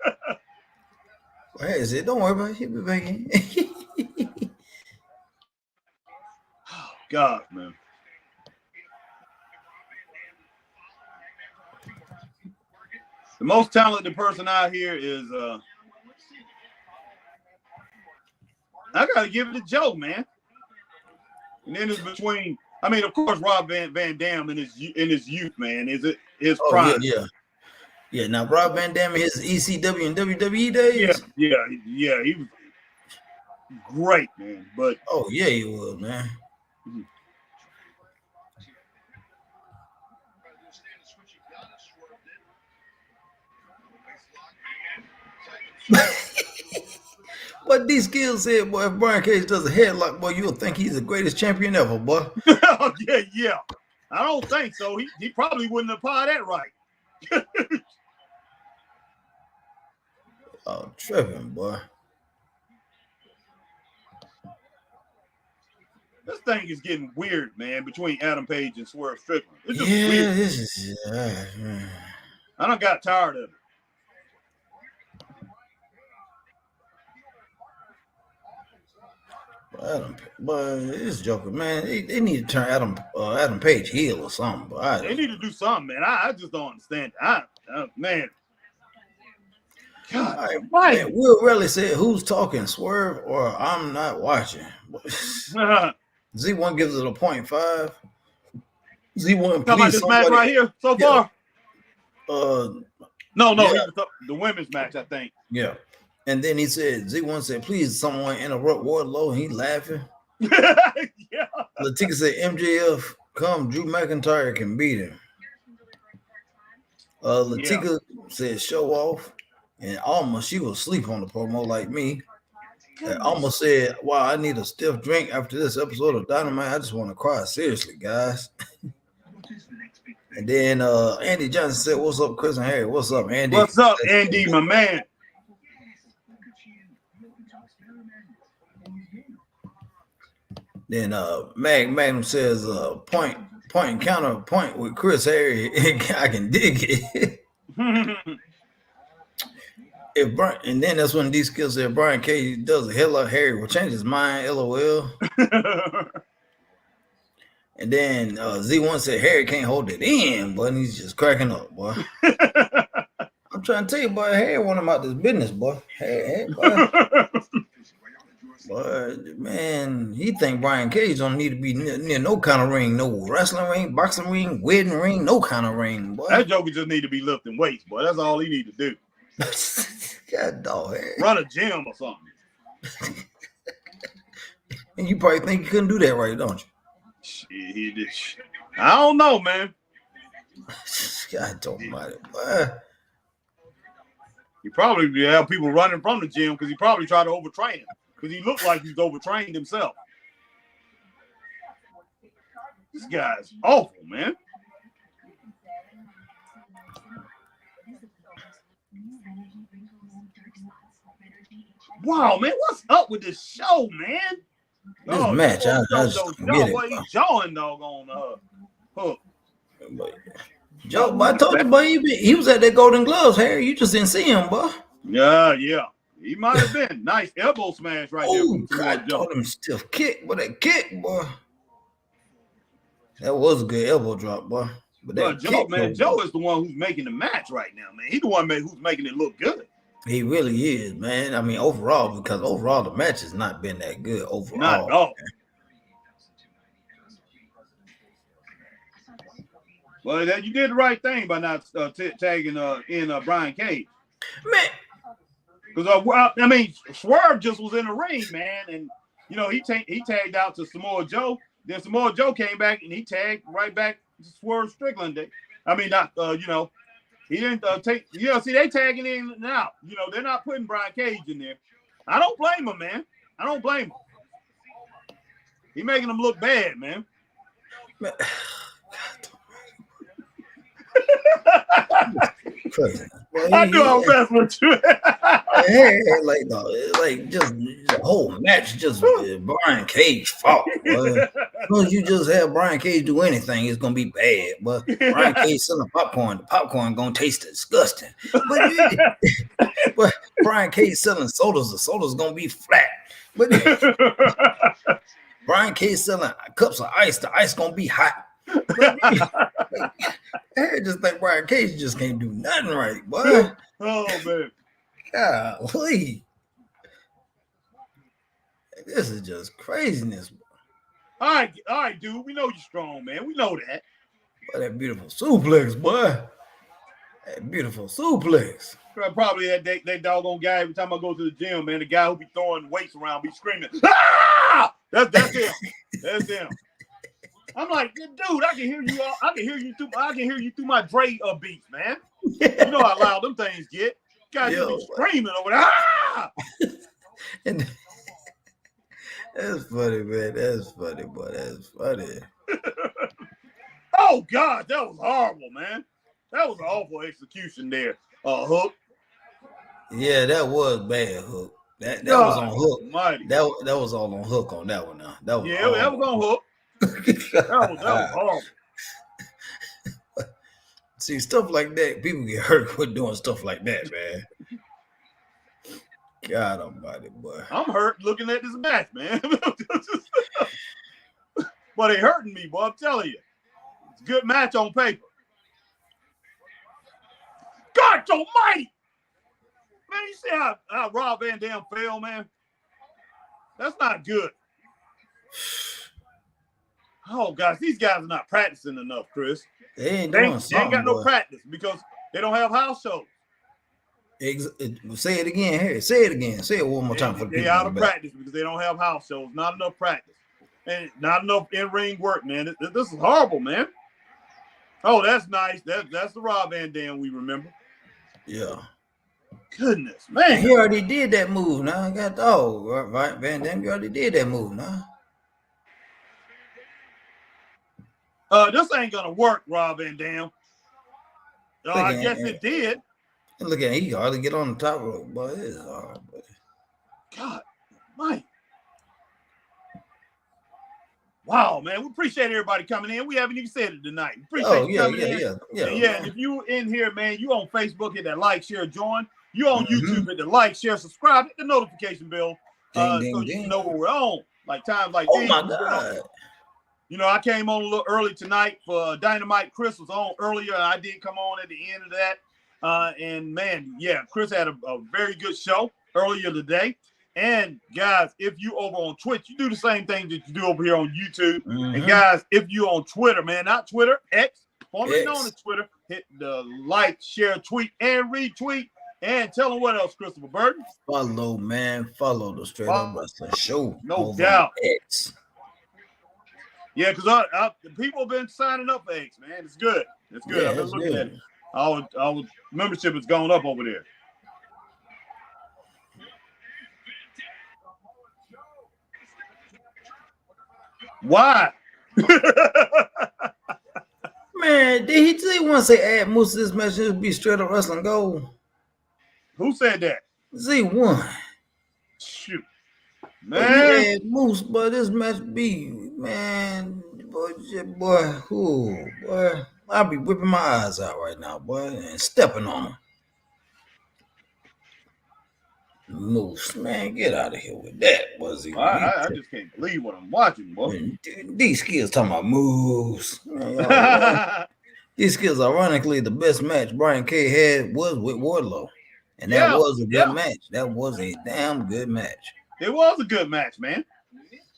Well, hey, said, don't worry about it. He'll be back in. Oh, God, man. The most talented person out here is I gotta give it to Joe, man. And then it's between, I mean, of course, Rob Van Dam in his youth, man. Is it his prime? Yeah. Now Rob Van Dam in his ECW and WWE days. Yeah. He was great, man. But oh yeah, he was, man. What these skills said, boy, if Brian Cage does a headlock, boy, you'll think he's the greatest champion ever, boy. yeah. I don't think so. He probably wouldn't apply that right. Oh, tripping, boy. This thing is getting weird, man, between Adam Page and Swerve Strickland. It's just weird. This is. I done got tired of it. This Joker, man, they need to turn Adam Page heel or something. But they need to do something, man. I just don't understand it. Man. God, right, man, Will Raleigh said, "Who's talking, Swerve or I'm not watching?" Z1 gives it a 0.5. Z1, talking about this match right here so far. No, yeah. The women's match, I think. Yeah. And then he said, Z1 said, please, someone interrupt Wardlow. And he laughing. Yeah. Latika said, MJF, come, Drew McIntyre can beat him. Latika said, show off. And Alma, she was asleep on the promo like me. Alma said, wow, I need a stiff drink after this episode of Dynamite. I just want to cry. Seriously, guys. And then Andy Johnson said, what's up, Chris and Harry? What's up, Andy? What's up, Andy, my man? Then Magnum says point and counterpoint with Chris Harry. I can dig it. And then that's when D Skills said Brian Cage does a hell of Harry will change his mind, LOL. And then Z1 said Harry can't hold it in, but he's just cracking up, boy. I'm trying to tell you, boy, Harry want him out this business, boy. Harry, boy. But man, he think Brian Cage don't need to be near no kind of ring, no wrestling ring, boxing ring, wedding ring, no kind of ring, boy. That joker just need to be lifting weights, boy. That's all he need to do. God dog, Harry. Run a gym or something. And you probably think you couldn't do that right, don't you? Shit, he did. I don't know, man. God almighty, boy. He probably have people running from the gym because he probably tried to overtrain him. Because he looked like he's overtrained himself. This guy's awful, man. Wow, man, what's up with this show, man? This match, I just get it. He's jawing doggone Hook. Joe, but I told you, boy, he was at that Golden Gloves, Harry. You just didn't see him, boy. Yeah. He might have been. Nice elbow smash right there. Oh, God, told him stiff kick. What that kick, boy. That was a good elbow drop, boy. But that Joe, man, Joe is the one who's making the match right now, man. He's the one who's making it look good. He really is, man. I mean, overall, because overall the match has not been that good overall. Not at all. Well, you did the right thing by not tagging in Brian Cage. Man. Because I mean, Swerve just was in the ring, man, and you know he tagged out to Samoa Joe. Then Samoa Joe came back and he tagged right back to Swerve Strickland. I mean, not he didn't take. See, they tagging in and out. They're not putting Brian Cage in there. I don't blame him, man. I don't blame him. He making him look bad, man. Crazy. Well, I knew I was messing with you. like just the whole match just Brian Cage fault. Because you just have Brian Cage do anything, it's gonna be bad. But Brian Cage selling popcorn, the popcorn gonna taste disgusting. But Brian Cage selling sodas, the soda's gonna be flat. But Brian Cage selling cups of ice, the ice gonna be hot. I just think Brian Cage just can't do nothing right, boy. Oh man, golly, this is just craziness. All right, dude. We know you're strong, man. We know that. Boy, that beautiful suplex, boy. That beautiful suplex. Probably that doggone guy every time I go to the gym, man. The guy who be throwing weights around, be screaming, "Ah!" That's him. That's him. I'm like, dude, I can hear you. I can hear you through my Dre beats, man. You know how loud them things get. Guys be screaming over there. Ah! And that's funny, man. That's funny, boy. That's funny. Oh God, that was horrible, man. That was an awful execution there, Hook. Yeah, that was bad, Hook. That was on Hook. Almighty. That was all on Hook on that one. Now that was that was on Hook. that was horrible. See, stuff like that, people get hurt with doing stuff like that, man. God almighty, boy. I'm hurt looking at this match, man. But they hurting me, boy. I'm telling you. It's a good match on paper. God almighty! Man, you see how Rob Van Dam fell, man? That's not good. Oh, gosh, these guys are not practicing enough, Chris. They ain't got no practice because they don't have house shows. Say it again, Harry. Say it again. Say it one more time for the people. They're out of practice because they don't have house shows. Not enough practice. And not enough in-ring work, man. This is horrible, man. Oh, that's nice. That's the Rob Van Dam we remember. Yeah. Goodness, man. He already did that move now. I got right, Van Dam, you already did that move now. This ain't gonna work, Rob Van Dam. I guess it did. Look at him. He hardly get on the top rope, boy. It's hard, buddy. God, Mike. Wow, man. We appreciate everybody coming in. We haven't even said it tonight. We appreciate you coming in. Yeah. If you in here, man, you on Facebook, hit that like, share, join. You on YouTube, hit the like, share, subscribe, hit the notification bell. So you know when we're on. Like times like oh these. My God. You know, I came on a little early tonight for Dynamite. Chris was on earlier, and I did come on at the end of that. And man, yeah, Chris had a very good show earlier today. And guys, if you over on Twitch, you do the same thing that you do over here on YouTube. Mm-hmm. And guys, if you on Twitter, man, not Twitter, X, formerly known as Twitter, hit the like, share, tweet, and retweet. And tell them what else, Christopher Burton. Follow, man. Follow the Straight Up Wrestling Show. No doubt. X. Yeah, because people have been signing up for X, man. It's good. It's good. Yeah, I've been looking at it. Our membership has gone up over there. Why? Man, did he want to say add Moose to this match? It would be Straight Up Wrestling Gold. Who said that? Z1. Shoot. Man. Add Moose, but this match be, man, boy, I'll be whipping my eyes out right now, boy, and stepping on him. Moose, man, get out of here with that, boy. I just can't believe what I'm watching, boy. These skills talking about Moose. Man, these skills, ironically, the best match Brian K had was with Wardlow. And that was a good match. That was a damn good match. It was a good match, man.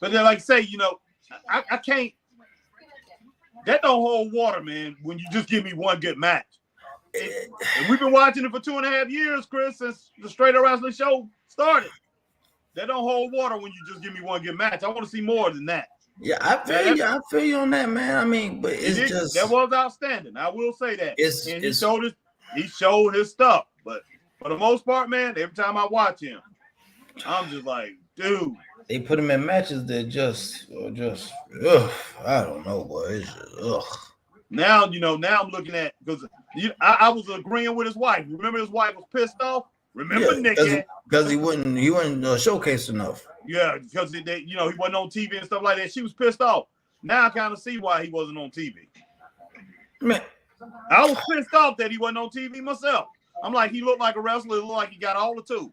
But then, like I say, you know, I can't. That don't hold water, man, when you just give me one good match. And we've been watching it for 2.5 years, Chris, since the Straight Up Wrestling Show started. That don't hold water when you just give me one good match. I want to see more than that. Yeah, I feel you on that, man. I mean, but it's just that was outstanding. I will say that. And he showed his stuff. But for the most part, man, every time I watch him, I'm just like, dude. They put him in matches that just I don't know, boy. It's just Now, you know, I'm looking at, because I was agreeing with his wife. Remember his wife was pissed off? Remember Nikki? Because he wasn't showcased enough. Yeah, because he wasn't on TV and stuff like that. She was pissed off. Now I kind of see why he wasn't on TV. Man, I was pissed off that he wasn't on TV myself. I'm like, he looked like a wrestler. It looked like he got all the tools.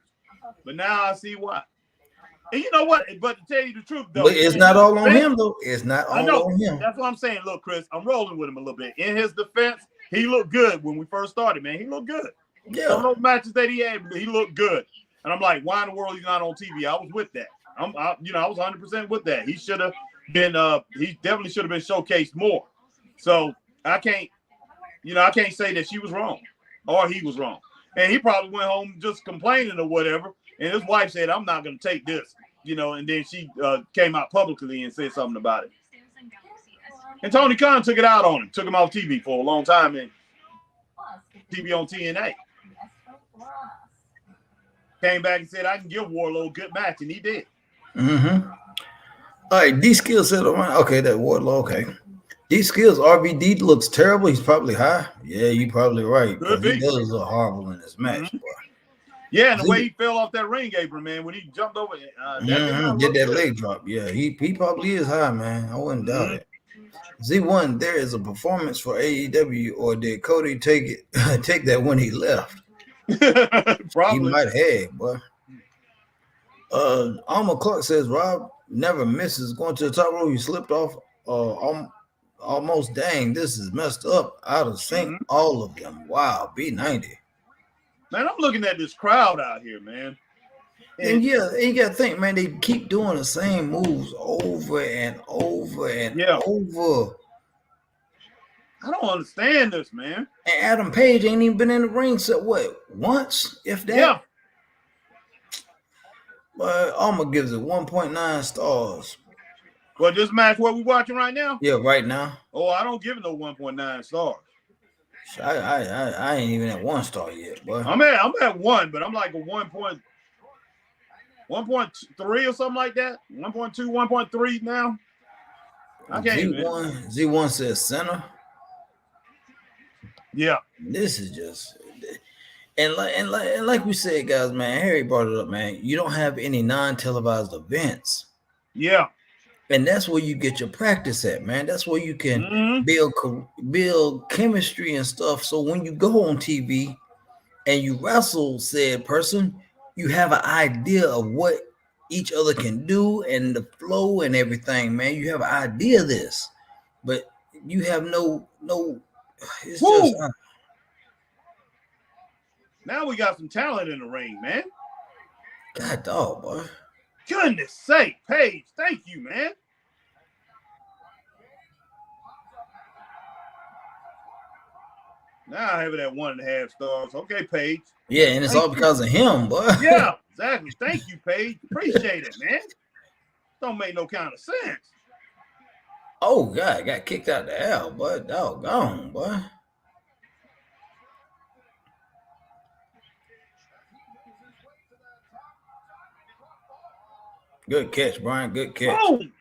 But now I see why. And you know what? But to tell you the truth, though, but it's not all on him, though. It's not all on him. That's what I'm saying. Look, Chris, I'm rolling with him a little bit. In his defense, he looked good when we first started, man. He looked good. Yeah. Some of those matches that he had, he looked good. And I'm like, why in the world he's not on TV? I was with that. I was 100% with that. He should have been. He definitely should have been showcased more. So I can't say that she was wrong or he was wrong. And he probably went home just complaining or whatever. And his wife said, I'm not going to take this, and then she came out publicly and said something about it. And Tony Khan took it out on him, took him off TV for a long time, and TV on TNA. Came back and said, I can give Wardlow a good match, and he did. Mm-hmm. All right, D Skills said, okay, that Wardlow, okay. D Skills, RVD looks terrible. He's probably high. Yeah, you're probably right. He does look horrible in this match, boy. Yeah, and the way he fell off that ring apron, man, when he jumped over it. Did that leg drop. Yeah, he probably is high, man. I wouldn't doubt it. Z1, there is a performance for AEW, or did Cody take that when he left? Probably. He might have, boy. Alma Clark says, Rob never misses going to the top rope. He slipped off almost. Dang, this is messed up. Out of sync, all of them. Wow, B90. Man, I'm looking at this crowd out here, man. And yeah, you got to think, man, they keep doing the same moves over and over and over. I don't understand this, man. And Adam Page ain't even been in the ring once, if that. Yeah. But Alma gives it 1.9 stars. Well, this match what we watching right now? Yeah, right now. Oh, I don't give it no 1.9 stars. I ain't even at 1 star yet, boy. I'm at 1, but I'm like a 1.3 or something like that. 1.2, 1.3 now. I can't. Z1 says center. Yeah. This is just and like we said, guys, man. Harry brought it up, man. You don't have any non-televised events. Yeah. And that's where you get your practice at, man. That's where you can build chemistry and stuff. So when you go on TV and you wrestle said person, you have an idea of what each other can do and the flow and everything, man. You have an idea of this, but you have no. It's Woo! just. Now we got some talent in the ring, man. God dog, boy. Goodness sake, Paige, thank you, man. Now I have it at 1.5 stars. Okay, Paige. Yeah, and it's all because of him, boy. Yeah, exactly. Thank you, Paige. Appreciate it, man. Don't make no kind of sense. Oh, God, got kicked out the hell, boy. Doggone, boy. Good catch, Brian. Good catch. Boom.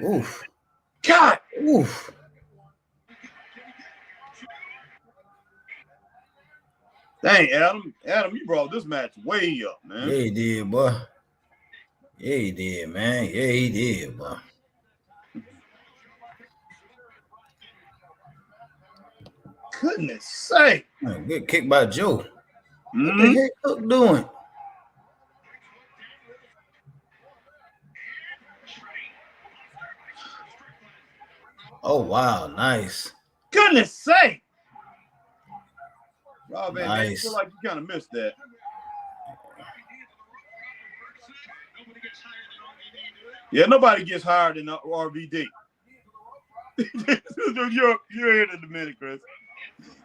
Oof. God. Oof. Dang, Adam. Adam, you brought this match way up, man. Yeah, he did, boy. Yeah, he did, man. Yeah, he did, boy. Goodness sake. Man, good kick by Joe. Mm-hmm. What the heck Hook doing? Oh, wow. Nice. Goodness sake. Rob Van Dam, I Nice. feel like you kind of missed that. Yeah, nobody gets hired in RVD. You're here in a minute, Chris.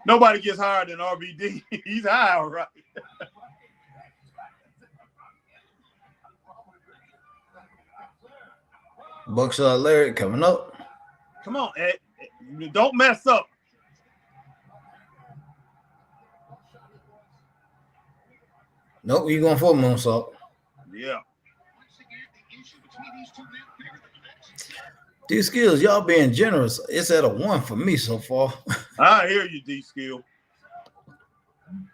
Nobody gets hired in RVD. He's high, all right. Buckshot Larry coming up. Come on, Ed. Don't mess up. Nope, you going for a moonsault. Yeah. These skills, y'all being generous. It's at a 1 for me so far. I hear you, D-Skill.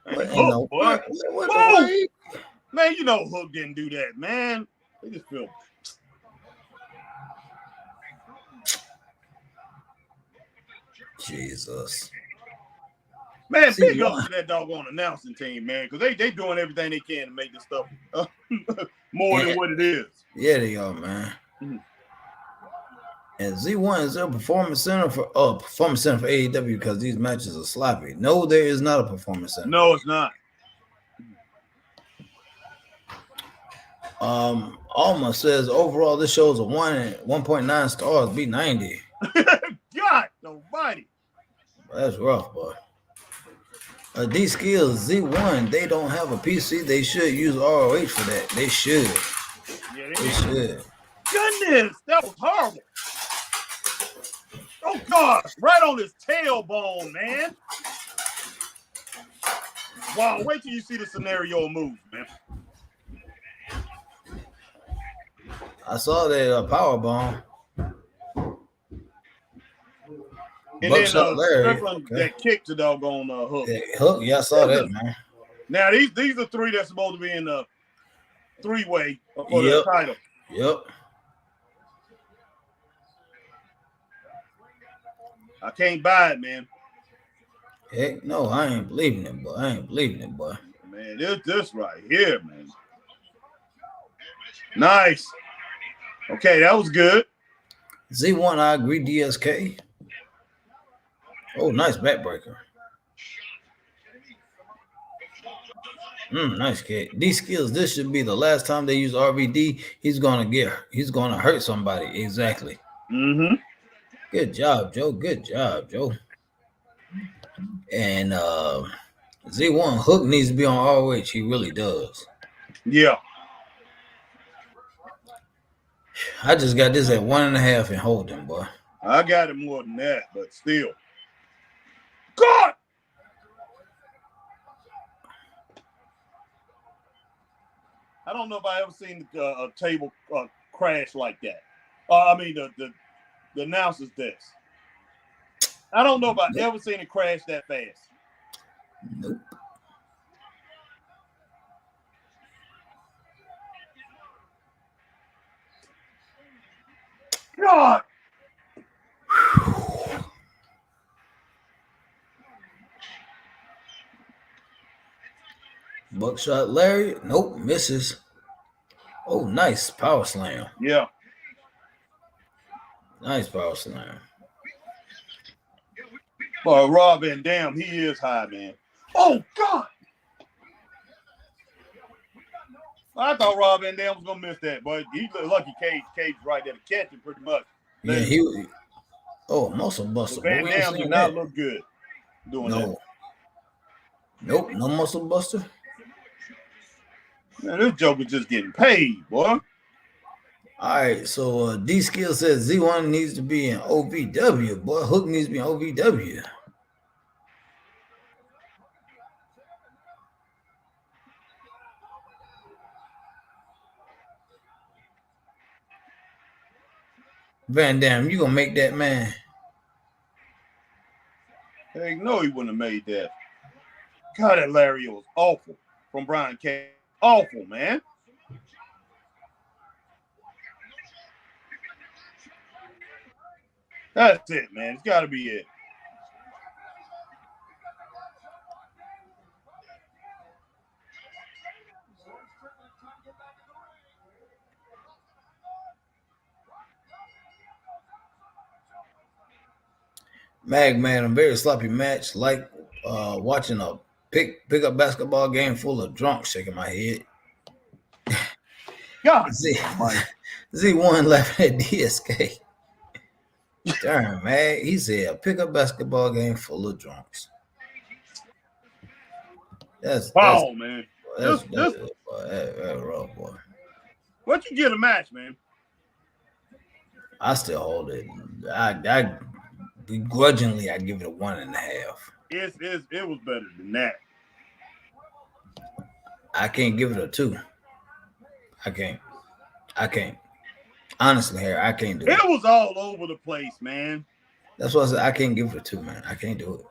What in Hook, the boy. what Man, you know Hook didn't do that, man. They just feel. Jesus. Man, See, big up to that doggone announcing team, man, because they doing everything they can to make this stuff more than what it is. Yeah, they are, man. Mm-hmm. And Z1 is there a performance center for AEW because these matches are sloppy. No, there is not a performance center. No, it's not. Alma says overall this show is a 1.9 stars, B90. God, nobody. That's rough, boy. These skills, Z1, they don't have a PC. They should use ROH for that. They should. Yeah, they should. Goodness, that was horrible. Oh, God, right on his tailbone, man. Wow, wait till you see the scenario move, man. I saw that power bomb. And then that kick to doggone Hook. Yeah, Hook, yeah, I saw that, man. Now, these are three that's supposed to be in the three-way for the title. Yep. I can't buy it, man. Heck no, I ain't believing it, boy. Man, this right here, man. Nice. Okay, that was good. Z1, I agree, DSK. Oh, nice backbreaker. Nice kick. These skills, this should be the last time they use RVD. He's gonna hurt somebody. Exactly. Mm-hmm. Good job, Joe. And Z1 Hook needs to be on ROH. He really does. Yeah. I just got this at 1.5 and holding, boy. I got it more than that, but still. God! I don't know if I ever seen a table crash like that. I mean, the announcer's desk. I don't know if I ever seen it crash that fast. Nope. God! Buckshot Larry. Nope, misses. Oh, nice power slam. Yeah. Nice power slam. Boy, Rob Van Dam, he is high, man. Oh, God. I thought Rob Van Dam was going to miss that, but he looked lucky Cage right there to catch it pretty much. Yeah, he. Oh, muscle buster. Van Dam did not look good doing that. Nope, no muscle buster. Man, this joke is just getting paid, boy. All right, so D Skill says Z1 needs to be in OVW. Boy, Hook needs to be in OVW. Van Dam, you gonna make that, man? Hey, no, he wouldn't have made that. God, that Larry was awful from Brian Cage. Awful, man. That's it, man. It's got to be it. Man, a very sloppy match, like watching a pick-up basketball game full of drunks. Shaking my head. God, Z1 laughing at DSK. Darn, man. He said a pickup basketball game full of drunks. That's man. That's rough, boy. What you get a match, man? I still hold it. I begrudgingly I give it a 1.5. It was better than that. I can't give it a 2. I can't. Honestly, Harry, I can't do it. It was all over the place, man. That's why I said I can't give it a 2, man. I can't do it.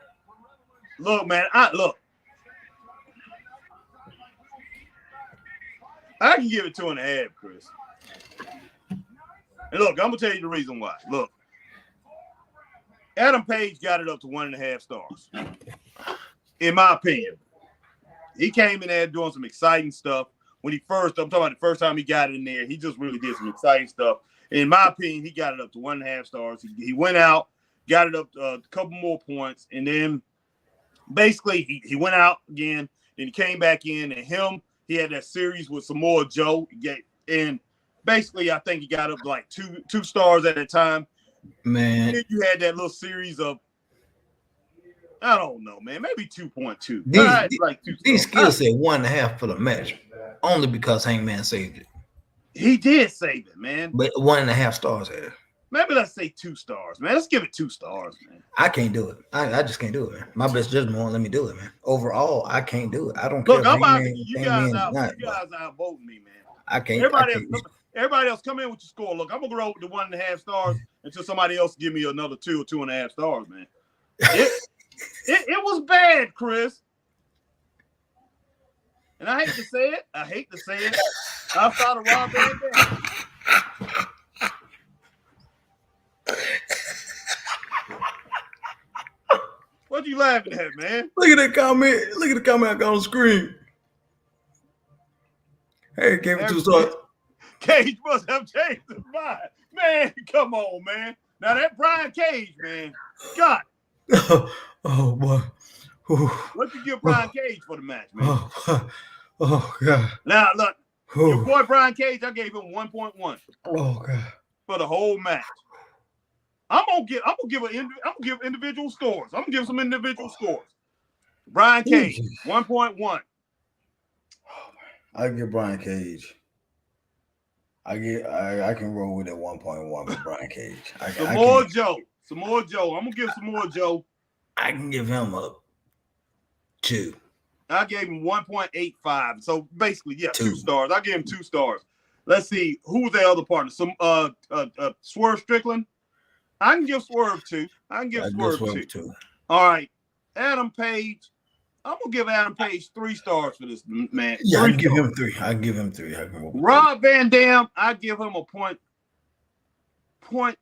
Look, man, I can give it 2.5, Chris. And look, I'm gonna tell you the reason why. Look, Adam Page got it up to 1.5 stars. In my opinion. He came in there doing some exciting stuff. I'm talking about the first time he got in there, he just really did some exciting stuff. In my opinion, he got it up to 1.5 stars. He went out, got it up a couple more points, and then basically he went out again, then he came back in, and he had that series with Samoa Joe, and basically I think he got up to like two stars at a time. Man, then you had that little series of, I don't know, man, maybe 2.2. These skills said 1.5 for the match, only because Hangman saved it. He did save it, man. But 1.5 stars here. Maybe let's say 2 stars, man. Let's give it 2 stars, man. I can't do it. I just can't do it, man. My best judgment won't let me do it, man. Overall, I can't do it. I don't care. Look, I'm out. You guys outvoting me, man. I can't. Everybody else, come in with your score. Look, I'm gonna go with the 1.5 stars until somebody else give me another 2 or 2.5 stars, man. It was bad, Chris. And I hate to say it. Outside of Rob Van Dam. What you laughing at, man? Look at that comment. Look at the comment I got on the screen. Hey, gave it 2 stars. Cage must have changed his mind. Man, come on, man. Now that Brian Cage, man. God. Oh boy. What you give Brian Cage for the match, man? Oh God. Now look, your boy Brian Cage, I gave him 1.1. Oh God. For the whole match. I'm gonna give individual scores. I'm gonna give some individual scores. Brian Cage, 1.1. I give Brian Cage. I can roll with that 1.1 with Brian Cage. Samoa Joe. I'm gonna give Samoa Joe. I can give him a 2. I gave him 1.85. So basically, 2 stars. I gave him 2 stars. Let's see, who was the other partner? Swerve Strickland. I can give Swerve 2. I can give Swerve 2. All right, Adam Page. I'm gonna give Adam Page 3 stars for this man. Yeah, I give him 3. I give him 3. Rob Van Dam, I give him a point. What?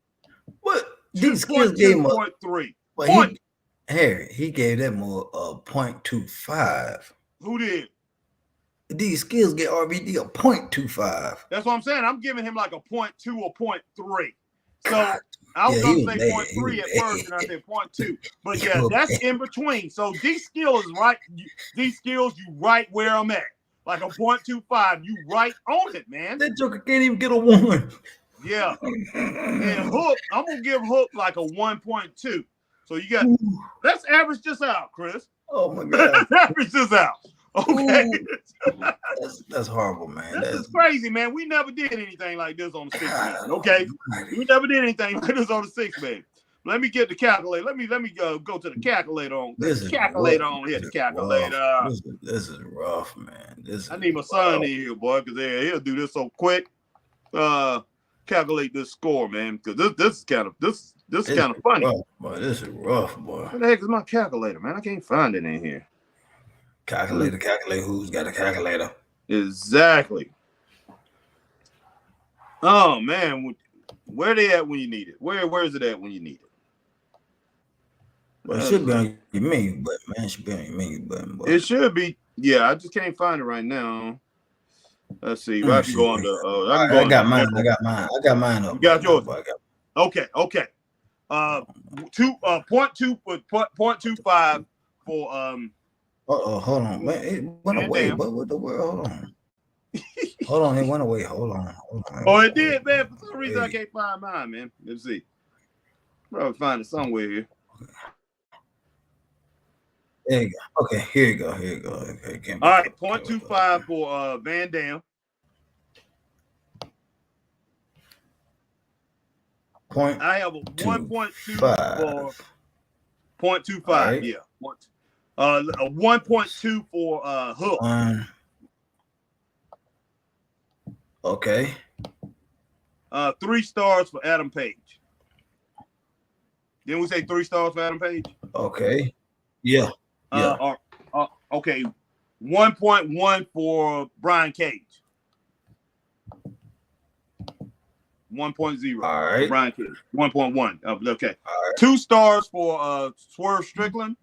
These skills gave him a 0.3. Harry, he gave them a 0.25. Who did? These skills get RVD a 0.25. That's what I'm saying. I'm giving him like a 0.2 or 0.3. So God. I was Yeah, gonna he was say bad. 0.3 at first, and I said 0.2. But He yeah, was that's bad. in between. So these skills is right. These skills, you right where I'm at. Like a 0.25, you right on it, man. That Joker can't even get a 1. Yeah. And Hook, I'm gonna give Hook like a 1.2. So you got let's average this out, Chris. Oh my God. Let's average this out. Okay. That's horrible, man. This is crazy, man. We never did anything like this on the 6-man. Okay. We never did anything like this on the 6-man. Let me get the calculator. Let me go to the calculator on This calculator on here. The calculator. This is rough, man. I need my son in here, boy, because he'll do this so quick. Calculate this score, man, because this is kind of funny. Rough, boy. This is rough, boy. Where the heck is my calculator, man? I can't find it in here. Calculate who's got a calculator. Exactly. Oh man, where they at when you need it? Where is it at when you need it? Well, it should be on your menu button, man. It should be on your menu button. Boy. It should be. Yeah, I just can't find it right now. Let's see. I can go under. I got mine. I got mine up. You got yours. Boy, Okay. 0.25 for hold on, man. It went away. What the world? Hold on. Hold on, it went away. Hold on. Oh, it did, man. For some reason, I can't find mine, man. Let's see. Probably find it somewhere here. There you go. Okay, here you go. Okay, all right, 0.25 for Van Dam. I have a 1.2 for 0.25. Right. Yeah. A 1.2 for Hook. Okay. 3 stars for Adam Page. Didn't we say 3 stars for Adam Page? Okay. Yeah. Okay. 1.1 for Brian Cage. 1.0 all right. for Brian Cage. 1.1. Okay. All right. 2 stars for Swerve Strickland.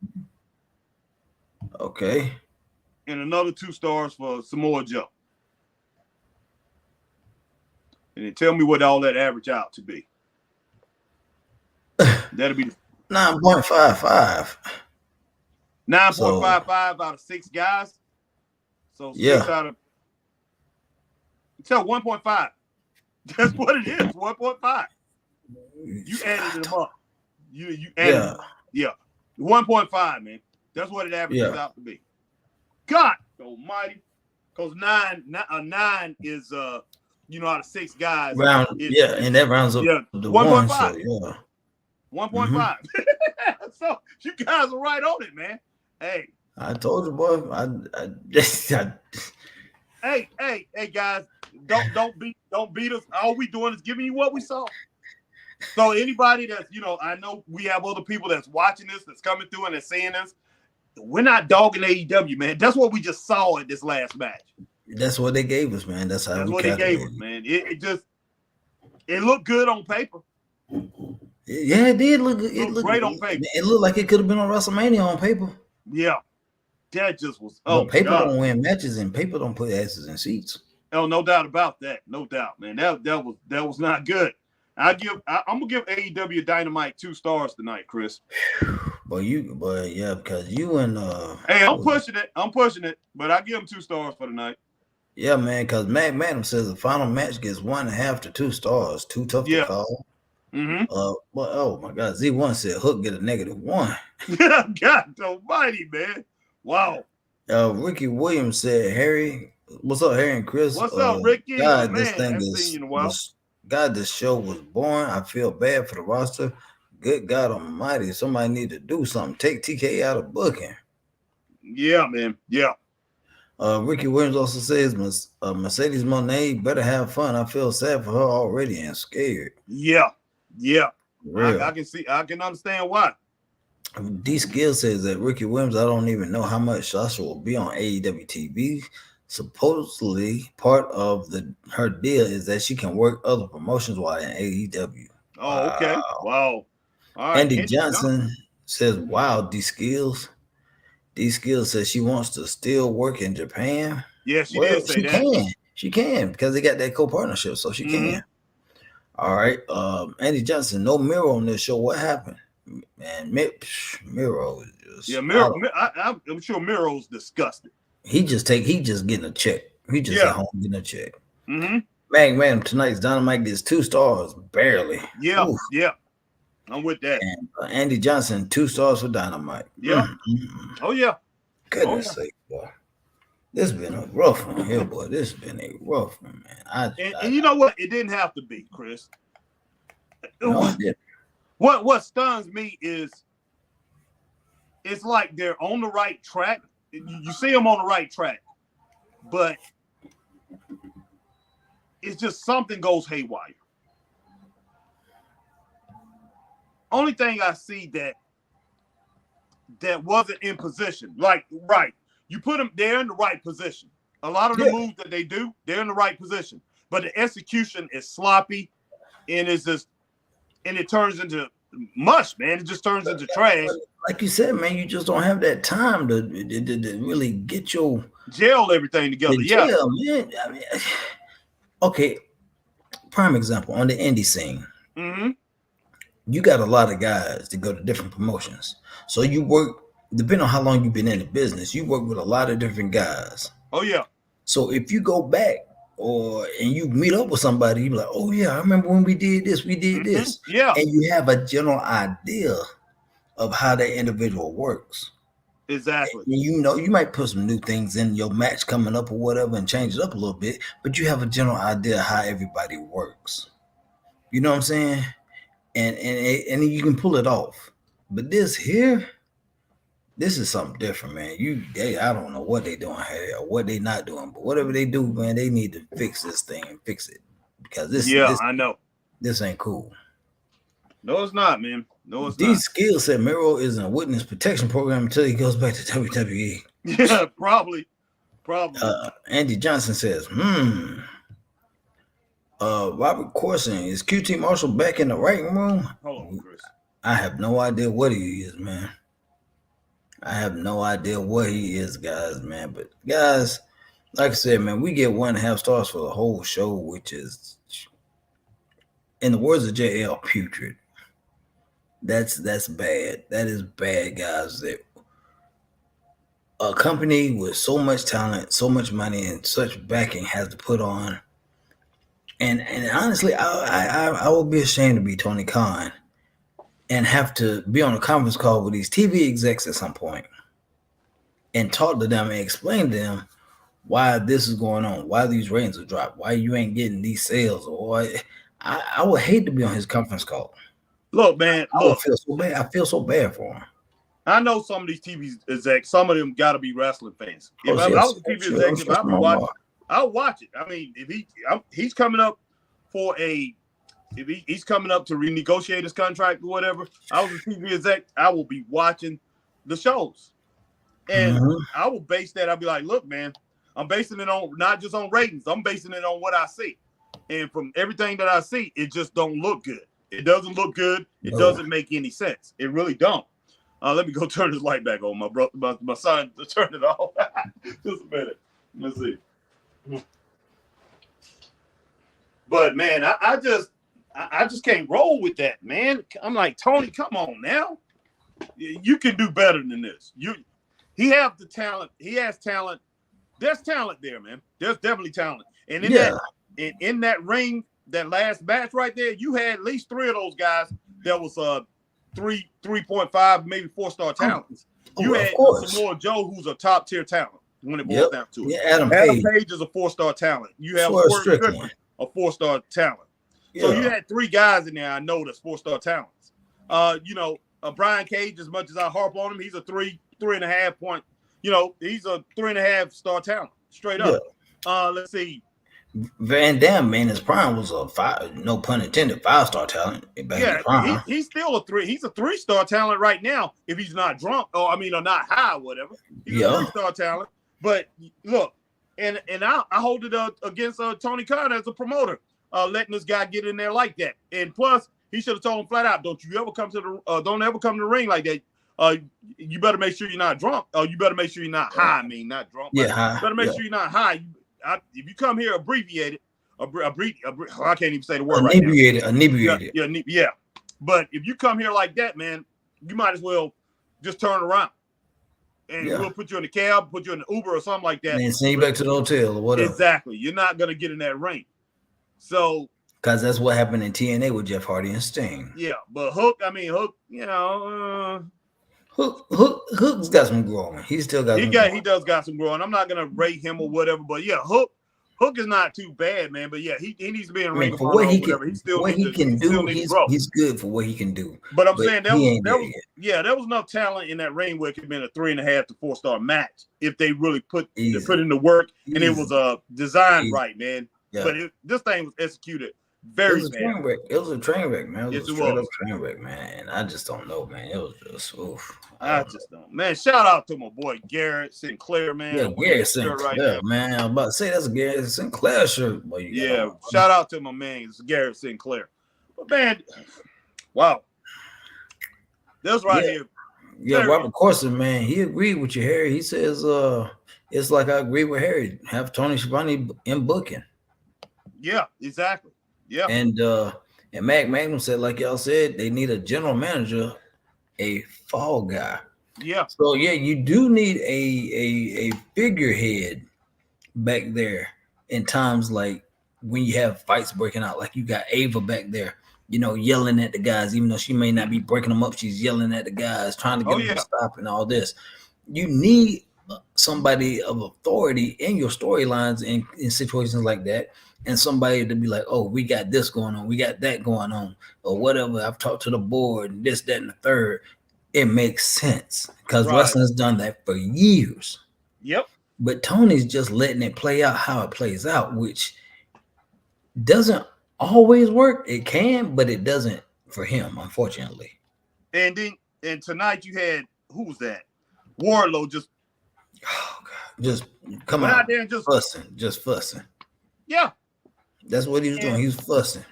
Okay. And another 2 stars for Samoa Joe. And then tell me what all that average out to be. That'll be 9.55. 9.55 out of 6 guys. So 6 out of. Tell 1.5. That's what it is. 1.5. You added them up. You added them. Yeah. 1.5, man. That's what it averages out to be. God almighty. Because 9 is out of 6 guys. And that rounds up to 1.5. So, yeah. 1.5. Mm-hmm. So you guys are right on it, man. Hey. I told you, boy. Hey, guys, don't beat us. All we doing is giving you what we saw. So anybody that's, I know we have other people that's watching this, that's coming through and that's seeing this. We're not dogging AEW, man. That's what we just saw at this last match. That's what they gave us, man. That's what they gave us, man. It looked good on paper. Yeah, it did look good. It looked great on paper. It looked like it could have been on WrestleMania on paper. Yeah. That just was. But paper don't win matches, and paper don't put asses in seats. Oh, no doubt about that. No doubt, man. That was not good. I'm gonna give AEW Dynamite 2 stars tonight, Chris. Because you and hey, I'm pushing it, but I give him 2 stars for tonight. Yeah, man. Because Matt Madam says the final match gets 1.5 to 2 stars. Too tough to call. Mm-hmm. But oh my God, Z1 said Hook get a -1. God almighty, man. Wow. Ricky Williams said, Harry, what's up, Harry and Chris? What's up, Ricky? God, man, this thing this show was boring. I feel bad for the roster. Good God almighty, somebody need to do something. Take TK out of booking. Yeah, man. Yeah. Ricky Williams also says Mercedes Moné better have fun. I feel sad for her already and scared. Yeah. I can understand why. D Skill says that Ricky Williams, I don't even know how much Sasha will be on AEW TV. Supposedly, part of her deal is that she can work other promotions while in AEW. Oh, okay. Wow. All right. Andy Johnson says, wow, D Skills. D Skills says she wants to still work in Japan. Yeah, she did say that. She can because they got that co-partnership, so she can. All right. Andy Johnson, no Miro on this show. What happened? Man, Miro is just I'm sure Miro's disgusted. He just getting a check. He just at home getting a check. Man, tonight's Dynamite gets 2 stars, barely. Yeah, yeah. I'm with that. And Andy Johnson, 2 stars for Dynamite. Yeah. Oh yeah. Goodness sake, boy. This has been a rough one here, boy. This has been a rough one, man. And you know what? It didn't have to be, Chris. No, it didn't. What stuns me is it's like they're on the right track. You see them on the right track, but it's just something goes haywire. Only thing I see that wasn't in position. Like, right. You put them, they're in the right position. A lot of the moves that they do, they're in the right position. But the execution is sloppy, and it's just, and it turns into mush, man. It just turns into trash. Like you said, man, you just don't have that time to really get your gel everything together. Gel, man. I mean, okay, prime example on the indie scene. You got a lot of guys that go to different promotions. So you work, depending on how long you've been in the business, you work with a lot of different guys. Oh, yeah. So if you go back and you meet up with somebody, you're like, oh, yeah, I remember when we did this, this. Yeah. And you have a general idea of how that individual works. Exactly. And you know, you might put some new things in your match coming up or whatever and change it up a little bit, but you have a general idea of how everybody works. You know what I'm saying? And you can pull it off. But this here, this is something different, man. I don't know what they doing here or what they not doing, but whatever they do, man, they need to fix this thing and fix it because I know this ain't cool. No, it's not, man. No, it's not. These skills said Miro is in a witness protection program until he goes back to WWE. Yeah, probably. Andy Johnson says, Robert Corson, is QT Marshall back in the writing room? Hold on, Chris. I have no idea what he is, man. I have no idea what he is, guys, man. But guys, like I said, man, we get 1.5 stars for the whole show, which is, in the words of JL, putrid. That's bad. That is bad, guys. That a company with so much talent, so much money, and such backing has to put on. And honestly, I would be ashamed to be Tony Khan and have to be on a conference call with these TV execs at some point and talk to them and explain to them why this is going on, why these ratings are dropped, why you ain't getting these sales, or I would hate to be on his conference call. Look, man, I feel so bad. I feel so bad for him. I know some of these TV execs, some of them got to be wrestling fans. If I was a TV executive, I would watch it. I mean, if he's coming up for he's coming up to renegotiate his contract or whatever, I was a TV exec, I will be watching the shows. And I will base that. I'll be like, look, man, I'm basing it on not just on ratings. I'm basing it on what I see. And from everything that I see, it just don't look good. It doesn't look good. It doesn't make any sense. It really don't. Let me go turn this light back on. My son to turn it off. Just a minute. Let's see. But man, I just can't roll with that, man. I'm like, Tony, come on now. You can do better than this. He has the talent. He has talent. There's talent there, man. There's definitely talent. And in that ring, that last match right there, you had at least 3 of those guys that was 3.5, maybe 4-star talents. You had Samoa Joe, who's a top tier talent when it boils down to it. Yeah, Adam Page is a 4-star talent. You have Strickland, a 4-star talent. So you had 3 guys in there I know that's 4-star talents. Brian Cage, as much as I harp on him, he's a 3.5 point. He's a 3.5-star talent, straight up. Let's see. Van Dam, man, his prime was a 5, no pun intended, 5-star talent. He's still a 3. He's a 3-star talent right now. If he's not drunk, or not high, or whatever. He's a 3-star talent. But look, and I hold it against Tony Khan as a promoter, letting this guy get in there like that. And plus, he should have told him flat out, don't ever come to the ring like that. you better make sure you're not drunk. You better make sure you're not high. I mean, not drunk. Yeah, high. You better make yeah. sure you're not high. If you come here abbreviated, I can't even say the word inebriated, right now. Inebriated. Yeah. But if you come here like that, man, you might as well just turn around. And we'll put you in the cab, put you in the Uber or something like that. And send you back to the hotel or whatever. Exactly. You're not going to get in that ring. So. Because that's what happened in TNA with Jeff Hardy and Sting. Yeah, but Hook, Hook's got some growing. He still got he does got some growing. I'm not going to rate him or whatever, but yeah, Hook is not too bad, man. But yeah, he needs to be in the ring for what he can, he still what he can do. He's good for what he can do. But I'm saying there was enough talent in that ring where it could have been a 3.5 to 4-star match if they really put in the work and it was designed right, man. Yeah. But this thing was executed very bad. It was a train wreck, man. It was a straight up train wreck, man. And I just don't know, man. It was just oof. I just don't. Man, shout out to my boy Garrett Sinclair, man. Yeah, Garrett Sinclair, man. I was about to say that's a Garrett Sinclair shirt. Boy, shout out to my man, it's Garrett Sinclair. But man, wow. That's right here. Yeah, Robert Corson, man, he agreed with you, Harry. He says, it's like I agree with Harry. Have Tony Schiavone in booking. Yeah, exactly. Yeah. And Mac Magnum said, like y'all said, they need a general manager, a fall guy. Yeah. So yeah, you do need a figurehead back there in times like when you have fights breaking out, like you got Ava back there, yelling at the guys, even though she may not be breaking them up, she's yelling at the guys, trying to get them to stop and all this. You need somebody of authority in your storylines in situations like that. And somebody to be like, oh, we got this going on, we got that going on, or whatever. I've talked to the board, and this, that, and the third. It makes sense because wrestling's done that for years. Yep. But Tony's just letting it play out how it plays out, which doesn't always work. It can, but it doesn't for him, unfortunately. And tonight you had, who was that? Wardlow just coming out there and just fussing. Yeah. That's what he was doing. He was fussing.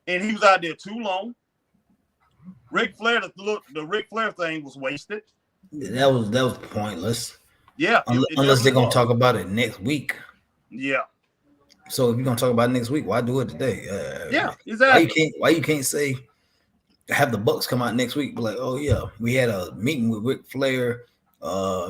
And he was out there too long. Ric Flair, the Ric Flair thing was wasted. That was pointless. Yeah. Unless they're going to talk about it next week. Yeah. So if you're going to talk about it next week, why do it today? Yeah, exactly. Why you can't say, have the Bucks come out next week, be like, oh yeah, we had a meeting with Ric Flair.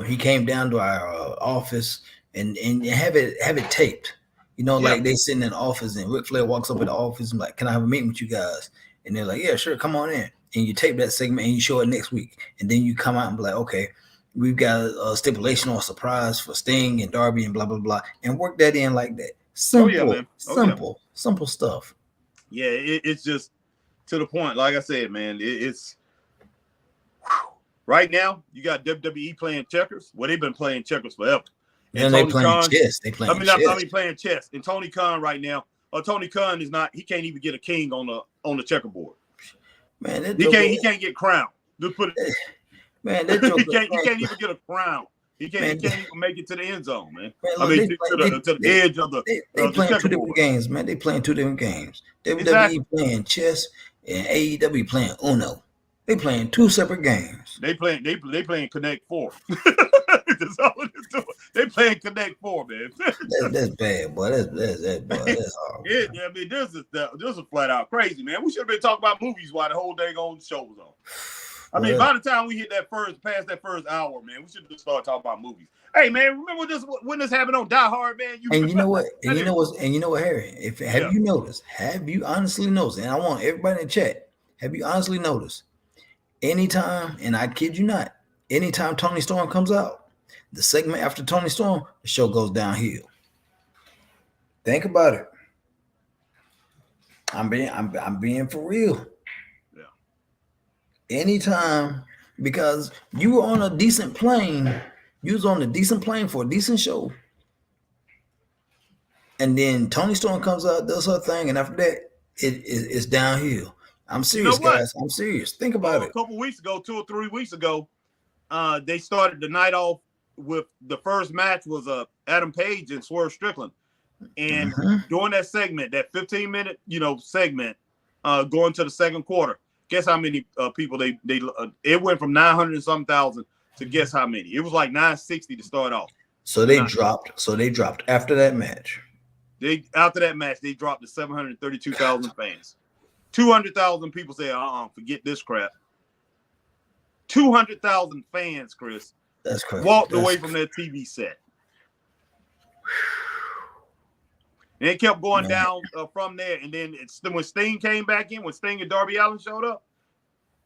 He came down to our office and have it taped. Like they sitting in the office and Ric Flair walks up in the office and like, can I have a meeting with you guys? And they're like, yeah, sure, come on in. And you tape that segment and you show it next week. And then you come out and be like, okay, we've got a stipulation or a surprise for Sting and Darby and blah, blah, blah. And work that in like that. Simple, simple stuff. Yeah, it's just to the point. Like I said, man, it's right now you got WWE playing checkers. Well, they've been playing checkers forever. And they playing chess. Playing chess. And Tony Khan right now, Tony Khan is not. He can't even get a king on the checkerboard. Man, he can't get crowned. Just put it. Man, he can't even get a crown. He can't even make it to the end zone, man. To the edge of the. They playing two different games, man. They playing two different games. WWE playing chess and AEW playing Uno. They playing two separate games. They playing Connect 4. That's all it is doing. They playing Connect 4, man. That's bad, boy. That's horrible. I mean, this is flat out crazy, man. We should have been talking about movies while the whole dang on show was on. I mean, by the time we hit past that first hour, man, we should just start talking about movies. Hey, man, remember when this happened on Die Hard, man? You know what, Harry? Have you noticed? Have you honestly noticed? And I want everybody in the chat. Have you honestly noticed? Anytime, and I kid you not, anytime Tony Storm comes out, the segment after Tony Storm, the show goes downhill. Think about it. I'm being for real. Yeah. Anytime, because you were on a decent plane, for a decent show. And then Tony Storm comes out, does her thing, and after that, it's downhill. I'm serious, guys. I'm serious. Think about it. A couple weeks ago, 2 or 3 weeks ago, they started the night off with the first match was Adam Page and Swerve Strickland. And during that segment, that 15-minute, segment, going to the second quarter, Guess how many people they it went from 900 and some thousand to guess how many? It was like 960 to start off. So they dropped. So they dropped after that match. After that match, they dropped to 732,000 fans. 200,000 people say, forget this crap. 200,000 fans, Chris. That's crazy. Walked away from their TV set. And it kept going down from there. And then when Sting came back in, when Sting and Darby Allin showed up,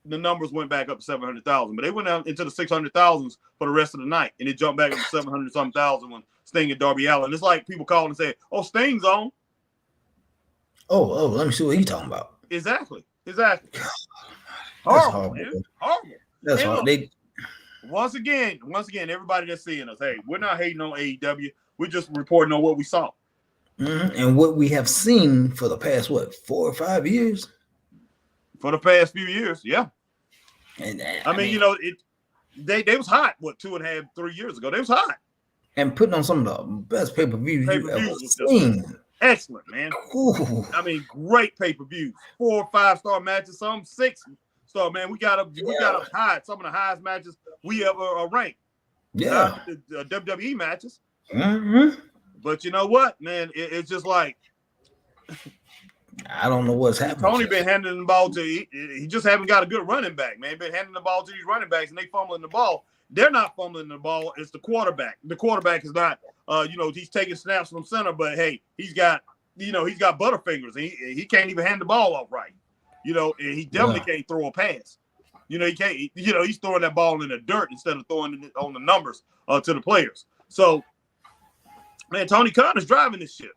the numbers went back up to 700,000. But they went out into the 600,000s for the rest of the night. And it jumped back up to 700-something thousand when Sting and Darby Allin. It's like people call and say, oh, Sting's on. Oh, let me see what he's talking about. Exactly. Horrible, man. Horrible. That's hard. Once again, everybody that's seeing us, hey, we're not hating on AEW. We're just reporting on what we saw. And what we have seen for the past, 4 or 5 years? For the past few years, yeah. And I mean, you know, they was hot, 2.5, 3 years ago. They was hot. And putting on some of the best pay-per-views you've ever seen. Excellent, man. Ooh. I mean, great pay-per-views. 4 or 5-star matches, some 6-star, man. We got up high. Some of the highest matches we ever ranked. Yeah. The WWE matches. Mm-hmm. But you know what, man? It's just like I don't know what's happening. Tony been handing the ball to he just haven't got a good running back, man. Been handing the ball to these running backs and they fumbling the ball. They're not fumbling the ball. It's the quarterback. The quarterback is not, he's taking snaps from center, but hey, he's got butterfingers. And he can't even hand the ball off right. And he definitely can't throw a pass. He can't. He's throwing that ball in the dirt instead of throwing it on the numbers to the players. So, man, Tony Khan is driving this shit.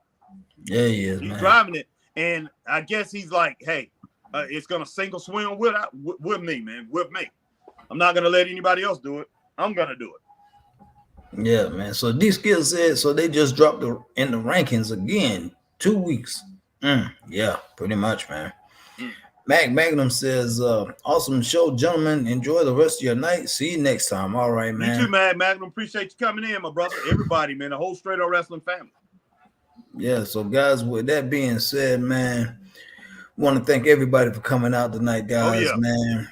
Yeah, he is. He's driving it, and I guess he's like, hey, it's gonna sink or swim with me, man, with me. I'm not gonna let anybody else do it. I'm gonna do it. Yeah, man. So these skills said so they just dropped in the rankings again. 2 weeks. Yeah, pretty much, man. Magnum says, awesome show, gentlemen. Enjoy the rest of your night. See you next time. All right, man. You too, Magnum. Appreciate you coming in, my brother. Everybody, man. The whole Straight Up Wrestling family. Yeah, so guys, with that being said, man, want to thank everybody for coming out tonight, guys, man.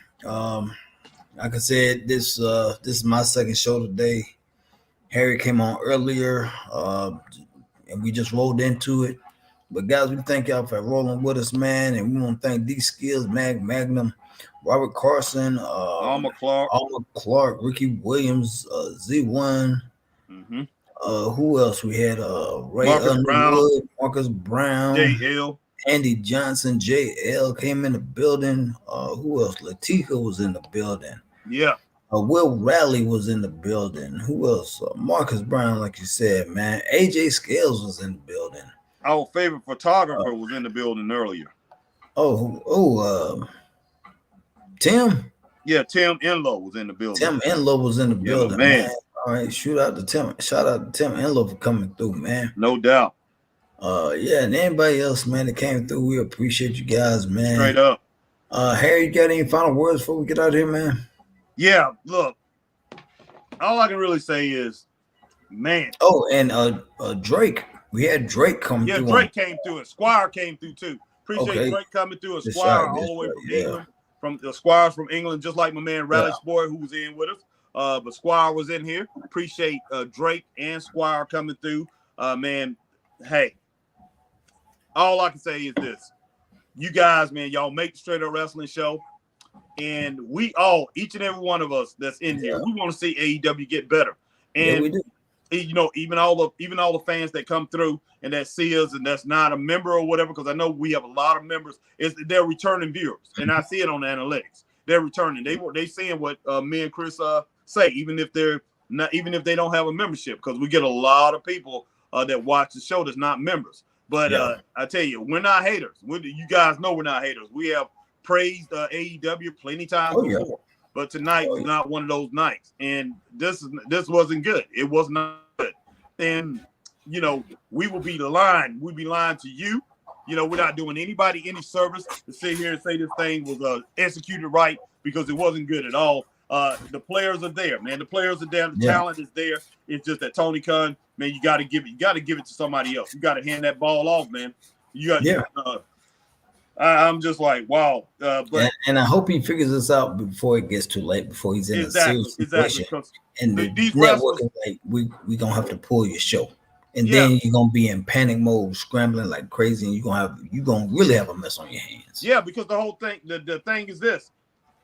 Like I said, this is my second show today. Harry came on earlier, and we just rolled into it. But guys, we thank y'all for rolling with us, man. And we want to thank these skills, Magnum, Robert Carson, Alma Clark, Ricky Williams, Z1. Mm-hmm. Who else we had? Ray Marcus Brown, JL, Andy Johnson, JL came in the building. Who else? Latika was in the building. Yeah. Will Raleigh was in the building. Who else? Marcus Brown, like you said, man. AJ Scales was in the building. Our favorite photographer was in the building earlier. Tim? Yeah, Tim Enlow was in the building. Tim Enlow was in the building, man. All right, shout out to Tim Enlow for coming through, man. No doubt. And anybody else, man, that came through, we appreciate you guys, man. Straight up. Harry, you got any final words before we get out of here, man? Yeah, look. All I can really say is, man. Oh, and Drake. We had Drake come through. Yeah, Drake came through, and Squire came through too. Appreciate Drake coming through, and Squire all the way from England. From the Squires from England, just like my man Rally's boy who was in with us. But Squire was in here. Appreciate Drake and Squire coming through. Man, hey, all I can say is this. You guys, man, y'all make the Straight Up Wrestling show. And we all, each and every one of us that's in here, we want to see AEW get better. And we do. Even all the fans that come through and that see us and that's not a member or whatever, because I know we have a lot of members, they're returning viewers. And I see it on the analytics. They're returning. They seeing what me and Chris say, even if they don't have a membership, because we get a lot of people that watch the show that's not members. But I tell you, we're not haters. You guys know we're not haters. We have praised AEW plenty times before. But tonight was not one of those nights. And this wasn't good. It was not good. And, we will be lying. We'll be lying to you. We're not doing anybody any service to sit here and say this thing was executed right, because it wasn't good at all. The players are there, man. The players are there. The talent is there. It's just that Tony Khan, man, you got to give it to somebody else. You got to hand that ball off, man. You got I'm just like, wow. But and I hope he figures this out before it gets too late, before he's in a serious situation. And the network is like, we gonna have to pull your show, and then you're gonna be in panic mode, scrambling like crazy, and you're gonna really have a mess on your hands. Yeah, because the whole thing, the thing is this: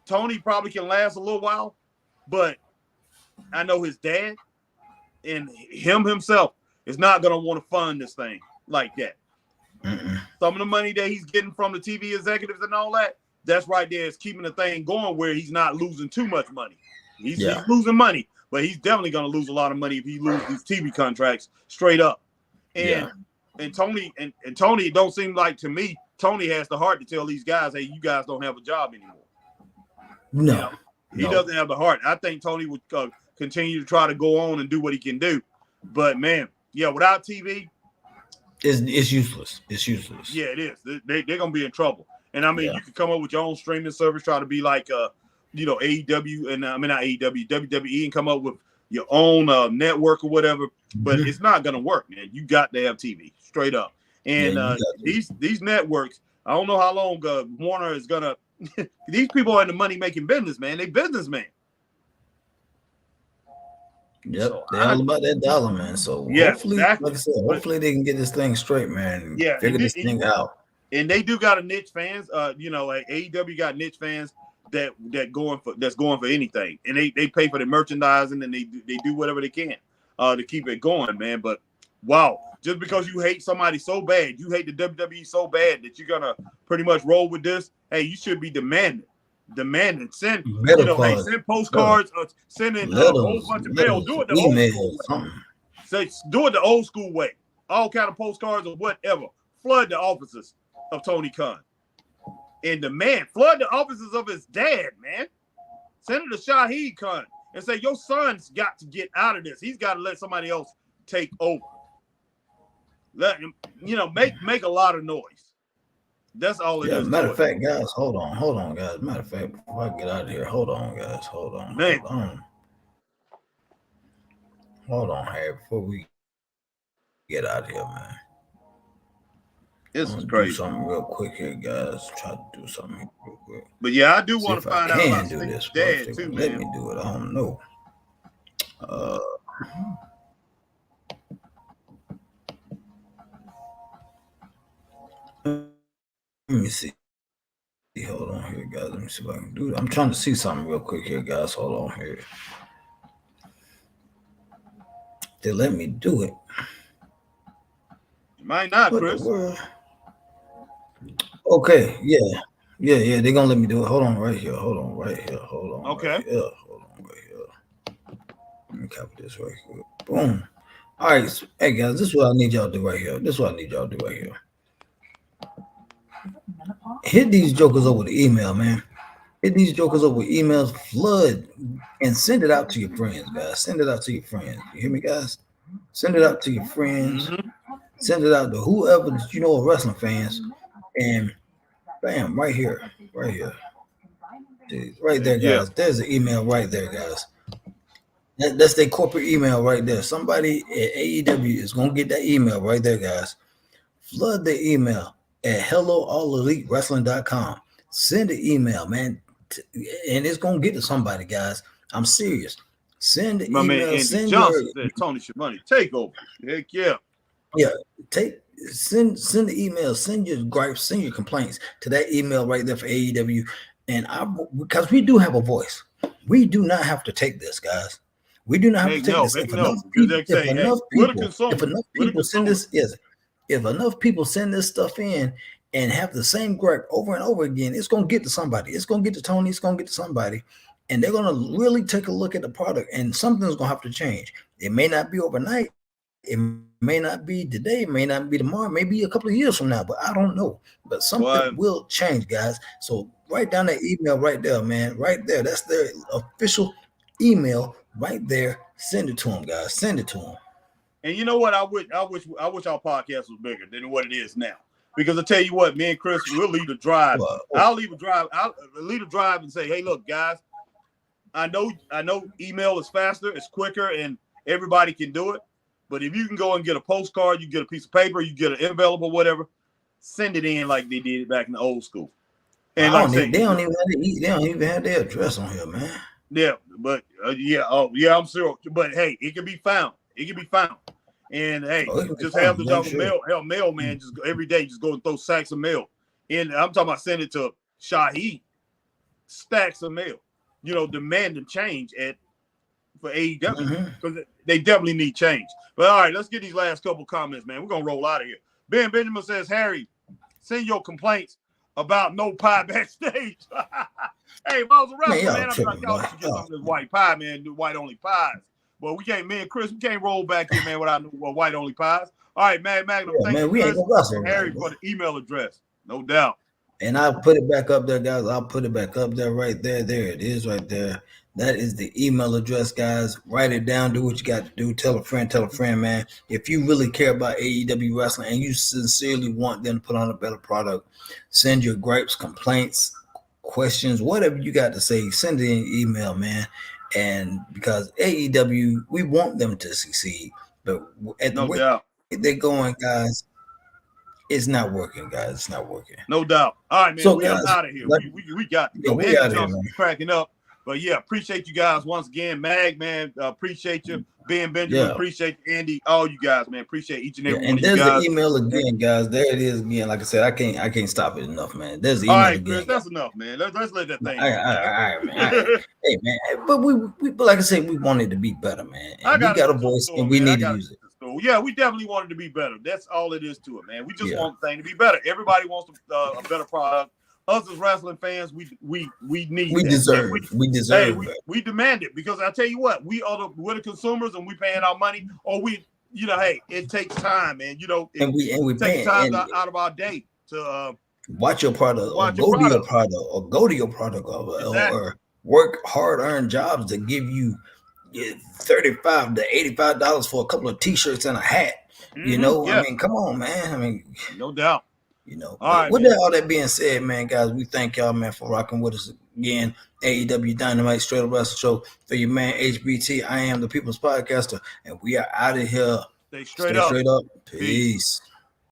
Tony probably can last a little while, but I know his dad and himself is not gonna want to fund this thing like that. Some of the money that he's getting from the TV executives and all that, that's right there is keeping the thing going where he's not losing too much money. He's losing money, but he's definitely going to lose a lot of money if he loses these TV contracts straight up. And Tony and Tony, it don't seem like to me, Tony has the heart to tell these guys, hey, you guys don't have a job anymore. No. You know, he doesn't have the heart. I think Tony would continue to try to go on and do what he can do. But, man, without TV, it's useless. It's useless. Yeah, it is. They're going to be in trouble. And, I mean, you can come up with your own streaming service, try to be like, AEW and not AEW, WWE, and come up with your own network or whatever. But it's not going to work, man. You got to have TV, straight up. And these networks, I don't know how long Warner is going to – these people are in the money-making business, man. They businessmen. Yep, so they're all about that dollar, man. So hopefully, like I said, hopefully they can get this thing straight, man. Yeah, figure this thing out. And they do got a niche fans. AEW got niche fans that's going for anything, and they pay for the merchandising and they do whatever they can to keep it going, man. But wow, just because you hate somebody so bad, you hate the WWE so bad that you're gonna pretty much roll with this. Hey, you should be demanding, send send postcards, sending a whole bunch of mail. Do it the old school way. Say, do it the old school way. All kind of postcards or whatever. Flood the offices of Tony Khan. And flood the offices of his dad, man. Send it to Shahid Khan and say, your son's got to get out of this. He's got to let somebody else take over. Let him, make a lot of noise. That's all it is. Matter of fact, guys, hold on, guys. Matter of fact, before I get out of here, hold on, guys. Hold on, Harry, before we get out of here, man. This is crazy. Do something real quick here, guys. Try to do something real quick. But I do want to find out about do this. Dad too, man. Let me do it. I don't know. Let me see. Hold on here, guys. Let me see if I can do it. I'm trying to see something real quick here, guys. Hold on here. They let me do it. You might not, Chris. Okay, yeah. They're gonna let me do it. Hold on right here. Okay. Right here. Hold on right here. Let me copy this right here. Boom. All right. Hey guys, this is what I need y'all to do right here. Hit these jokers over the email, man. Hit these jokers over emails, flood, and send it out to your friends, guys. Send it out to your friends. You hear me, guys? Send it out to your friends. Send it out to whoever that you know are wrestling fans. And bam, right here. Right there, guys. There's the email right there, guys. That's their corporate email right there. Somebody at AEW is going to get that email right there, guys. Flood the email at helloallelitewrestling.com. Send the email, man. And it's going to get to somebody, guys. I'm serious. Send the email. Man, send Johnson said Tony Schiavone, take over. Heck yeah. Yeah, send the email, send your gripes, send your complaints to that email right there for AEW. And because we do have a voice. We do not have to take this, guys. We do not have to take this. If enough people send this stuff in and have the same gripe over and over again, it's gonna get to somebody. It's gonna get to Tony, it's gonna get to somebody, and they're gonna really take a look at the product, and something's gonna have to change. It may not be overnight. It may not be today, it may not be tomorrow, maybe a couple of years from now, but I don't know. But something will change, guys. So write down that email right there, man. Right there. That's their official email right there. Send it to them, guys. Send it to them. And you know what? I wish our podcast was bigger than what it is now. Because I tell you what, me and Chris, we'll leave the drive. I'll leave a drive. I'll leave a drive and say, hey, look, guys, I know email is faster, it's quicker, and everybody can do it. But if you can go and get a postcard, you get a piece of paper, you get an envelope or whatever, send it in like they did it back in the old school. And they don't even have their address on here, man. Yeah, but I'm sure. But hey, it can be found. It can be found. And hey, just have the mailman just every day just go and throw sacks of mail. And I'm talking about send it to Shahi, stacks of mail. Demanding change for AEW because they definitely need change. But all right, let's get these last couple comments, man. We're gonna roll out of here. Ben Benjamin says, Harry, send your complaints about no pie backstage. Hey, if I was a wrestler, man, I'm like, y'all should get some of this white pie, man. Do white only pies. But we can't, me and Chris, we can't roll back here, man, without white only pies. All right, Magnum, thank you, Chris, and Harry, for the email address. No doubt. And I'll put it back up there, guys. I'll put it back up there right there. There it is right there. That is the email address, guys. Write it down. Do what you got to do. Tell a friend, man. If you really care about AEW wrestling and you sincerely want them to put on a better product, send your gripes, complaints, questions, whatever you got to say. Send it in email, man. And because AEW, we want them to succeed. But at the rate they're going, guys, it's not working, guys. It's not working. No doubt. All right, man. So, guys, out of here. We got to go. We out of here, man. Cracking up. But yeah, appreciate you guys once again. Mag, man, appreciate you. Ben Benjamin, appreciate you. Andy, all you guys, man. Appreciate each and every one of you guys. And there's the email again, guys. There it is again. Like I said, I can't stop it enough, man. There's the email again. Chris, that's enough, man. Let's let that thing. All right, man. All right. Hey, man. But we like I said, we want it to be better, man. And we got a voice, and we need to use it. Yeah, we definitely want it to be better. That's all it is to it, man. We just want the thing to be better. Everybody wants a better product. Us as wrestling fans, we need. We deserve. We deserve. Hey, we demand it because I tell you what, we're the consumers and we paying our money. Or hey, it takes time, man. And we take time out of our day to watch your product, or go to your product, or work hard-earned jobs to give you $35 to $85 for a couple of T-shirts and a hat. I mean, come on, man. I mean, no doubt. All right, with all that being said, man, guys, we thank y'all, man, for rocking with us again. AEW Dynamite Straight Up Wrestling Show for your man HBT. I am the People's Podcaster, and we are out of here. Stay straight up. Peace.